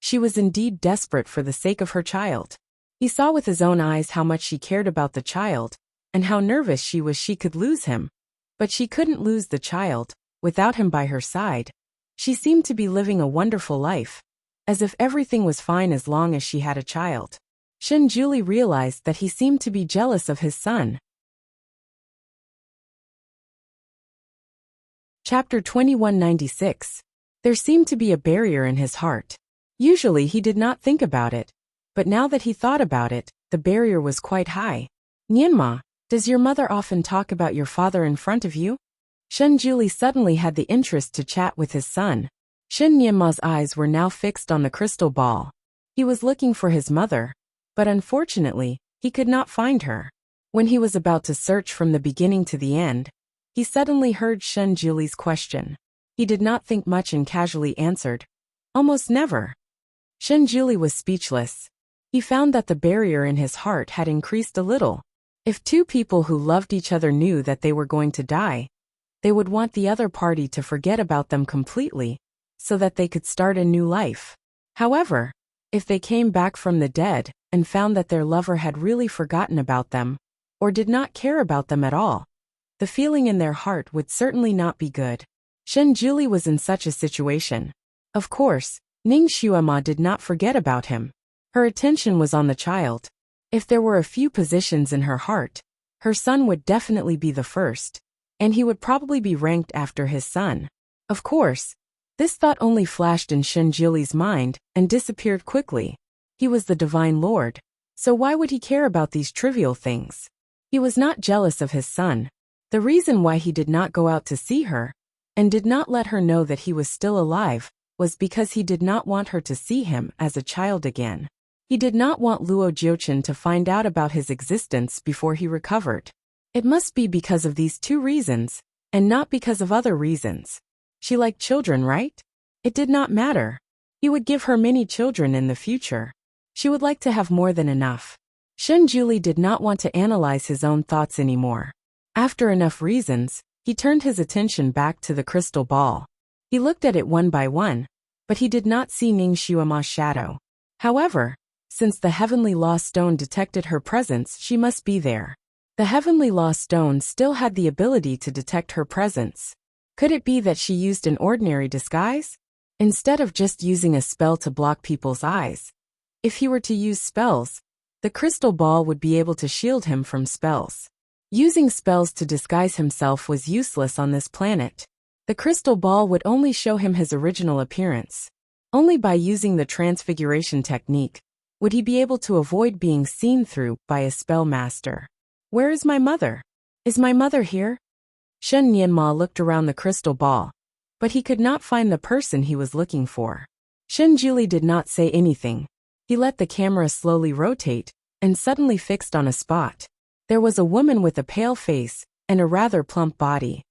A: She was indeed desperate for the sake of her child. He saw with his own eyes how much she cared about the child, and how nervous she was she could lose him. But she couldn't lose the child, without him by her side. She seemed to be living a wonderful life, as if everything was fine as long as she had a child. Shenjuli realized that he seemed to be jealous of his son. Chapter 2196. There seemed to be a barrier in his heart. Usually he did not think about it, but now that he thought about it, the barrier was quite high. Nianma, does your mother often talk about your father in front of you? Shenjuli suddenly had the interest to chat with his son. Shen Nianma's eyes were now fixed on the crystal ball. He was looking for his mother, but unfortunately, he could not find her. When he was about to search from the beginning to the end, he suddenly heard Shenjuli's question. He did not think much and casually answered, "Almost never." Shenjuli was speechless. He found that the barrier in his heart had increased a little. If two people who loved each other knew that they were going to die, they would want the other party to forget about them completely, so that they could start a new life. However, if they came back from the dead and found that their lover had really forgotten about them, or did not care about them at all, the feeling in their heart would certainly not be good. Shenjuli was in such a situation. Of course, Ning Xuema did not forget about him. Her attention was on the child. If there were a few positions in her heart, her son would definitely be the first, and he would probably be ranked after his son. Of course, this thought only flashed in Shenjuli's mind and disappeared quickly. He was the Divine Lord, so why would he care about these trivial things? He was not jealous of his son. The reason why he did not go out to see her, and did not let her know that he was still alive, was because he did not want her to see him as a child again. He did not want Luo Jiuchen to find out about his existence before he recovered. It must be because of these two reasons, and not because of other reasons. She liked children, right? It did not matter. He would give her many children in the future. She would like to have more than enough. Shenjuli did not want to analyze his own thoughts anymore. After enough reasons, he turned his attention back to the crystal ball. He looked at it one by one, but he did not see Ning Xuema's shadow. However, since the Heavenly Law Stone detected her presence, she must be there. The Heavenly Law Stone still had the ability to detect her presence. Could it be that she used an ordinary disguise? Instead of just using a spell to block people's eyes. If he were to use spells, the crystal ball would be able to shield him from spells. Using spells to disguise himself was useless on this planet. The crystal ball would only show him his original appearance. Only by using the transfiguration technique would he be able to avoid being seen through by a spell master. Where is my mother? Is my mother here? Shen Nianma looked around the crystal ball, but he could not find the person he was looking for. Shenjuli did not say anything. He let the camera slowly rotate and suddenly fixed on a spot. There was a woman with a pale face and a rather plump body.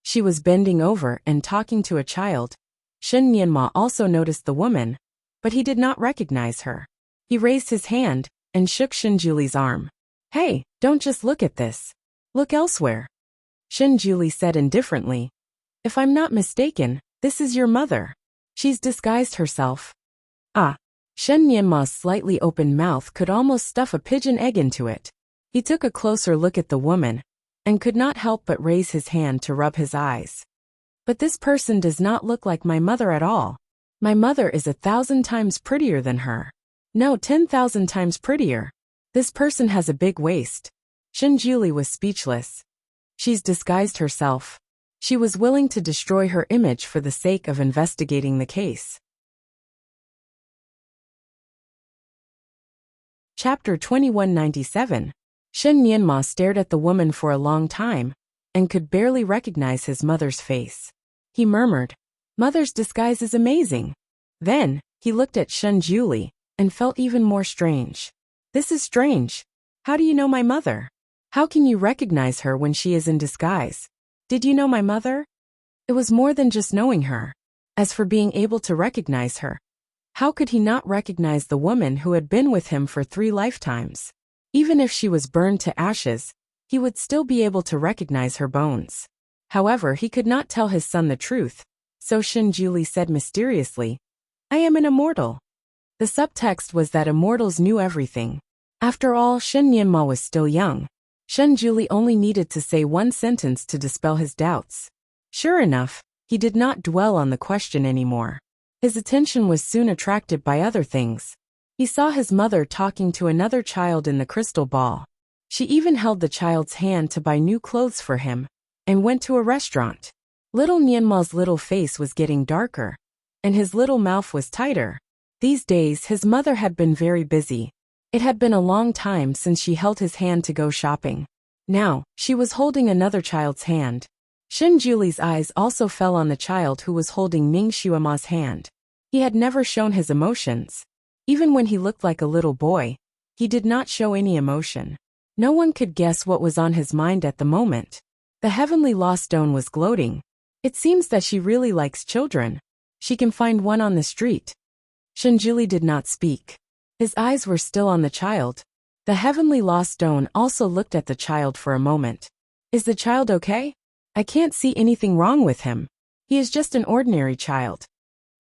A: She was bending over and talking to a child. Shen Nianma also noticed the woman, but he did not recognize her. He raised his hand and shook Shenjuli's arm. "Hey, don't just look at this. Look elsewhere." Shenjuli said indifferently, "If I'm not mistaken, this is your mother. She's disguised herself." Ah. Shen Nianma's slightly open mouth could almost stuff a pigeon egg into it. He took a closer look at the woman, and could not help but raise his hand to rub his eyes. "But this person does not look like my mother at all. My mother is 1,000 times prettier than her. No, 10,000 times prettier. This person has a big waist." Shenjuli was speechless. She's disguised herself. She was willing to destroy her image for the sake of investigating the case. Chapter 2197. Shen Nianma stared at the woman for a long time, and could barely recognize his mother's face. He murmured, "Mother's disguise is amazing." Then, he looked at Shenjuli, and felt even more strange. "This is strange. How do you know my mother? How can you recognize her when she is in disguise? Did you know my mother?" It was more than just knowing her. As for being able to recognize her, how could he not recognize the woman who had been with him for 3 lifetimes? Even if she was burned to ashes, he would still be able to recognize her bones. However, he could not tell his son the truth, so Shenjuli said mysteriously, "I am an immortal." The subtext was that immortals knew everything. After all, Shen Nianma was still young. Shen Juli only needed to say one sentence to dispel his doubts. Sure enough, he did not dwell on the question anymore. His attention was soon attracted by other things. He saw his mother talking to another child in the crystal ball. She even held the child's hand to buy new clothes for him, and went to a restaurant. Little Nianma's little face was getting darker, and his little mouth was tighter. These days his mother had been very busy. It had been a long time since she held his hand to go shopping. Now, she was holding another child's hand. Shen Juli's eyes also fell on the child who was holding Ning Xuema's hand. He had never shown his emotions. Even when he looked like a little boy, he did not show any emotion. No one could guess what was on his mind at the moment. The heavenly lost stone was gloating. It seems that she really likes children. She can find one on the street. Shen Juli did not speak. His eyes were still on the child. The heavenly lost stone also looked at the child for a moment. Is the child okay? I can't see anything wrong with him. He is just an ordinary child.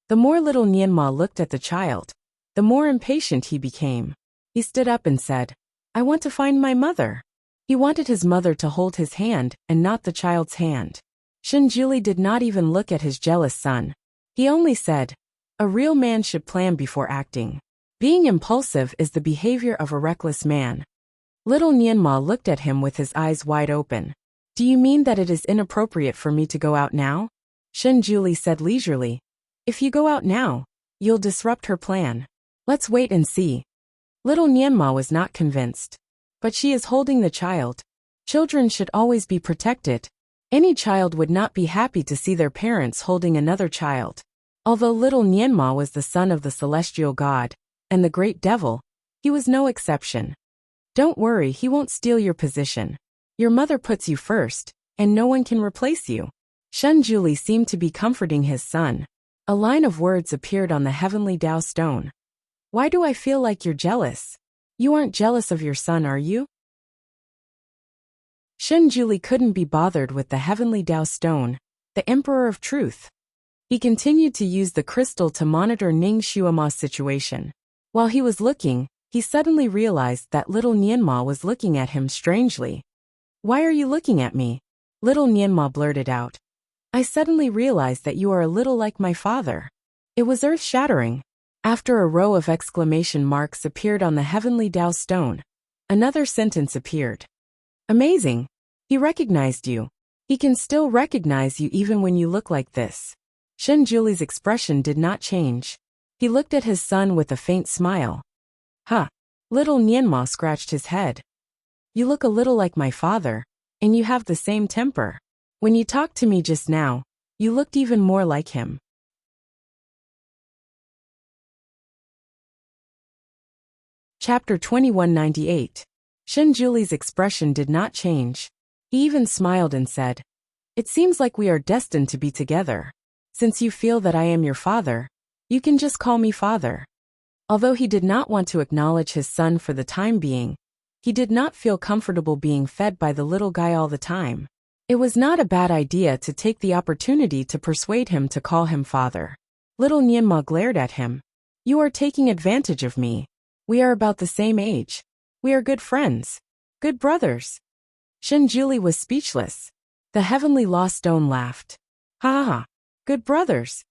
A: The more little Nianma looked at the child, the more impatient he became. He stood up and said, I want to find my mother. He wanted his mother to hold his hand and not the child's hand. Shen Juli did not even look at his jealous son. He only said, a real man should plan before acting. Being impulsive is the behavior of a reckless man. Little Nianma looked at him with his eyes wide open. Do you mean that it is inappropriate for me to go out now? Shen Juli said leisurely. If you go out now, you'll disrupt her plan. Let's wait and see. Little Nianma was not convinced. But she is holding the child. Children should always be protected. Any child would not be happy to see their parents holding another child. Although little Nianma was the son of the celestial god and the great devil, he was no exception. Don't worry, he won't steal your position. Your mother puts you first, and no one can replace you. Shen Juli seemed to be comforting his son. A line of words appeared on the heavenly Tao stone. Why do I feel like you're jealous? You aren't jealous of your son, are you? Shen Juli couldn't be bothered with the heavenly Tao stone, the emperor of truth. He continued to use the crystal to monitor Ning Xuema's situation. While he was looking, he suddenly realized that little Nianma was looking at him strangely. Why are you looking at me? Little Nianma blurted out. I suddenly realized that you are a little like my father. It was earth-shattering. After a row of exclamation marks appeared on the heavenly Tao stone, another sentence appeared. Amazing. He recognized you. He can still recognize you even when you look like this. Shen Juli's expression did not change. He looked at his son with a faint smile. Huh. Little Nianma scratched his head. You look a little like my father, and you have the same temper. When you talked to me just now, you looked even more like him. Chapter 2198. Shen Juli's expression did not change. He even smiled and said, It seems like we are destined to be together. Since you feel that I am your father, you can just call me father. Although he did not want to acknowledge his son for the time being, he did not feel comfortable being fed by the little guy all the time. It was not a bad idea to take the opportunity to persuade him to call him father. Little Nianma glared at him. You are taking advantage of me. We are about the same age. We are good friends. Good brothers. Shen Juli was speechless. The heavenly lost stone laughed. Ha ha ha. Good brothers.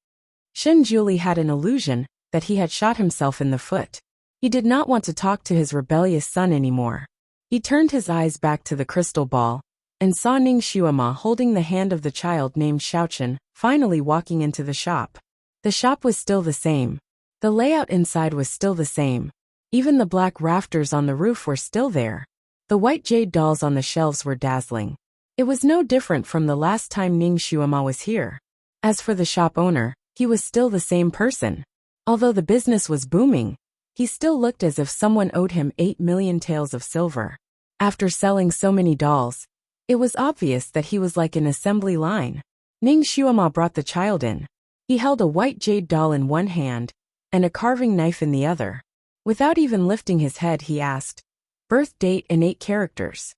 A: Shen Juli had an illusion that he had shot himself in the foot. He did not want to talk to his rebellious son anymore. He turned his eyes back to the crystal ball and saw Ning Xuema holding the hand of the child named Xiaochen, finally walking into the shop. The shop was still the same. The layout inside was still the same. Even the black rafters on the roof were still there. The white jade dolls on the shelves were dazzling. It was no different from the last time Ning Xuema was here. As for the shop owner, he was still the same person. Although the business was booming, he still looked as if someone owed him 8 million taels of silver. After selling so many dolls, it was obvious that he was like an assembly line. Ning Xuema brought the child in. He held a white jade doll in one hand and a carving knife in the other. Without even lifting his head, he asked, Birth date and 8 characters.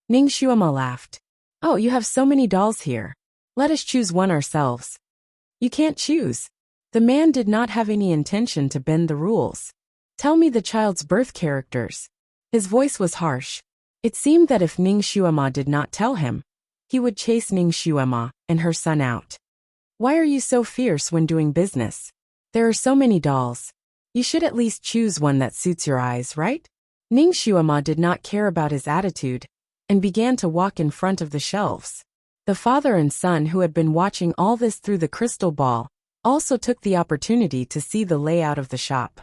A: Ning Xuema laughed. Oh, you have so many dolls here. Let us choose one ourselves. You can't choose. The man did not have any intention to bend the rules. Tell me the child's birth characters. His voice was harsh. It seemed that if Ning Xuema did not tell him, he would chase Ning Xuema and her son out. Why are you so fierce when doing business? There are so many dolls. You should at least choose one that suits your eyes, right? Ning Xuema did not care about his attitude and began to walk in front of the shelves. The father and son who had been watching all this through the crystal ball also took the opportunity to see the layout of the shop.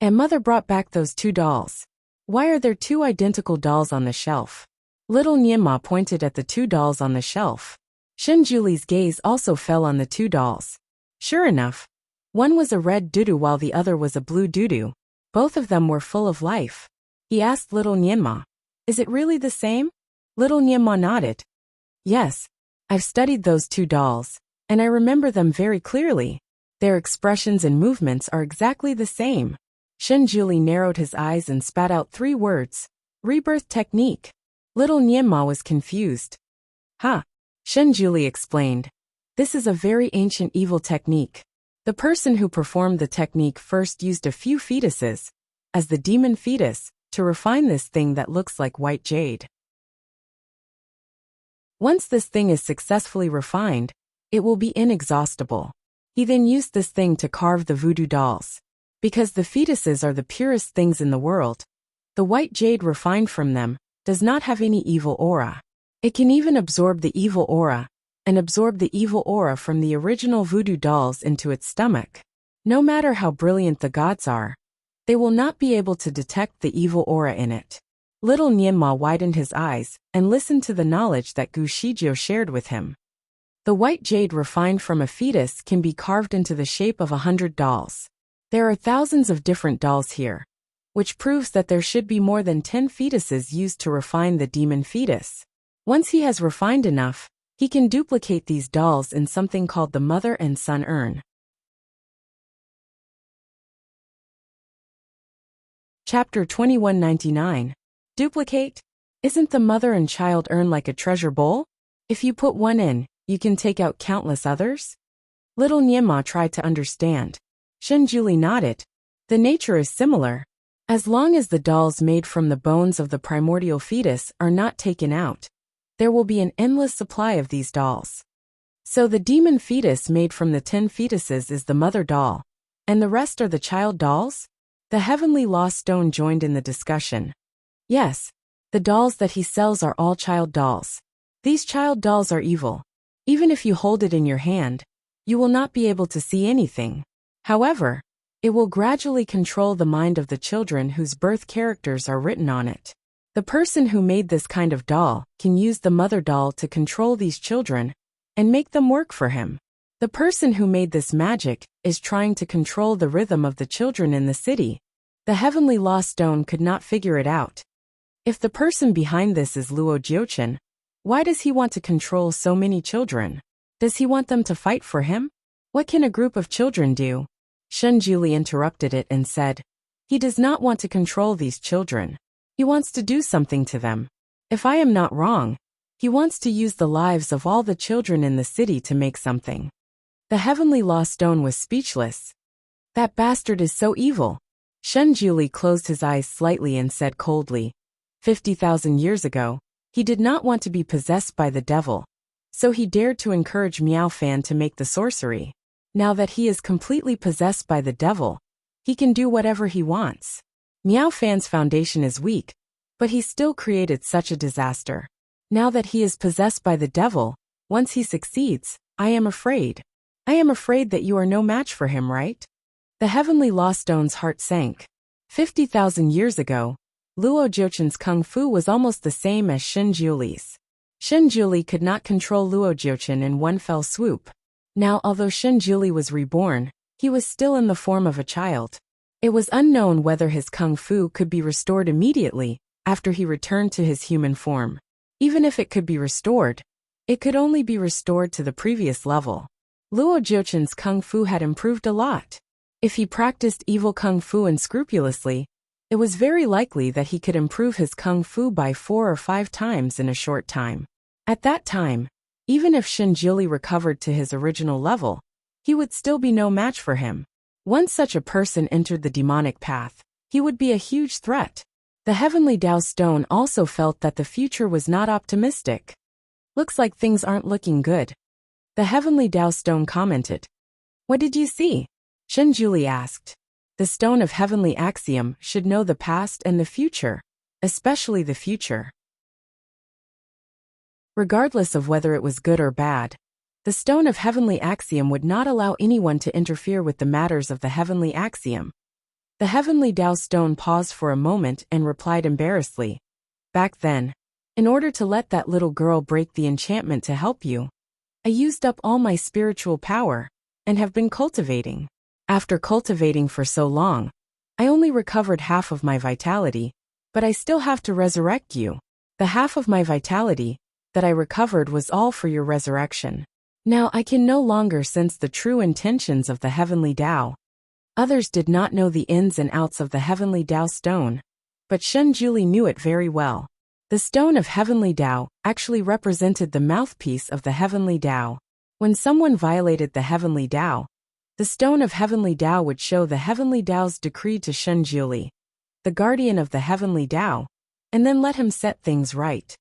A: And mother brought back those 2 dolls. Why are there 2 identical dolls on the shelf? Little Nianma pointed at the 2 dolls on the shelf. Shenjuli's gaze also fell on the 2 dolls. Sure enough, one was a red doodoo while the other was a blue doodoo. Both of them were full of life. He asked little Nianma, "Is it really the same?" Little Nianma nodded. "Yes, I've studied those 2 dolls, and I remember them very clearly. Their expressions and movements are exactly the same." Shenjuli narrowed his eyes and spat out 3 words. Rebirth technique. Little Nianma was confused. "Ha," Shenjuli explained. "This is a very ancient evil technique. The person who performed the technique first used a few fetuses, as the demon fetus, to refine this thing that looks like white jade. Once this thing is successfully refined, it will be inexhaustible. He then used this thing to carve the voodoo dolls. Because the fetuses are the purest things in the world, the white jade refined from them does not have any evil aura. It can even absorb the evil aura, and absorb the evil aura from the original voodoo dolls into its stomach. No matter how brilliant the gods are, they will not be able to detect the evil aura in it." Little Nianma widened his eyes and listened to the knowledge that Gu Shijio shared with him. The white jade refined from a fetus can be carved into the shape of 100 dolls. There are thousands of different dolls here, which proves that there should be more than 10 fetuses used to refine the demon fetus. Once he has refined enough, he can duplicate these dolls in something called the mother and son urn. Chapter 2199. Duplicate? Isn't the mother and child urn like a treasure bowl? If you put one in, you can take out countless others? Little Nianma tried to understand. Shenjuli nodded. The nature is similar. As long as the dolls made from the bones of the primordial fetus are not taken out, there will be an endless supply of these dolls. So the demon fetus made from the 10 fetuses is the mother doll, and the rest are the child dolls? The heavenly lost stone joined in the discussion. Yes, the dolls that he sells are all child dolls. These child dolls are evil. Even if you hold it in your hand, you will not be able to see anything. However, it will gradually control the mind of the children whose birth characters are written on it. The person who made this kind of doll can use the mother doll to control these children and make them work for him. The person who made this magic is trying to control the rhythm of the children in the city. The heavenly lost stone could not figure it out. If the person behind this is Luo Jiuchen, why does he want to control so many children? Does he want them to fight for him? What can a group of children do? Shenjuli interrupted it and said, "He does not want to control these children. He wants to do something to them. If I am not wrong, he wants to use the lives of all the children in the city to make something." The heavenly lost stone was speechless. That bastard is so evil. Shenjuli closed his eyes slightly and said coldly, 50,000 years ago, he did not want to be possessed by the devil, so he dared to encourage Miao Fan to make the sorcery. Now that he is completely possessed by the devil, he can do whatever he wants. Miao Fan's foundation is weak, but he still created such a disaster. Now that he is possessed by the devil, once he succeeds, I am afraid. I am afraid that you are no match for him, right? The heavenly lost stone's heart sank. 50,000 years ago, Luo Jiuchen's kung fu was almost the same as Shenjuli's. Shenjuli could not control Luo Jiuchen in one fell swoop. Now, although Shenjuli was reborn, he was still in the form of a child. It was unknown whether his kung fu could be restored immediately after he returned to his human form. Even if it could be restored, it could only be restored to the previous level. Luo Jiuchen's kung fu had improved a lot. If he practiced evil kung fu unscrupulously, it was very likely that he could improve his kung fu by 4 or 5 times in a short time. At that time, even if Shenjuli recovered to his original level, he would still be no match for him. Once such a person entered the demonic path, he would be a huge threat. The Heavenly Tao Stone also felt that the future was not optimistic. Looks like things aren't looking good. The Heavenly Tao Stone commented. What did you see? Shenjuli asked. The Stone of Heavenly Axiom should know the past and the future, especially the future. Regardless of whether it was good or bad, the Stone of Heavenly Axiom would not allow anyone to interfere with the matters of the Heavenly Axiom. The Heavenly Tao Stone paused for a moment and replied embarrassedly. Back then, in order to let that little girl break the enchantment to help you, I used up all my spiritual power, and have been cultivating. After cultivating for so long, I only recovered half of my vitality, but I still have to resurrect you. The half of my vitality that I recovered was all for your resurrection. Now I can no longer sense the true intentions of the Heavenly Tao. Others did not know the ins and outs of the Heavenly Tao Stone, but Shenjuli knew it very well. The Stone of Heavenly Tao actually represented the mouthpiece of the Heavenly Tao. When someone violated the Heavenly Tao, the Stone of Heavenly Tao would show the Heavenly Tao's decree to Shenjuli, the guardian of the Heavenly Tao, and then let him set things right.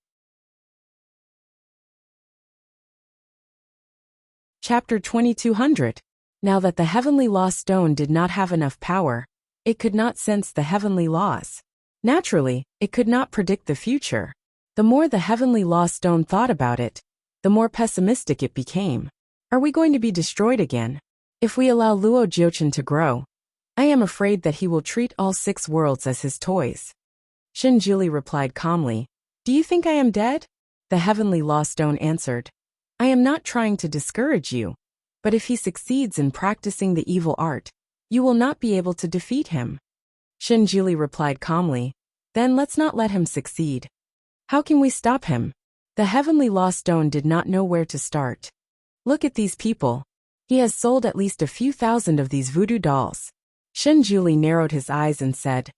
A: Chapter 2200. Now that the Heavenly Law Stone did not have enough power, it could not sense the heavenly laws. Naturally, it could not predict the future. The more the Heavenly Law Stone thought about it, the more pessimistic it became. Are we going to be destroyed again? If we allow Luo Jiuchen to grow, I am afraid that he will treat all 6 worlds as his toys. Shenjuli replied calmly. Do you think I am dead? The Heavenly Law Stone answered. I am not trying to discourage you, but if he succeeds in practicing the evil art, you will not be able to defeat him. Shenjuli replied calmly. Then let's not let him succeed. How can we stop him? The Heavenly Law Stone did not know where to start. Look at these people. He has sold at least a few thousand of these voodoo dolls. Shenjuli narrowed his eyes and said,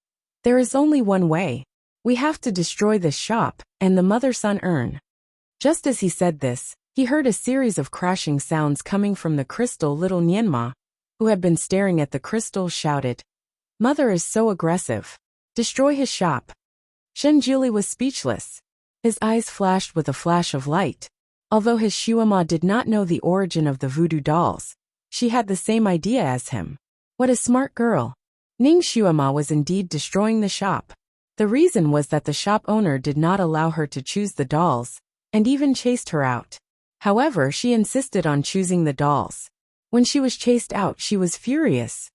A: there is only one way. We have to destroy this shop and the mother-son urn. Just as he said this, he heard a series of crashing sounds coming from the crystal. Little Nianma, who had been staring at the crystal, shouted, Mother is so aggressive. Destroy his shop. Shenjuli was speechless. His eyes flashed with a flash of light. Although his Shuama did not know the origin of the voodoo dolls, she had the same idea as him. What a smart girl. Ning Shuama was indeed destroying the shop. The reason was that the shop owner did not allow her to choose the dolls, and even chased her out. However, she insisted on choosing the dolls. When she was chased out, she was furious.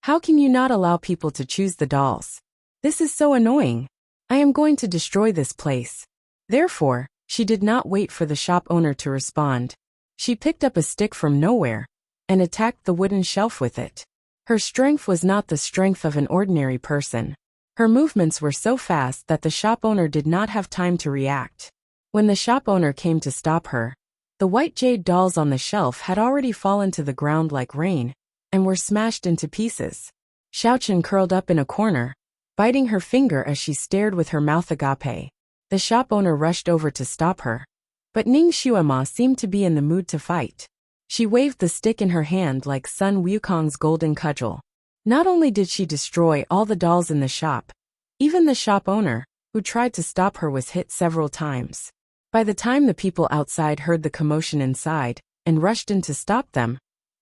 A: How can you not allow people to choose the dolls? This is so annoying. I am going to destroy this place. Therefore, she did not wait for the shop owner to respond. She picked up a stick from nowhere and attacked the wooden shelf with it. Her strength was not the strength of an ordinary person. Her movements were so fast that the shop owner did not have time to react. When the shop owner came to stop her, the white jade dolls on the shelf had already fallen to the ground like rain and were smashed into pieces. Xiaochen curled up in a corner, biting her finger as she stared with her mouth agape. The shop owner rushed over to stop her, but Ning Shuama seemed to be in the mood to fight. She waved the stick in her hand like Sun Wukong's golden cudgel. Not only did she destroy all the dolls in the shop, even the shop owner, who tried to stop her, was hit several times. By the time the people outside heard the commotion inside and rushed in to stop them,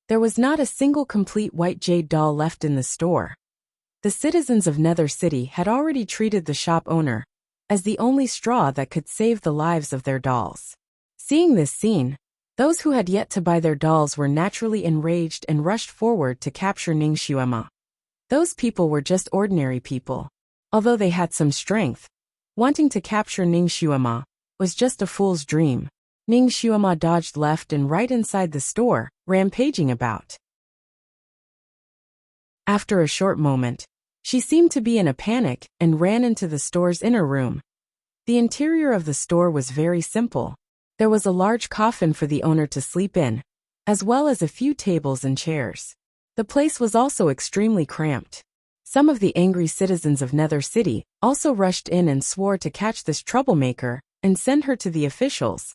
A: there was not a single complete white jade doll left in the store. The citizens of Nether City had already treated the shop owner as the only straw that could save the lives of their dolls. Seeing this scene, those who had yet to buy their dolls were naturally enraged and rushed forward to capture Ning Shuama. Those people were just ordinary people. Although they had some strength, wanting to capture Ning Shuama was just a fool's dream. Ning Shuama dodged left and right inside the store, rampaging about. After a short moment, she seemed to be in a panic and ran into the store's inner room. The interior of the store was very simple. There was a large coffin for the owner to sleep in, as well as a few tables and chairs. The place was also extremely cramped. Some of the angry citizens of Nether City also rushed in and swore to catch this troublemaker and send her to the officials.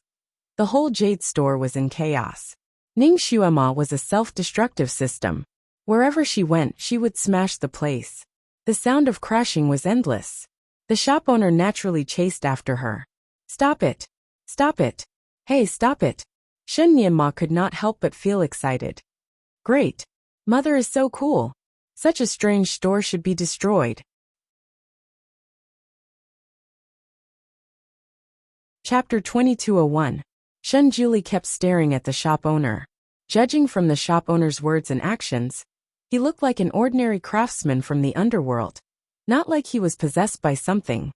A: The whole jade store was in chaos. Ning Xuema was a self-destructive system. Wherever she went, she would smash the place. The sound of crashing was endless. The shop owner naturally chased after her. Stop it! Stop it! Hey, stop it! Shen Nianma could not help but feel excited. Great! Mother is so cool. Such a strange store should be destroyed. Chapter 2201. Shen Juli kept staring at the shop owner. Judging from the shop owner's words and actions, he looked like an ordinary craftsman from the underworld, not like he was possessed by something.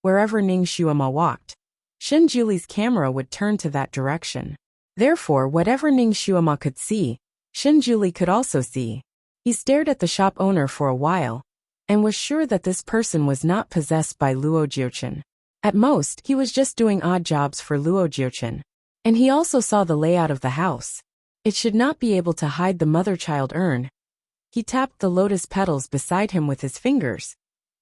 A: Wherever Ning Xuema walked, Shen Juli's camera would turn to that direction. Therefore, whatever Ning Xuema could see, Shen Juli could also see. He stared at the shop owner for a while, and was sure that this person was not possessed by Luo Jiuchen. At most, he was just doing odd jobs for Luo Jiuchen. And he also saw the layout of the house. It should not be able to hide the mother-child urn. He tapped the lotus petals beside him with his fingers,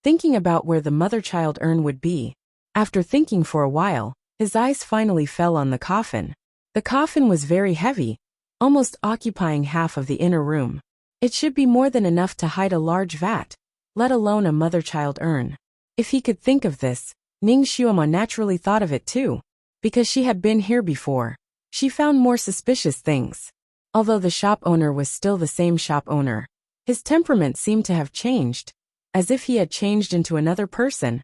A: thinking about where the mother-child urn would be. After thinking for a while, his eyes finally fell on the coffin. The coffin was very heavy, almost occupying half of the inner room. It should be more than enough to hide a large vat, let alone a mother-child urn. If he could think of this, Ning Xuema naturally thought of it too. Because she had been here before, she found more suspicious things. Although the shop owner was still the same shop owner, his temperament seemed to have changed, as if he had changed into another person.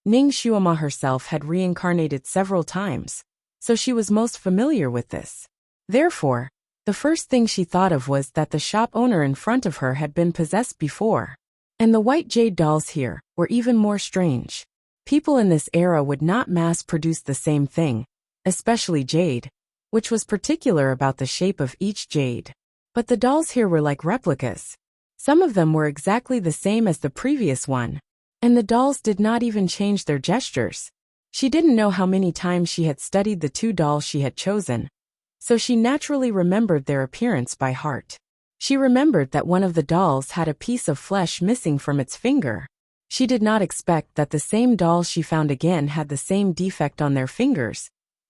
A: Ning Xuema herself had reincarnated several times, so she was most familiar with this. Therefore, the first thing she thought of was that the shop owner in front of her had been possessed before. And the white jade dolls here were even more strange. People in this era would not mass-produce the same thing, especially jade, which was particular about the shape of each jade. But the dolls here were like replicas. Some of them were exactly the same as the previous one, and the dolls did not even change their gestures. She didn't know how many times she had studied the two dolls she had chosen, so she naturally remembered their appearance by heart. She remembered that one of the dolls had a piece of flesh missing from its finger. She did not expect that the same dolls she found again had the same defect on their fingers,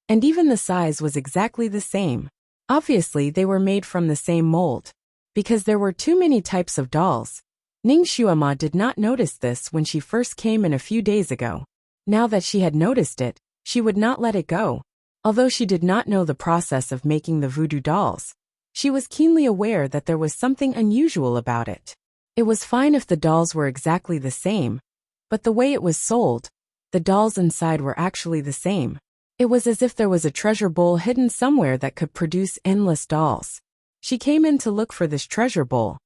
A: and even the size was exactly the same. Obviously, they were made from the same mold. Because there were too many types of dolls. Ning Xuema did not notice this when she first came in a few days ago. Now that she had noticed it, she would not let it go. Although she did not know the process of making the voodoo dolls, she was keenly aware that there was something unusual about it. It was fine if the dolls were exactly the same, but the way it was sold, the dolls inside were actually the same. It was as if there was a treasure bowl hidden somewhere that could produce endless dolls. She came in to look for this treasure bowl.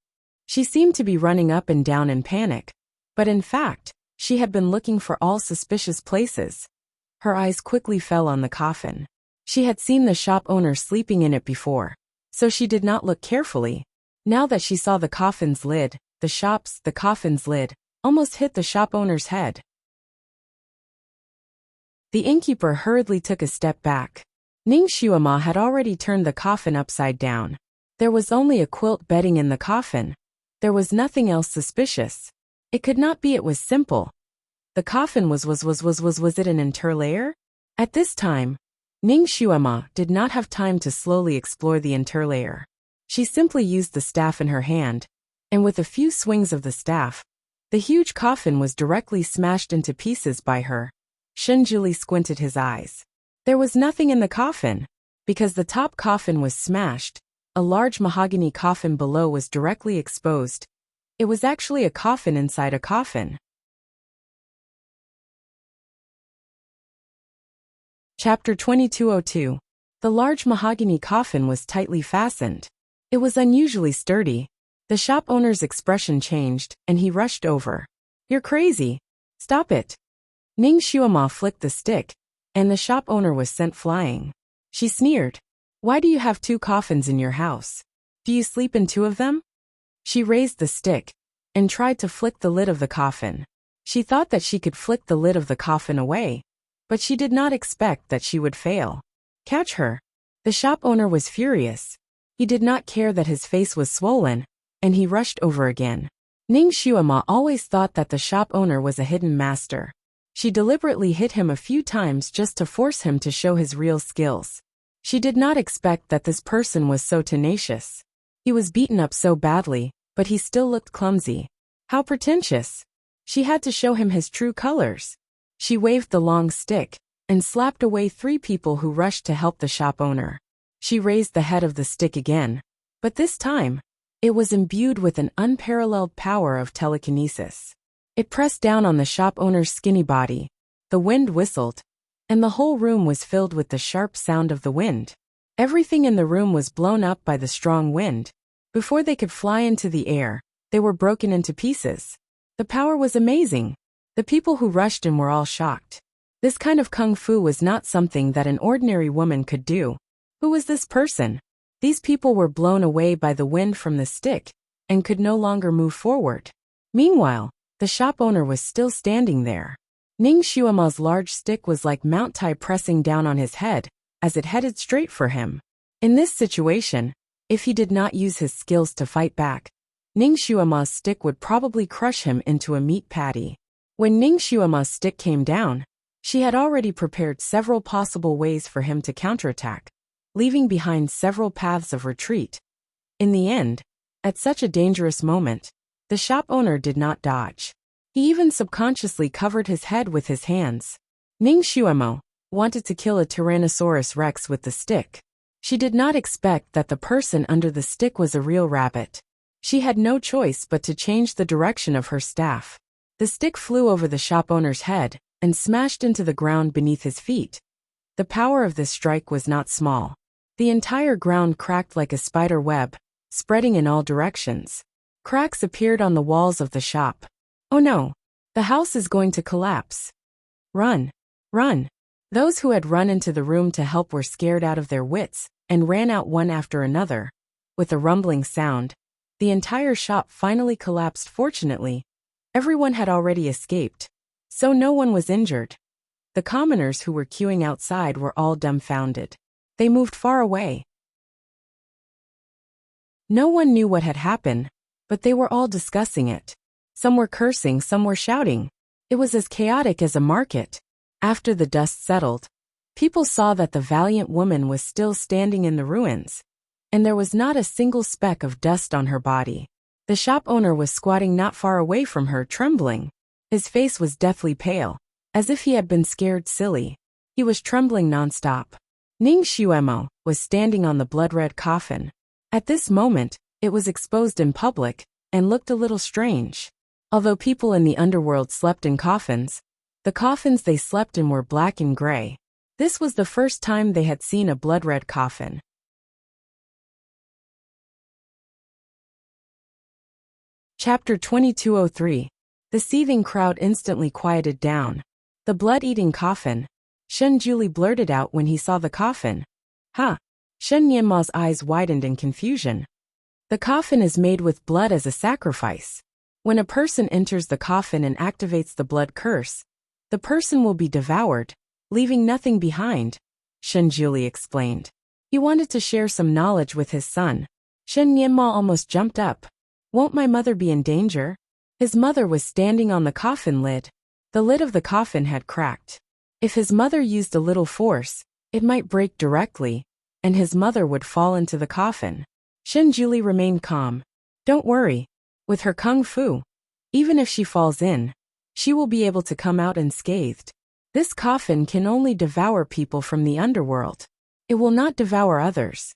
A: She seemed to be running up and down in panic, but in fact, she had been looking for all suspicious places. Her eyes quickly fell on the coffin. She had seen the shop owner sleeping in it before, so she did not look carefully. Now that she saw the coffin's lid, the coffin's lid, almost hit the shop owner's head. The innkeeper hurriedly took a step back. Ning Xuema had already turned the coffin upside down. There was only a quilt bedding in the coffin. There was nothing else suspicious. It could not be. It was simple. The coffin was it an interlayer? At this time, Ning Xuema did not have time to slowly explore the interlayer. She simply used the staff in her hand, and with a few swings of the staff, the huge coffin was directly smashed into pieces by her. Shen Juli squinted his eyes. There was nothing in the coffin. Because the top coffin was smashed, a large mahogany coffin below was directly exposed. It was actually a coffin inside a coffin. Chapter 2202. The large mahogany coffin was tightly fastened. It was unusually sturdy. The shop owner's expression changed, and he rushed over. "You're crazy. Stop it." Ning Xuema flicked the stick, and the shop owner was sent flying. She sneered. "Why do you have two coffins in your house? Do you sleep in two of them?" She raised the stick and tried to flick the lid of the coffin. She thought that she could flick the lid of the coffin away, but she did not expect that she would fail. "Catch her." The shop owner was furious. He did not care that his face was swollen, and he rushed over again. Ning Xuema always thought that the shop owner was a hidden master. She deliberately hit him a few times just to force him to show his real skills. She did not expect that this person was so tenacious. He was beaten up so badly, but he still looked clumsy. How pretentious! She had to show him his true colors. She waved the long stick and slapped away 3 people who rushed to help the shop owner. She raised the head of the stick again, but this time, it was imbued with an unparalleled power of telekinesis. It pressed down on the shop owner's skinny body. The wind whistled, and the whole room was filled with the sharp sound of the wind. Everything in the room was blown up by the strong wind. Before they could fly into the air, they were broken into pieces. The power was amazing. The people who rushed in were all shocked. This kind of kung fu was not something that an ordinary woman could do. Who was this person? These people were blown away by the wind from the stick and could no longer move forward. Meanwhile, the shop owner was still standing there. Ning Xuema's large stick was like Mount Tai pressing down on his head as it headed straight for him. In this situation, if he did not use his skills to fight back, Ning Xuema's stick would probably crush him into a meat patty. When Ning Xuema's stick came down, she had already prepared several possible ways for him to counterattack, leaving behind several paths of retreat. In the end, at such a dangerous moment, the shop owner did not dodge. He even subconsciously covered his head with his hands. Ning Xuemo wanted to kill a Tyrannosaurus Rex with the stick. She did not expect that the person under the stick was a real rabbit. She had no choice but to change the direction of her staff. The stick flew over the shop owner's head and smashed into the ground beneath his feet. The power of this strike was not small. The entire ground cracked like a spider web, spreading in all directions. Cracks appeared on the walls of the shop. Oh no! The house is going to collapse. Run! Run! Those who had run into the room to help were scared out of their wits and ran out one after another. With a rumbling sound, the entire shop finally collapsed. Fortunately, everyone had already escaped, so no one was injured. The commoners who were queuing outside were all dumbfounded. They moved far away. No one knew what had happened, but they were all discussing it. Some were cursing, some were shouting. It was as chaotic as a market. After the dust settled, people saw that the valiant woman was still standing in the ruins, and there was not a single speck of dust on her body. The shop owner was squatting not far away from her, trembling. His face was deathly pale, as if he had been scared silly. He was trembling nonstop. Ning Xuemo was standing on the blood-red coffin. At this moment, it was exposed in public and looked a little strange. Although people in the underworld slept in coffins, the coffins they slept in were black and gray. This was the first time they had seen a blood-red coffin. Chapter 2203. The seething crowd instantly quieted down. The blood-eating coffin. Shen Juli blurted out when he saw the coffin. Huh? Shen Nianma's eyes widened in confusion. The coffin is made with blood as a sacrifice. When a person enters the coffin and activates the blood curse, the person will be devoured, leaving nothing behind, Shen Juli explained. He wanted to share some knowledge with his son. Shen Nianma almost jumped up. Won't my mother be in danger? His mother was standing on the coffin lid. The lid of the coffin had cracked. If his mother used a little force, it might break directly, and his mother would fall into the coffin. Shen Juli remained calm. Don't worry. With her kung fu, even if she falls in, she will be able to come out unscathed. This coffin can only devour people from the underworld. It will not devour others.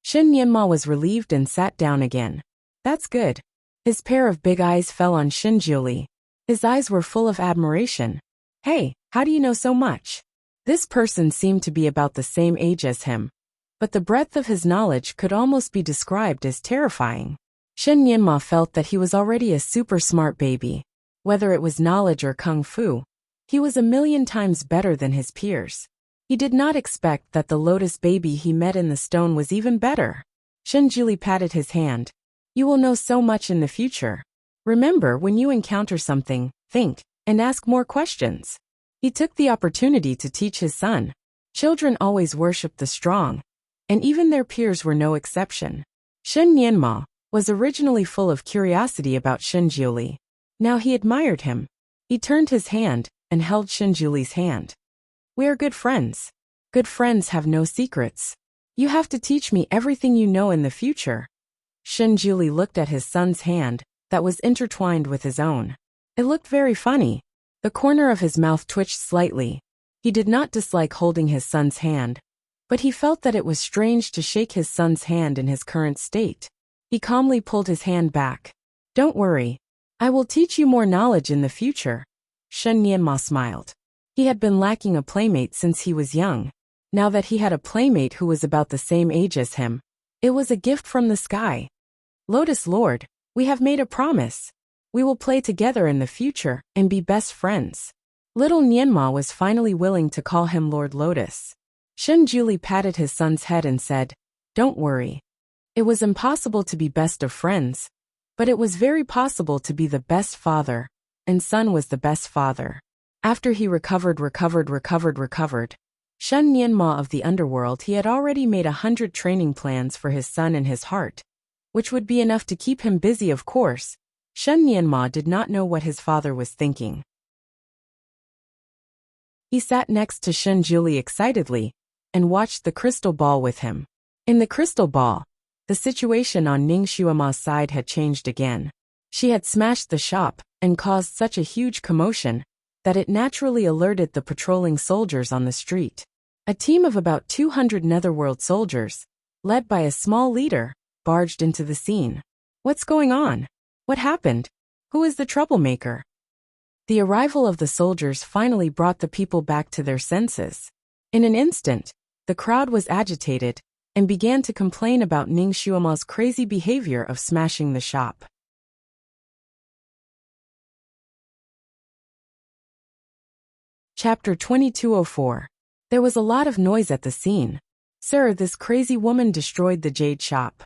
A: Shen Nianma was relieved and sat down again. That's good. His pair of big eyes fell on Shen Juli. His eyes were full of admiration. Hey, how do you know so much? This person seemed to be about the same age as him, but the breadth of his knowledge could almost be described as terrifying. Shen Nianma felt that he was already a super smart baby. Whether it was knowledge or kung fu, he was a million times better than his peers. He did not expect that the lotus baby he met in the stone was even better. Shen Juli patted his hand. You will know so much in the future. Remember, when you encounter something, think, and ask more questions. He took the opportunity to teach his son. Children always worship the strong, and even their peers were no exception. Shen Nianma was originally full of curiosity about Shen Juli. Now he admired him. He turned his hand and held Shen Juli's hand. We are good friends. Good friends have no secrets. You have to teach me everything you know in the future. Shinjuli looked at his son's hand that was intertwined with his own. It looked very funny. The corner of his mouth twitched slightly. He did not dislike holding his son's hand, but he felt that it was strange to shake his son's hand in his current state. He calmly pulled his hand back. Don't worry. I will teach you more knowledge in the future. Shen Nianma smiled. He had been lacking a playmate since he was young. Now that he had a playmate who was about the same age as him, it was a gift from the sky. Lotus Lord, we have made a promise. We will play together in the future and be best friends. Little Nianma was finally willing to call him Lord Lotus. Shinjuli patted his son's head and said, Don't worry. It was impossible to be best of friends, but it was very possible to be the best father, and son was the best father. After he recovered, Shen Nianma of the underworld, he had already made 100 training plans for his son in his heart, which would be enough to keep him busy, of course. Shen Nianma did not know what his father was thinking. He sat next to Shinjuli excitedly and watched the crystal ball with him. In the crystal ball, the situation on Ning Xuema's side had changed again. She had smashed the shop and caused such a huge commotion that it naturally alerted the patrolling soldiers on the street. A team of about 200 Netherworld soldiers, led by a small leader, barged into the scene. What's going on? What happened? Who is the troublemaker? The arrival of the soldiers finally brought the people back to their senses. In an instant, the crowd was agitated and began to complain about Ning Xuema's crazy behavior of smashing the shop. Chapter 2204. There was a lot of noise at the scene. Sir, this crazy woman destroyed the jade shop.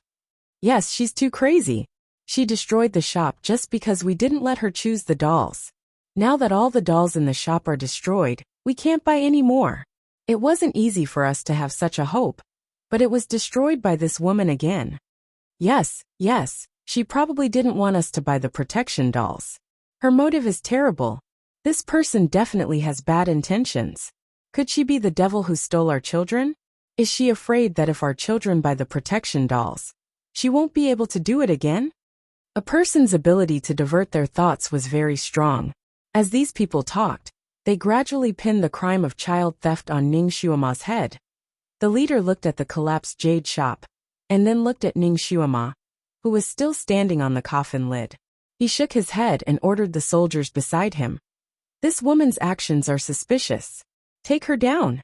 A: Yes, she's too crazy. She destroyed the shop just because we didn't let her choose the dolls. Now that all the dolls in the shop are destroyed, we can't buy any more. It wasn't easy for us to have such a hope, but it was destroyed by this woman again. Yes, she probably didn't want us to buy the protection dolls. Her motive is terrible. This person definitely has bad intentions. Could she be the devil who stole our children? Is she afraid that if our children buy the protection dolls, she won't be able to do it again? A person's ability to divert their thoughts was very strong. As these people talked, they gradually pinned the crime of child theft on Ning Xuema's head. The leader looked at the collapsed jade shop, and then looked at Ning Xuema, who was still standing on the coffin lid. He shook his head and ordered the soldiers beside him. This woman's actions are suspicious. Take her down.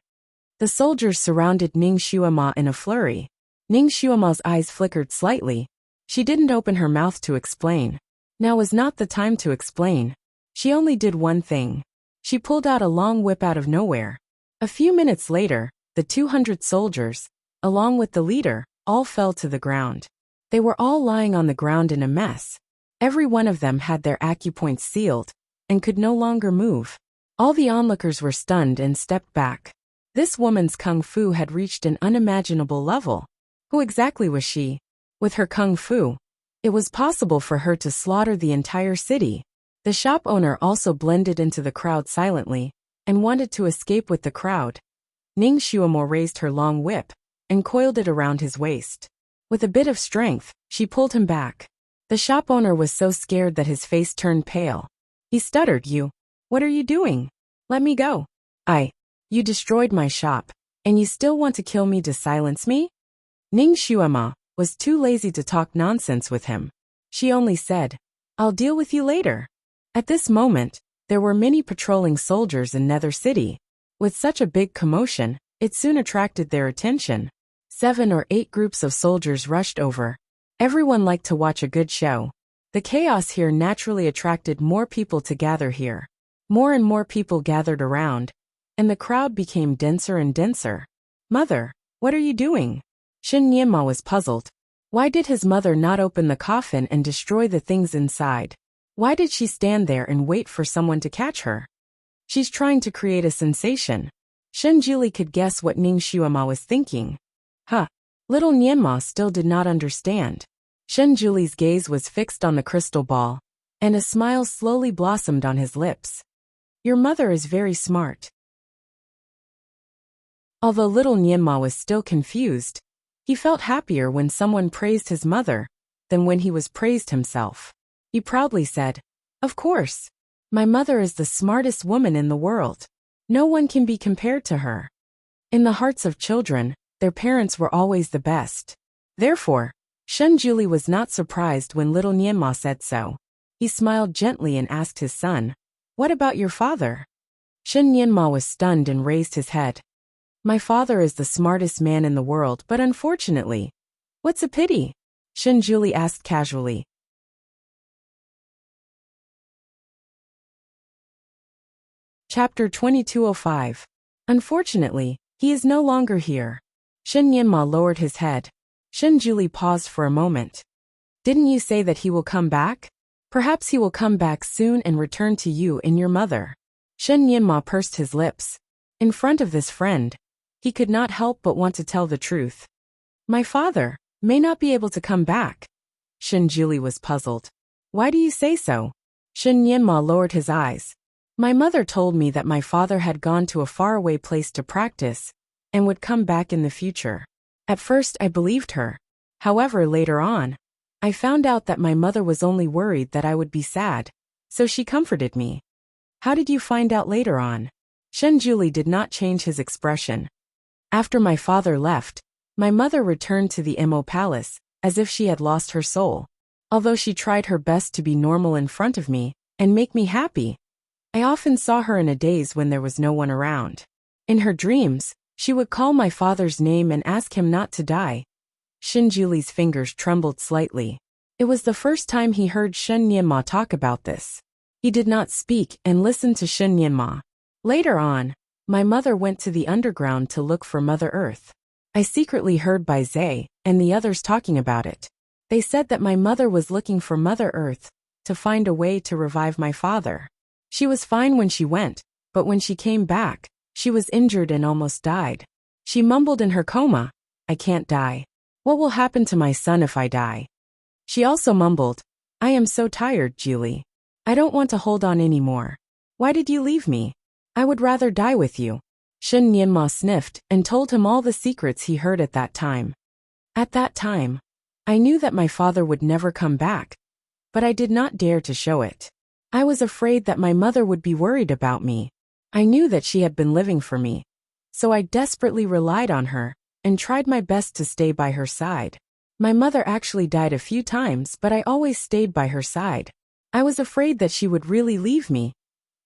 A: The soldiers surrounded Ning Xuema in a flurry. Ning Xuema's eyes flickered slightly. She didn't open her mouth to explain. Now was not the time to explain. She only did one thing. She pulled out a long whip out of nowhere. A few minutes later, the 200 soldiers, along with the leader, all fell to the ground. They were all lying on the ground in a mess. Every one of them had their acupoints sealed and could no longer move. All the onlookers were stunned and stepped back. This woman's kung fu had reached an unimaginable level. Who exactly was she? With her kung fu, it was possible for her to slaughter the entire city. The shop owner also blended into the crowd silently and wanted to escape with the crowd. Ning Xuemo raised her long whip and coiled it around his waist. With a bit of strength, she pulled him back. The shop owner was so scared that his face turned pale. He stuttered, What are you doing? Let me go. You destroyed my shop, and you still want to kill me to silence me? Ning Xuema was too lazy to talk nonsense with him. She only said, I'll deal with you later. At this moment, there were many patrolling soldiers in Nether City. With such a big commotion, it soon attracted their attention. 7 or 8 groups of soldiers rushed over. Everyone liked to watch a good show. The chaos here naturally attracted more people to gather here. More and more people gathered around, and the crowd became denser and denser. Mother, what are you doing? Shen Nianma was puzzled. Why did his mother not open the coffin and destroy the things inside? Why did she stand there and wait for someone to catch her? She's trying to create a sensation. Shinjuli could guess what Ning Xuema was thinking. Little Nianma still did not understand. Shinjuli's gaze was fixed on the crystal ball, and a smile slowly blossomed on his lips. Your mother is very smart. Although little Nianma was still confused, he felt happier when someone praised his mother than when he was praised himself. He proudly said, "Of course. My mother is the smartest woman in the world. No one can be compared to her." In the hearts of children, their parents were always the best. Therefore, Shen Juli was not surprised when little Nianma said so. He smiled gently and asked his son, "What about your father?" Shen Nianma was stunned and raised his head. "My father is the smartest man in the world, but unfortunately." "What's a pity?" Shen Juli asked casually. Chapter 2205. Unfortunately, he is no longer here. Shen Nianma lowered his head. Shen Juli paused for a moment. "Didn't you say that he will come back? Perhaps he will come back soon and return to you and your mother." Shen Nianma pursed his lips. In front of this friend, he could not help but want to tell the truth. "My father may not be able to come back." Shen Juli was puzzled. "Why do you say so?" Shen Nianma lowered his eyes. "My mother told me that my father had gone to a faraway place to practice and would come back in the future. At first I believed her. However, later on, I found out that my mother was only worried that I would be sad, so she comforted me." "How did you find out later on?" Shen Juli did not change his expression. "After my father left, my mother returned to the Mo Palace, as if she had lost her soul. Although she tried her best to be normal in front of me and make me happy, I often saw her in a daze when there was no one around. In her dreams, she would call my father's name and ask him not to die." Shen Juli's fingers trembled slightly. It was the first time he heard Shen Nianma talk about this. He did not speak and listened to Shen Nianma. "Later on, my mother went to the underground to look for Mother Earth. I secretly heard Bai Zhe and the others talking about it. They said that my mother was looking for Mother Earth to find a way to revive my father. She was fine when she went, but when she came back, she was injured and almost died. She mumbled in her coma, 'I can't die. What will happen to my son if I die?' She also mumbled, 'I am so tired, Julie. I don't want to hold on anymore. Why did you leave me? I would rather die with you.' Shen Nianma sniffed and told him all the secrets he heard at that time. At that time, I knew that my father would never come back, but I did not dare to show it. I was afraid that my mother would be worried about me. I knew that she had been living for me, so I desperately relied on her and tried my best to stay by her side. My mother actually died a few times, but I always stayed by her side. I was afraid that she would really leave me."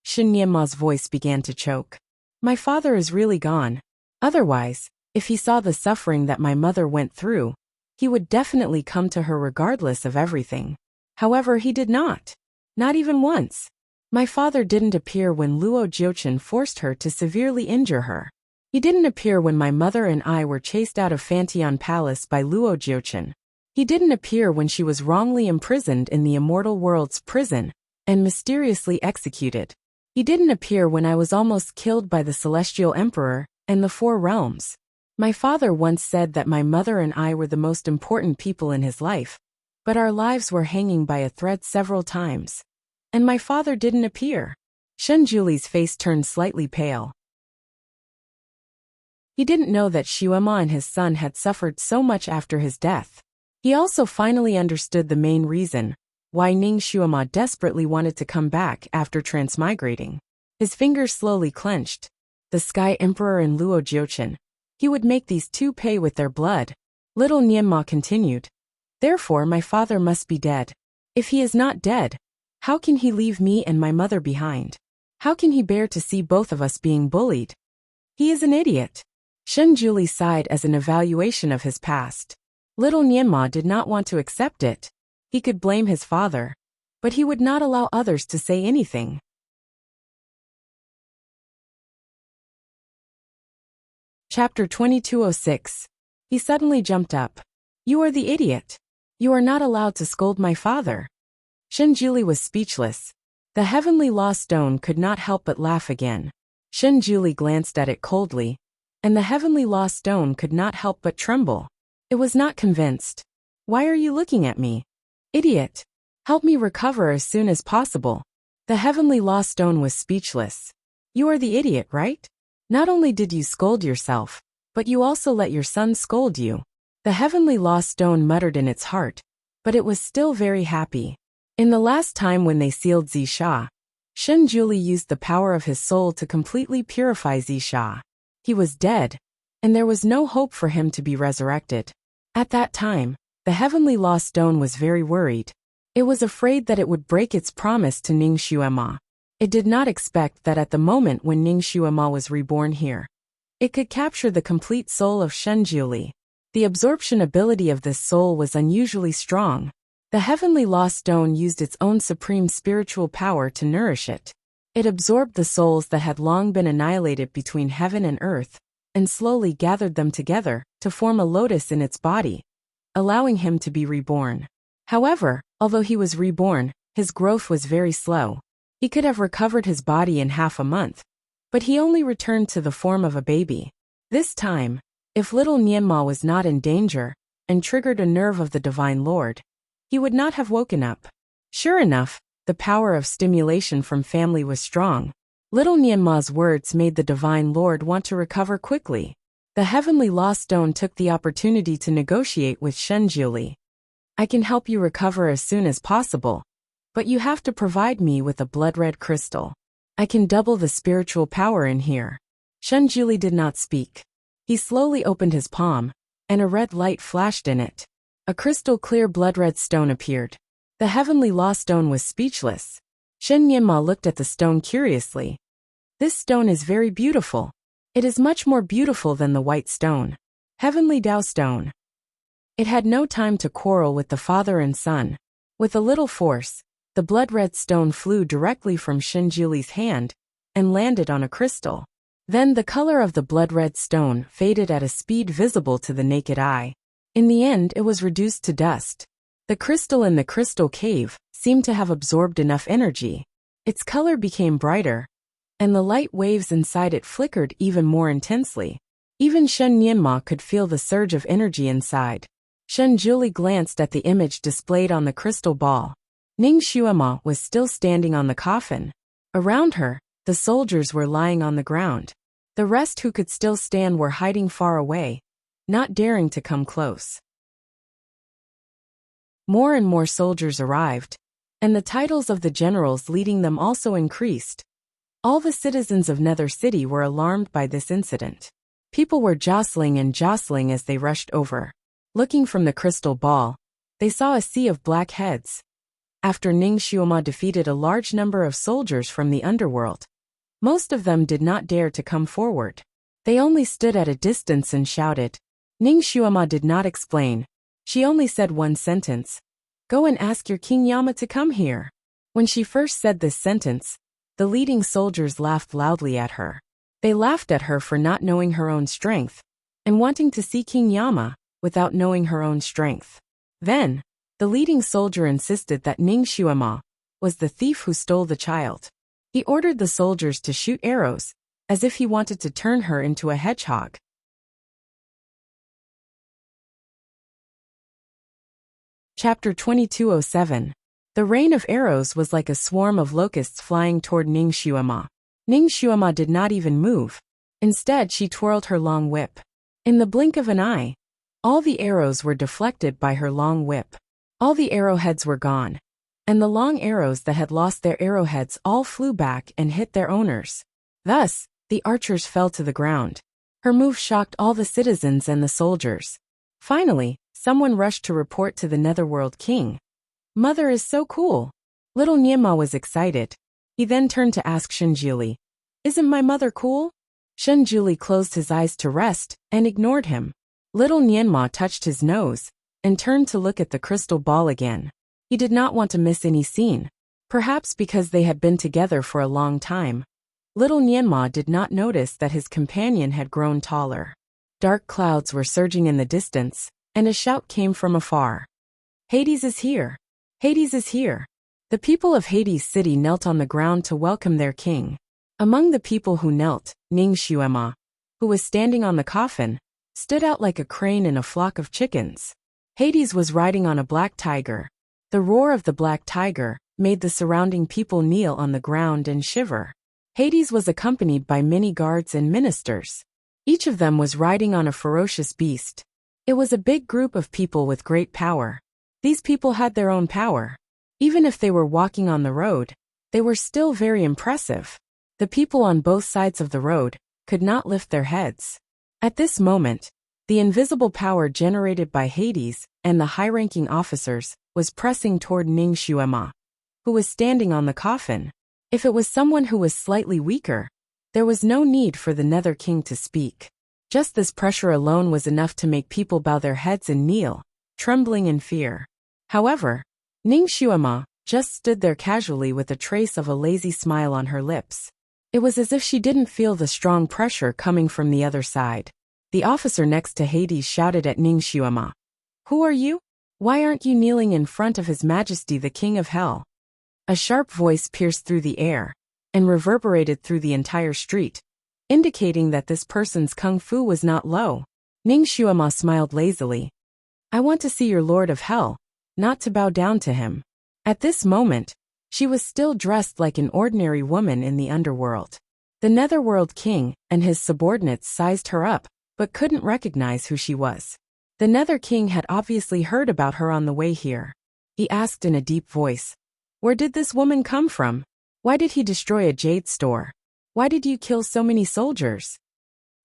A: Shen Nianma's voice began to choke. "My father is really gone. Otherwise, if he saw the suffering that my mother went through, he would definitely come to her regardless of everything. However, he did not. Not even once. My father didn't appear when Luo Jiuchen forced her to severely injure her. He didn't appear when my mother and I were chased out of Fantian Palace by Luo Jiuchen. He didn't appear when she was wrongly imprisoned in the Immortal World's prison and mysteriously executed. He didn't appear when I was almost killed by the Celestial Emperor and the Four Realms. My father once said that my mother and I were the most important people in his life, but our lives were hanging by a thread several times. And my father didn't appear." Shen Juli's face turned slightly pale. He didn't know that Xuema and his son had suffered so much after his death. He also finally understood the main reason why Ning Xuema desperately wanted to come back after transmigrating. His fingers slowly clenched. The Sky Emperor and Luo Jiuchen. He would make these two pay with their blood. Little Nianma continued. "Therefore my father must be dead. If he is not dead, how can he leave me and my mother behind? How can he bear to see both of us being bullied? He is an idiot." Shen Juli sighed as an evaluation of his past. Little Nianma did not want to accept it. He could blame his father, but he would not allow others to say anything. Chapter 2206. He suddenly jumped up. "You are the idiot. You are not allowed to scold my father." Shen Juli was speechless. The heavenly law stone could not help but laugh again. Shen Juli glanced at it coldly, and the heavenly law stone could not help but tremble. It was not convinced. "Why are you looking at me? Idiot! Help me recover as soon as possible." The heavenly law stone was speechless. "You are the idiot, right? Not only did you scold yourself, But you also let your son scold you. The heavenly lost stone muttered in its heart, but it was still very happy. In the last time when they sealed Zisha, Shenjuli used the power of his soul to completely purify Zisha. He was dead, and there was no hope for him to be resurrected. At that time, the heavenly lost stone was very worried. It was afraid that it would break its promise to Ning Xuema. It did not expect that at the moment when Ning Xuema was reborn here, it could capture the complete soul of Shenjuli. The absorption ability of this soul was unusually strong. The heavenly lost stone used its own supreme spiritual power to nourish it. It absorbed the souls that had long been annihilated between heaven and earth, and slowly gathered them together to form a lotus in its body, allowing him to be reborn. However, although he was reborn, his growth was very slow. He could have recovered his body in half a month, but he only returned to the form of a baby. This time, if little Nianma was not in danger and triggered a nerve of the Divine Lord, he would not have woken up. Sure enough, the power of stimulation from family was strong. Little Nianma's words made the Divine Lord want to recover quickly. The heavenly lost stone took the opportunity to negotiate with Shenjuli. I can help you recover as soon as possible, but you have to provide me with a blood-red crystal. I can double the spiritual power in here. Shenjuli did not speak. He slowly opened his palm, and a red light flashed in it. A crystal clear blood-red stone appeared. The heavenly lost stone was speechless. Shen Nianma looked at the stone curiously. This stone is very beautiful. It is much more beautiful than the white stone. Heavenly Dao stone. It had no time to quarrel with the father and son. With a little force, the blood-red stone flew directly from Shenjuli's hand and landed on a crystal. Then the color of the blood-red stone faded at a speed visible to the naked eye. In the end, it was reduced to dust. The crystal in the crystal cave seemed to have absorbed enough energy. Its color became brighter, and the light waves inside it flickered even more intensely. Even Shen Nianma could feel the surge of energy inside. Shenjuli glanced at the image displayed on the crystal ball. Ning Xuema was still standing on the coffin. Around her, the soldiers were lying on the ground. The rest who could still stand were hiding far away, not daring to come close. More and more soldiers arrived, and the titles of the generals leading them also increased. All the citizens of Nether City were alarmed by this incident. People were jostling and jostling as they rushed over. Looking from the crystal ball, they saw a sea of black heads. After Ning Xuema defeated a large number of soldiers from the underworld, most of them did not dare to come forward. They only stood at a distance and shouted. Ning Xuema did not explain. She only said one sentence. Go and ask your King Yama to come here. When she first said this sentence, the leading soldiers laughed loudly at her. They laughed at her for not knowing her own strength, and wanting to see King Yama without knowing her own strength. Then, the leading soldier insisted that Ning Xuema was the thief who stole the child. He ordered the soldiers to shoot arrows, as if he wanted to turn her into a hedgehog. Chapter 2207. The rain of arrows was like a swarm of locusts flying toward Ning Xuema. Ning Xuema did not even move. Instead, she twirled her long whip. In the blink of an eye, all the arrows were deflected by her long whip. All the arrowheads were gone, and the long arrows that had lost their arrowheads all flew back and hit their owners. Thus, the archers fell to the ground. Her move shocked all the citizens and the soldiers. Finally, someone rushed to report to the Netherworld King. Mother is so cool. Little Nianma was excited. He then turned to ask Shenjuli, Isn't my mother cool? Shenjuli closed his eyes to rest and ignored him. Little Nianma touched his nose and turned to look at the crystal ball again. He did not want to miss any scene, perhaps because they had been together for a long time. Little Nianma did not notice that his companion had grown taller. Dark clouds were surging in the distance, and a shout came from afar. Hades is here! Hades is here! The people of Hades City knelt on the ground to welcome their king. Among the people who knelt, Ning Xuema, who was standing on the coffin, stood out like a crane in a flock of chickens. Hades was riding on a black tiger. The roar of the black tiger made the surrounding people kneel on the ground and shiver. Hades was accompanied by many guards and ministers. Each of them was riding on a ferocious beast. It was a big group of people with great power. These people had their own power. Even if they were walking on the road, they were still very impressive. The people on both sides of the road could not lift their heads. At this moment, the invisible power generated by Hades and the high-ranking officers was pressing toward Ning Xuema, who was standing on the coffin. If it was someone who was slightly weaker, there was no need for the Nether King to speak. Just this pressure alone was enough to make people bow their heads and kneel, trembling in fear. However, Ning Xuema just stood there casually with a trace of a lazy smile on her lips. It was as if she didn't feel the strong pressure coming from the other side. The officer next to Hades shouted at Ning Xuema. "Who are you? Why aren't you kneeling in front of His Majesty the King of Hell?" A sharp voice pierced through the air and reverberated through the entire street, indicating that this person's kung fu was not low. Ning Xuema smiled lazily. "I want to see your Lord of Hell, not to bow down to him." At this moment, she was still dressed like an ordinary woman in the underworld. The Netherworld King and his subordinates sized her up, but couldn't recognize who she was. The Nether King had obviously heard about her on the way here. He asked in a deep voice, "Where did this woman come from? Why did he destroy a jade store? Why did you kill so many soldiers?"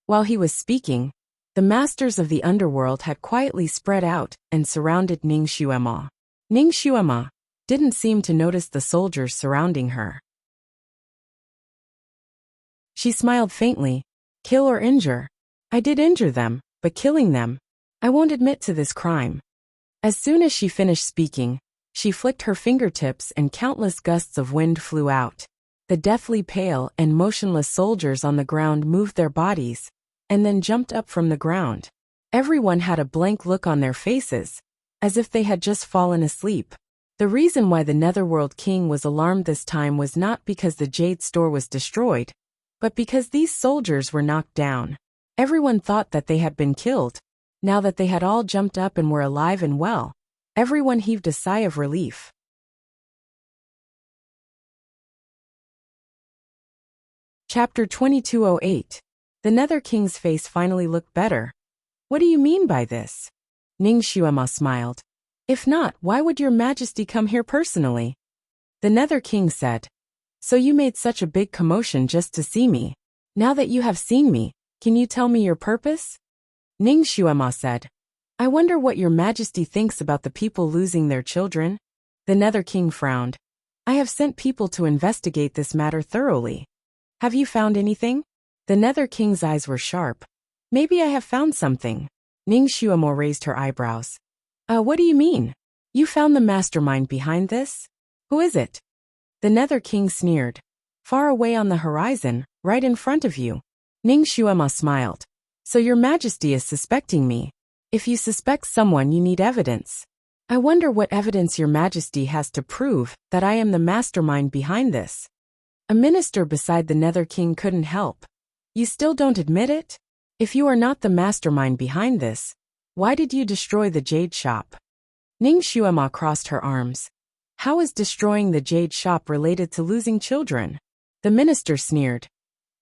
A: While he was speaking, the masters of the underworld had quietly spread out and surrounded Ning Xuema. Ning Xuema didn't seem to notice the soldiers surrounding her. She smiled faintly. "Kill or injure? I did injure them, but killing them, I won't admit to this crime." As soon as she finished speaking, she flicked her fingertips and countless gusts of wind flew out. The deathly pale and motionless soldiers on the ground moved their bodies, and then jumped up from the ground. Everyone had a blank look on their faces, as if they had just fallen asleep. The reason why the Netherworld King was alarmed this time was not because the jade store was destroyed, but because these soldiers were knocked down. Everyone thought that they had been killed. Now that they had all jumped up and were alive and well, everyone heaved a sigh of relief. Chapter 2208. The Nether King's face finally looked better. "What do you mean by this?" Ning Xuema smiled. "If not, why would your Majesty come here personally?" The Nether King said, "So you made such a big commotion just to see me. Now that you have seen me, can you tell me your purpose?" Ning Xuema said, "I wonder what your Majesty thinks about the people losing their children." The Nether King frowned. "I have sent people to investigate this matter thoroughly. Have you found anything?" The Nether King's eyes were sharp. "Maybe I have found something." Ning Xuema raised her eyebrows. What do you mean? You found the mastermind behind this? Who is it?" The Nether King sneered. "Far away on the horizon, right in front of you." Ning Xuema smiled. "So your Majesty is suspecting me. If you suspect someone, you need evidence. I wonder what evidence your Majesty has to prove that I am the mastermind behind this." A minister beside the Nether King couldn't help. "You still don't admit it? If you are not the mastermind behind this, why did you destroy the jade shop?" Ning Xuema crossed her arms. "How is destroying the jade shop related to losing children?" The minister sneered.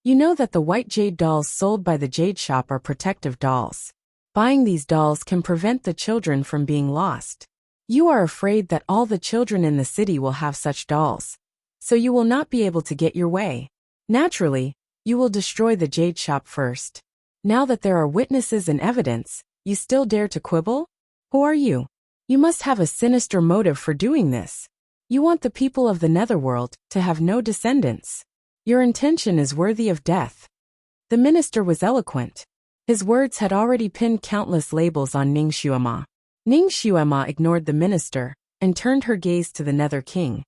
A: "You know that the white jade dolls sold by the jade shop are protective dolls. Buying these dolls can prevent the children from being lost. You are afraid that all the children in the city will have such dolls, so you will not be able to get your way. Naturally, you will destroy the jade shop first. Now that there are witnesses and evidence, you still dare to quibble? Who are you? You must have a sinister motive for doing this. You want the people of the Netherworld to have no descendants. Your intention is worthy of death." The minister was eloquent. His words had already pinned countless labels on Ning Xuema. Ning Xuema ignored the minister and turned her gaze to the Nether King.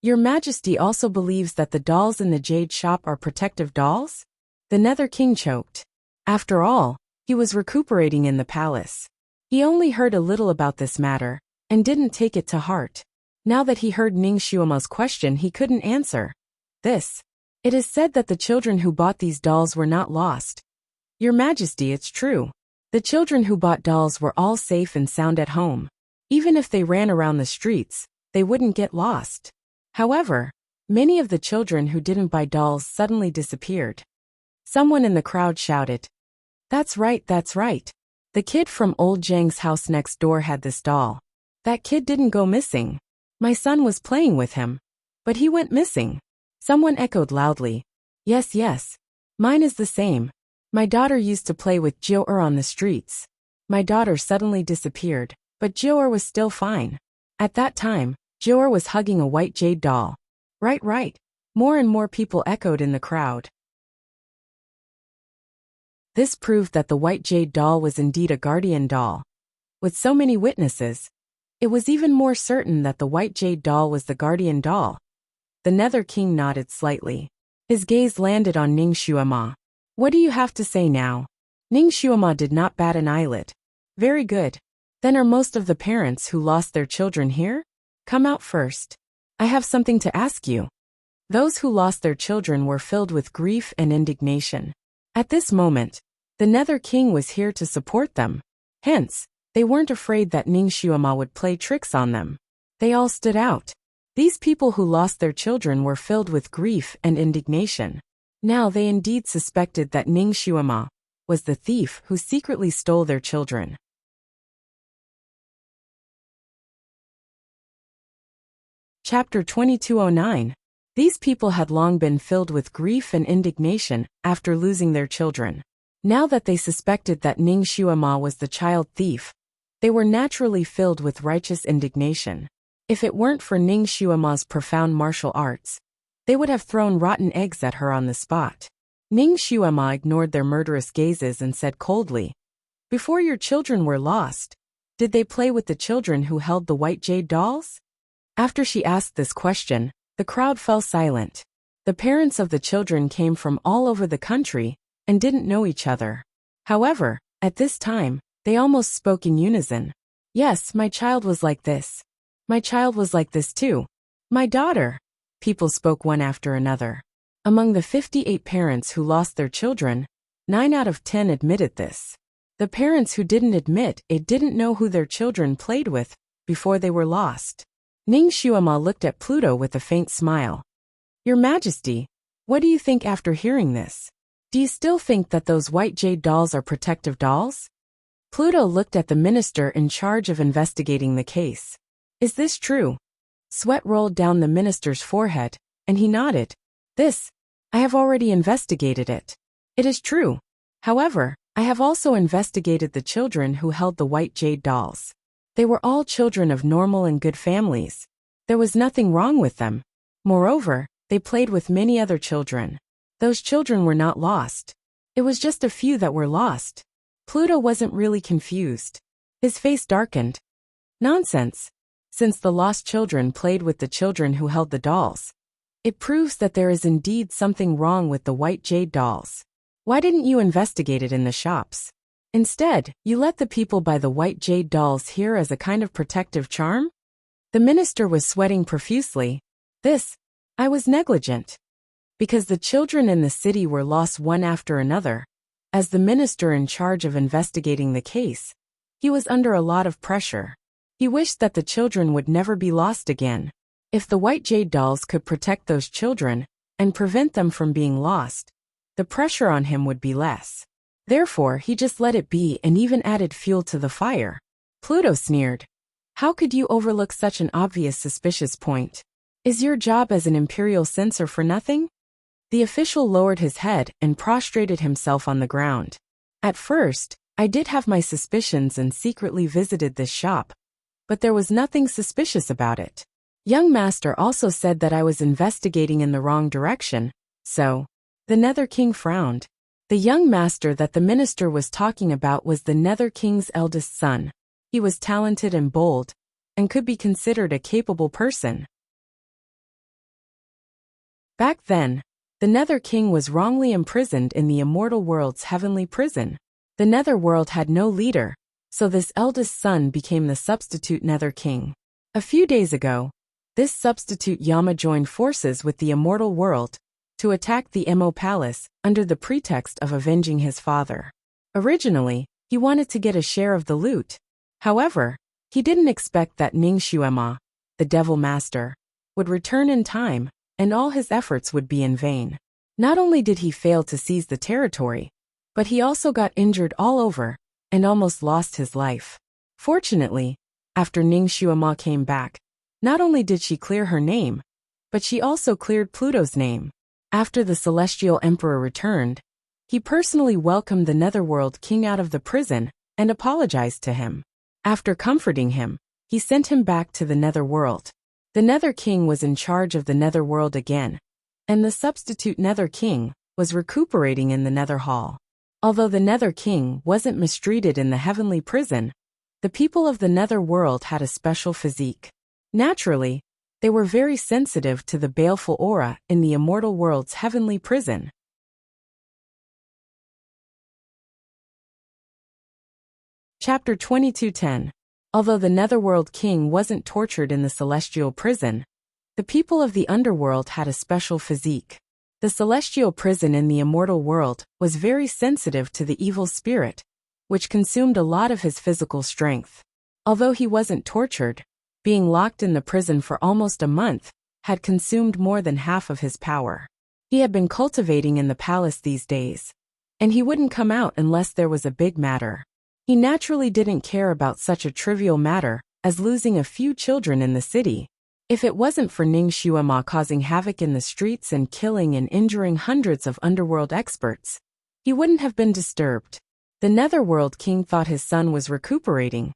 A: "Your Majesty also believes that the dolls in the jade shop are protective dolls?" The Nether King choked. After all, he was recuperating in the palace. He only heard a little about this matter, and didn't take it to heart. Now that he heard Ning Xuema's question, he couldn't answer. It is said that the children who bought these dolls were not lost. Your Majesty, it's true. The children who bought dolls were all safe and sound at home. Even if they ran around the streets, they wouldn't get lost. However, many of the children who didn't buy dolls suddenly disappeared. Someone in the crowd shouted, That's right, that's right. The kid from old Zhang's house next door had this doll. That kid didn't go missing. My son was playing with him. But he went missing. Someone echoed loudly. Yes, yes. Mine is the same. My daughter used to play with Jiao on the streets. My daughter suddenly disappeared, but Jiao was still fine. At that time, Jiao was hugging a white jade doll. Right, right. More and more people echoed in the crowd. This proved that the white jade doll was indeed a guardian doll. With so many witnesses, it was even more certain that the white jade doll was the guardian doll. The Nether King nodded slightly. His gaze landed on Ning Xuema. What do you have to say now? Ning Xuema did not bat an eyelid. Very good. Then are most of the parents who lost their children here? Come out first. I have something to ask you. Those who lost their children were filled with grief and indignation. At this moment, the Nether King was here to support them. Hence, they weren't afraid that Ning Xuema would play tricks on them. They all stood out. These people who lost their children were filled with grief and indignation. Now they indeed suspected that Ning Xuema was the thief who secretly stole their children. Chapter 2209. These people had long been filled with grief and indignation after losing their children. Now that they suspected that Ning Xuema was the child thief, they were naturally filled with righteous indignation. If it weren't for Ning Xuema's profound martial arts, they would have thrown rotten eggs at her on the spot. Ning Xuema ignored their murderous gazes and said coldly, "Before your children were lost, did they play with the children who held the white jade dolls?" After she asked this question, the crowd fell silent. The parents of the children came from all over the country and didn't know each other. However, at this time, they almost spoke in unison. Yes, my child was like this. My child was like this too. My daughter. People spoke one after another. Among the 58 parents who lost their children, 9 out of 10 admitted this. The parents who didn't admit it didn't know who their children played with before they were lost. Ning Xuema looked at Pluto with a faint smile. Your Majesty, what do you think after hearing this? Do you still think that those white jade dolls are protective dolls? Pluto looked at the minister in charge of investigating the case. Is this true? Sweat rolled down the minister's forehead, and he nodded. I have already investigated it. It is true. However, I have also investigated the children who held the white jade dolls. They were all children of normal and good families. There was nothing wrong with them. Moreover, they played with many other children. Those children were not lost. It was just a few that were lost. Pluto wasn't really confused. His face darkened. Nonsense. Since the lost children played with the children who held the dolls, it proves that there is indeed something wrong with the white jade dolls. Why didn't you investigate it in the shops? Instead, you let the people buy the white jade dolls here as a kind of protective charm? The minister was sweating profusely. I was negligent. Because the children in the city were lost one after another. As the minister in charge of investigating the case, he was under a lot of pressure. He wished that the children would never be lost again. If the white jade dolls could protect those children and prevent them from being lost, the pressure on him would be less. Therefore, he just let it be and even added fuel to the fire. Pluto sneered. How could you overlook such an obvious suspicious point? Is your job as an imperial censor for nothing? The official lowered his head and prostrated himself on the ground. At first, I did have my suspicions and secretly visited this shop, but there was nothing suspicious about it. Young Master also said that I was investigating in the wrong direction, so... The Nether King frowned. The young master that the minister was talking about was the Nether King's eldest son. He was talented and bold, and could be considered a capable person. Back then, the Nether King was wrongly imprisoned in the immortal world's heavenly prison. The Nether world had no leader, so this eldest son became the substitute Nether King. A few days ago, this substitute Yama joined forces with the immortal world to attack the Mo Palace under the pretext of avenging his father. Originally, he wanted to get a share of the loot. However, he didn't expect that Ning Xuema, the Devil Master, would return in time, and all his efforts would be in vain. Not only did he fail to seize the territory, But he also got injured all over and almost lost his life. Fortunately, after Ning Xuema came back, not only did she clear her name, but she also cleared Pluto's name. After the Celestial Emperor returned, he personally welcomed the Netherworld King out of the prison and apologized to him. After comforting him, he sent him back to the Netherworld. The Nether King was in charge of the Netherworld again, and the substitute Nether King was recuperating in the Nether Hall. Although the Nether King wasn't mistreated in the heavenly prison, the people of the Netherworld had a special physique. Naturally, they were very sensitive to the baleful aura in the immortal world's heavenly prison. Chapter 22:10. Although the Netherworld King wasn't tortured in the celestial prison, the people of the underworld had a special physique. The celestial prison in the immortal world was very sensitive to the evil spirit, which consumed a lot of his physical strength. Although he wasn't tortured, being locked in the prison for almost a month had consumed more than half of his power. He had been cultivating in the palace these days, and he wouldn't come out unless there was a big matter. He naturally didn't care about such a trivial matter as losing a few children in the city. If it wasn't for Ning Xuema causing havoc in the streets and killing and injuring hundreds of underworld experts, he wouldn't have been disturbed. The Netherworld King thought his son was recuperating,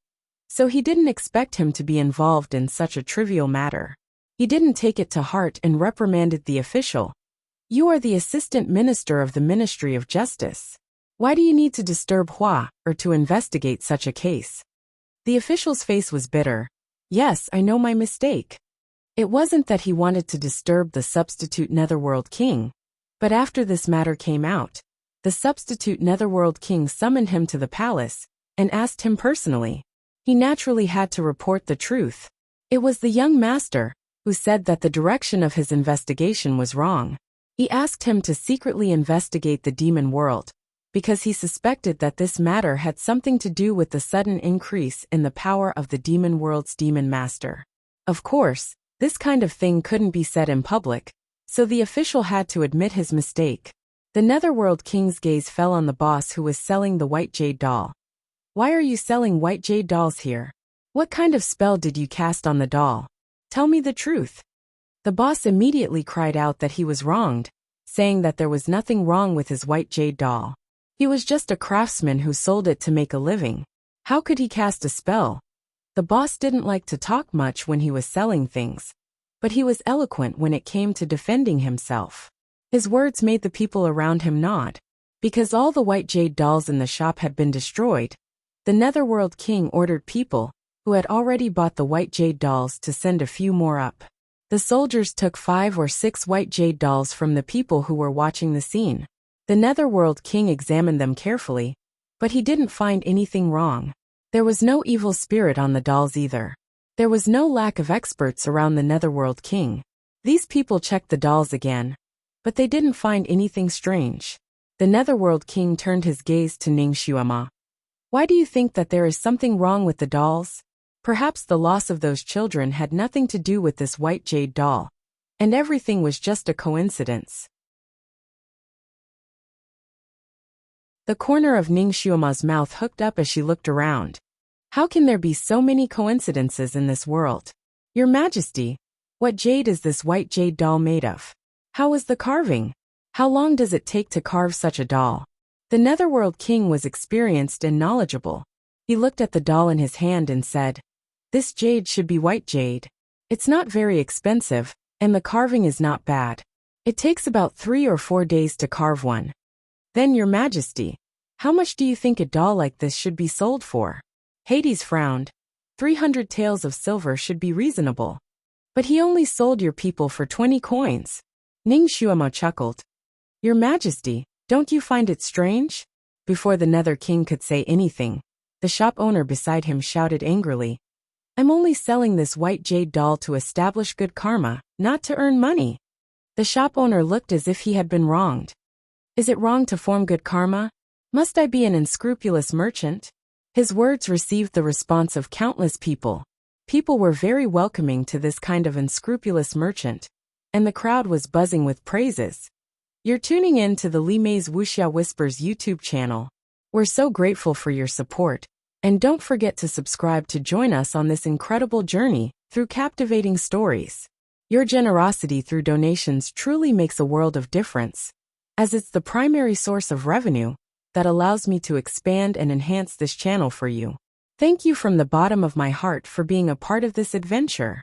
A: so he didn't expect him to be involved in such a trivial matter. He didn't take it to heart and reprimanded the official. "You are the assistant minister of the Ministry of Justice. Why do you need to disturb Hua or to investigate such a case?" The official's face was bitter. "Yes, I know my mistake." It wasn't that he wanted to disturb the substitute Netherworld King, but after this matter came out, the substitute Netherworld King summoned him to the palace and asked him personally. He naturally had to report the truth. It was the young master who said that the direction of his investigation was wrong. He asked him to secretly investigate the demon world, because he suspected that this matter had something to do with the sudden increase in the power of the demon world's demon master. Of course, this kind of thing couldn't be said in public, so the official had to admit his mistake. The Netherworld King's gaze fell on the boss who was selling the white jade doll. "Why are you selling white jade dolls here? What kind of spell did you cast on the doll? Tell me the truth." The boss immediately cried out that he was wronged, saying that there was nothing wrong with his white jade doll. He was just a craftsman who sold it to make a living. How could he cast a spell? The boss didn't like to talk much when he was selling things, but he was eloquent when it came to defending himself. His words made the people around him nod. Because all the white jade dolls in the shop had been destroyed, the Netherworld King ordered people who had already bought the white jade dolls to send a few more up. The soldiers took 5 or 6 white jade dolls from the people who were watching the scene. The Netherworld King examined them carefully, but he didn't find anything wrong. There was no evil spirit on the dolls either. There was no lack of experts around the Netherworld King. These people checked the dolls again, but they didn't find anything strange. The Netherworld King turned his gaze to Ning Xuema. "Why do you think that there is something wrong with the dolls? Perhaps the loss of those children had nothing to do with this white jade doll, and everything was just a coincidence." The corner of Ning Xuema's mouth hooked up as she looked around. "How can there be so many coincidences in this world? Your Majesty, what jade is this white jade doll made of? How was the carving? How long does it take to carve such a doll?" The Netherworld King was experienced and knowledgeable. He looked at the doll in his hand and said, "This jade should be white jade. It's not very expensive, and the carving is not bad. It takes about 3 or 4 days to carve one. Then, Your Majesty, how much do you think a doll like this should be sold for?" Hades frowned. 300 taels of silver should be reasonable. But he only sold your people for 20 coins. Ning Xuema chuckled. "Your Majesty, don't you find it strange?" Before the Nether King could say anything, the shop owner beside him shouted angrily, "I'm only selling this white jade doll to establish good karma, not to earn money." The shop owner looked as if he had been wronged. "Is it wrong to form good karma? Must I be an unscrupulous merchant?" His words received the response of countless people. People were very welcoming to this kind of unscrupulous merchant, and the crowd was buzzing with praises. You're tuning in to the Li Mei's Wuxia Whispers YouTube channel. We're so grateful for your support, and don't forget to subscribe to join us on this incredible journey through captivating stories. Your generosity through donations truly makes a world of difference, as it's the primary source of revenue that allows me to expand and enhance this channel for you. Thank you from the bottom of my heart for being a part of this adventure.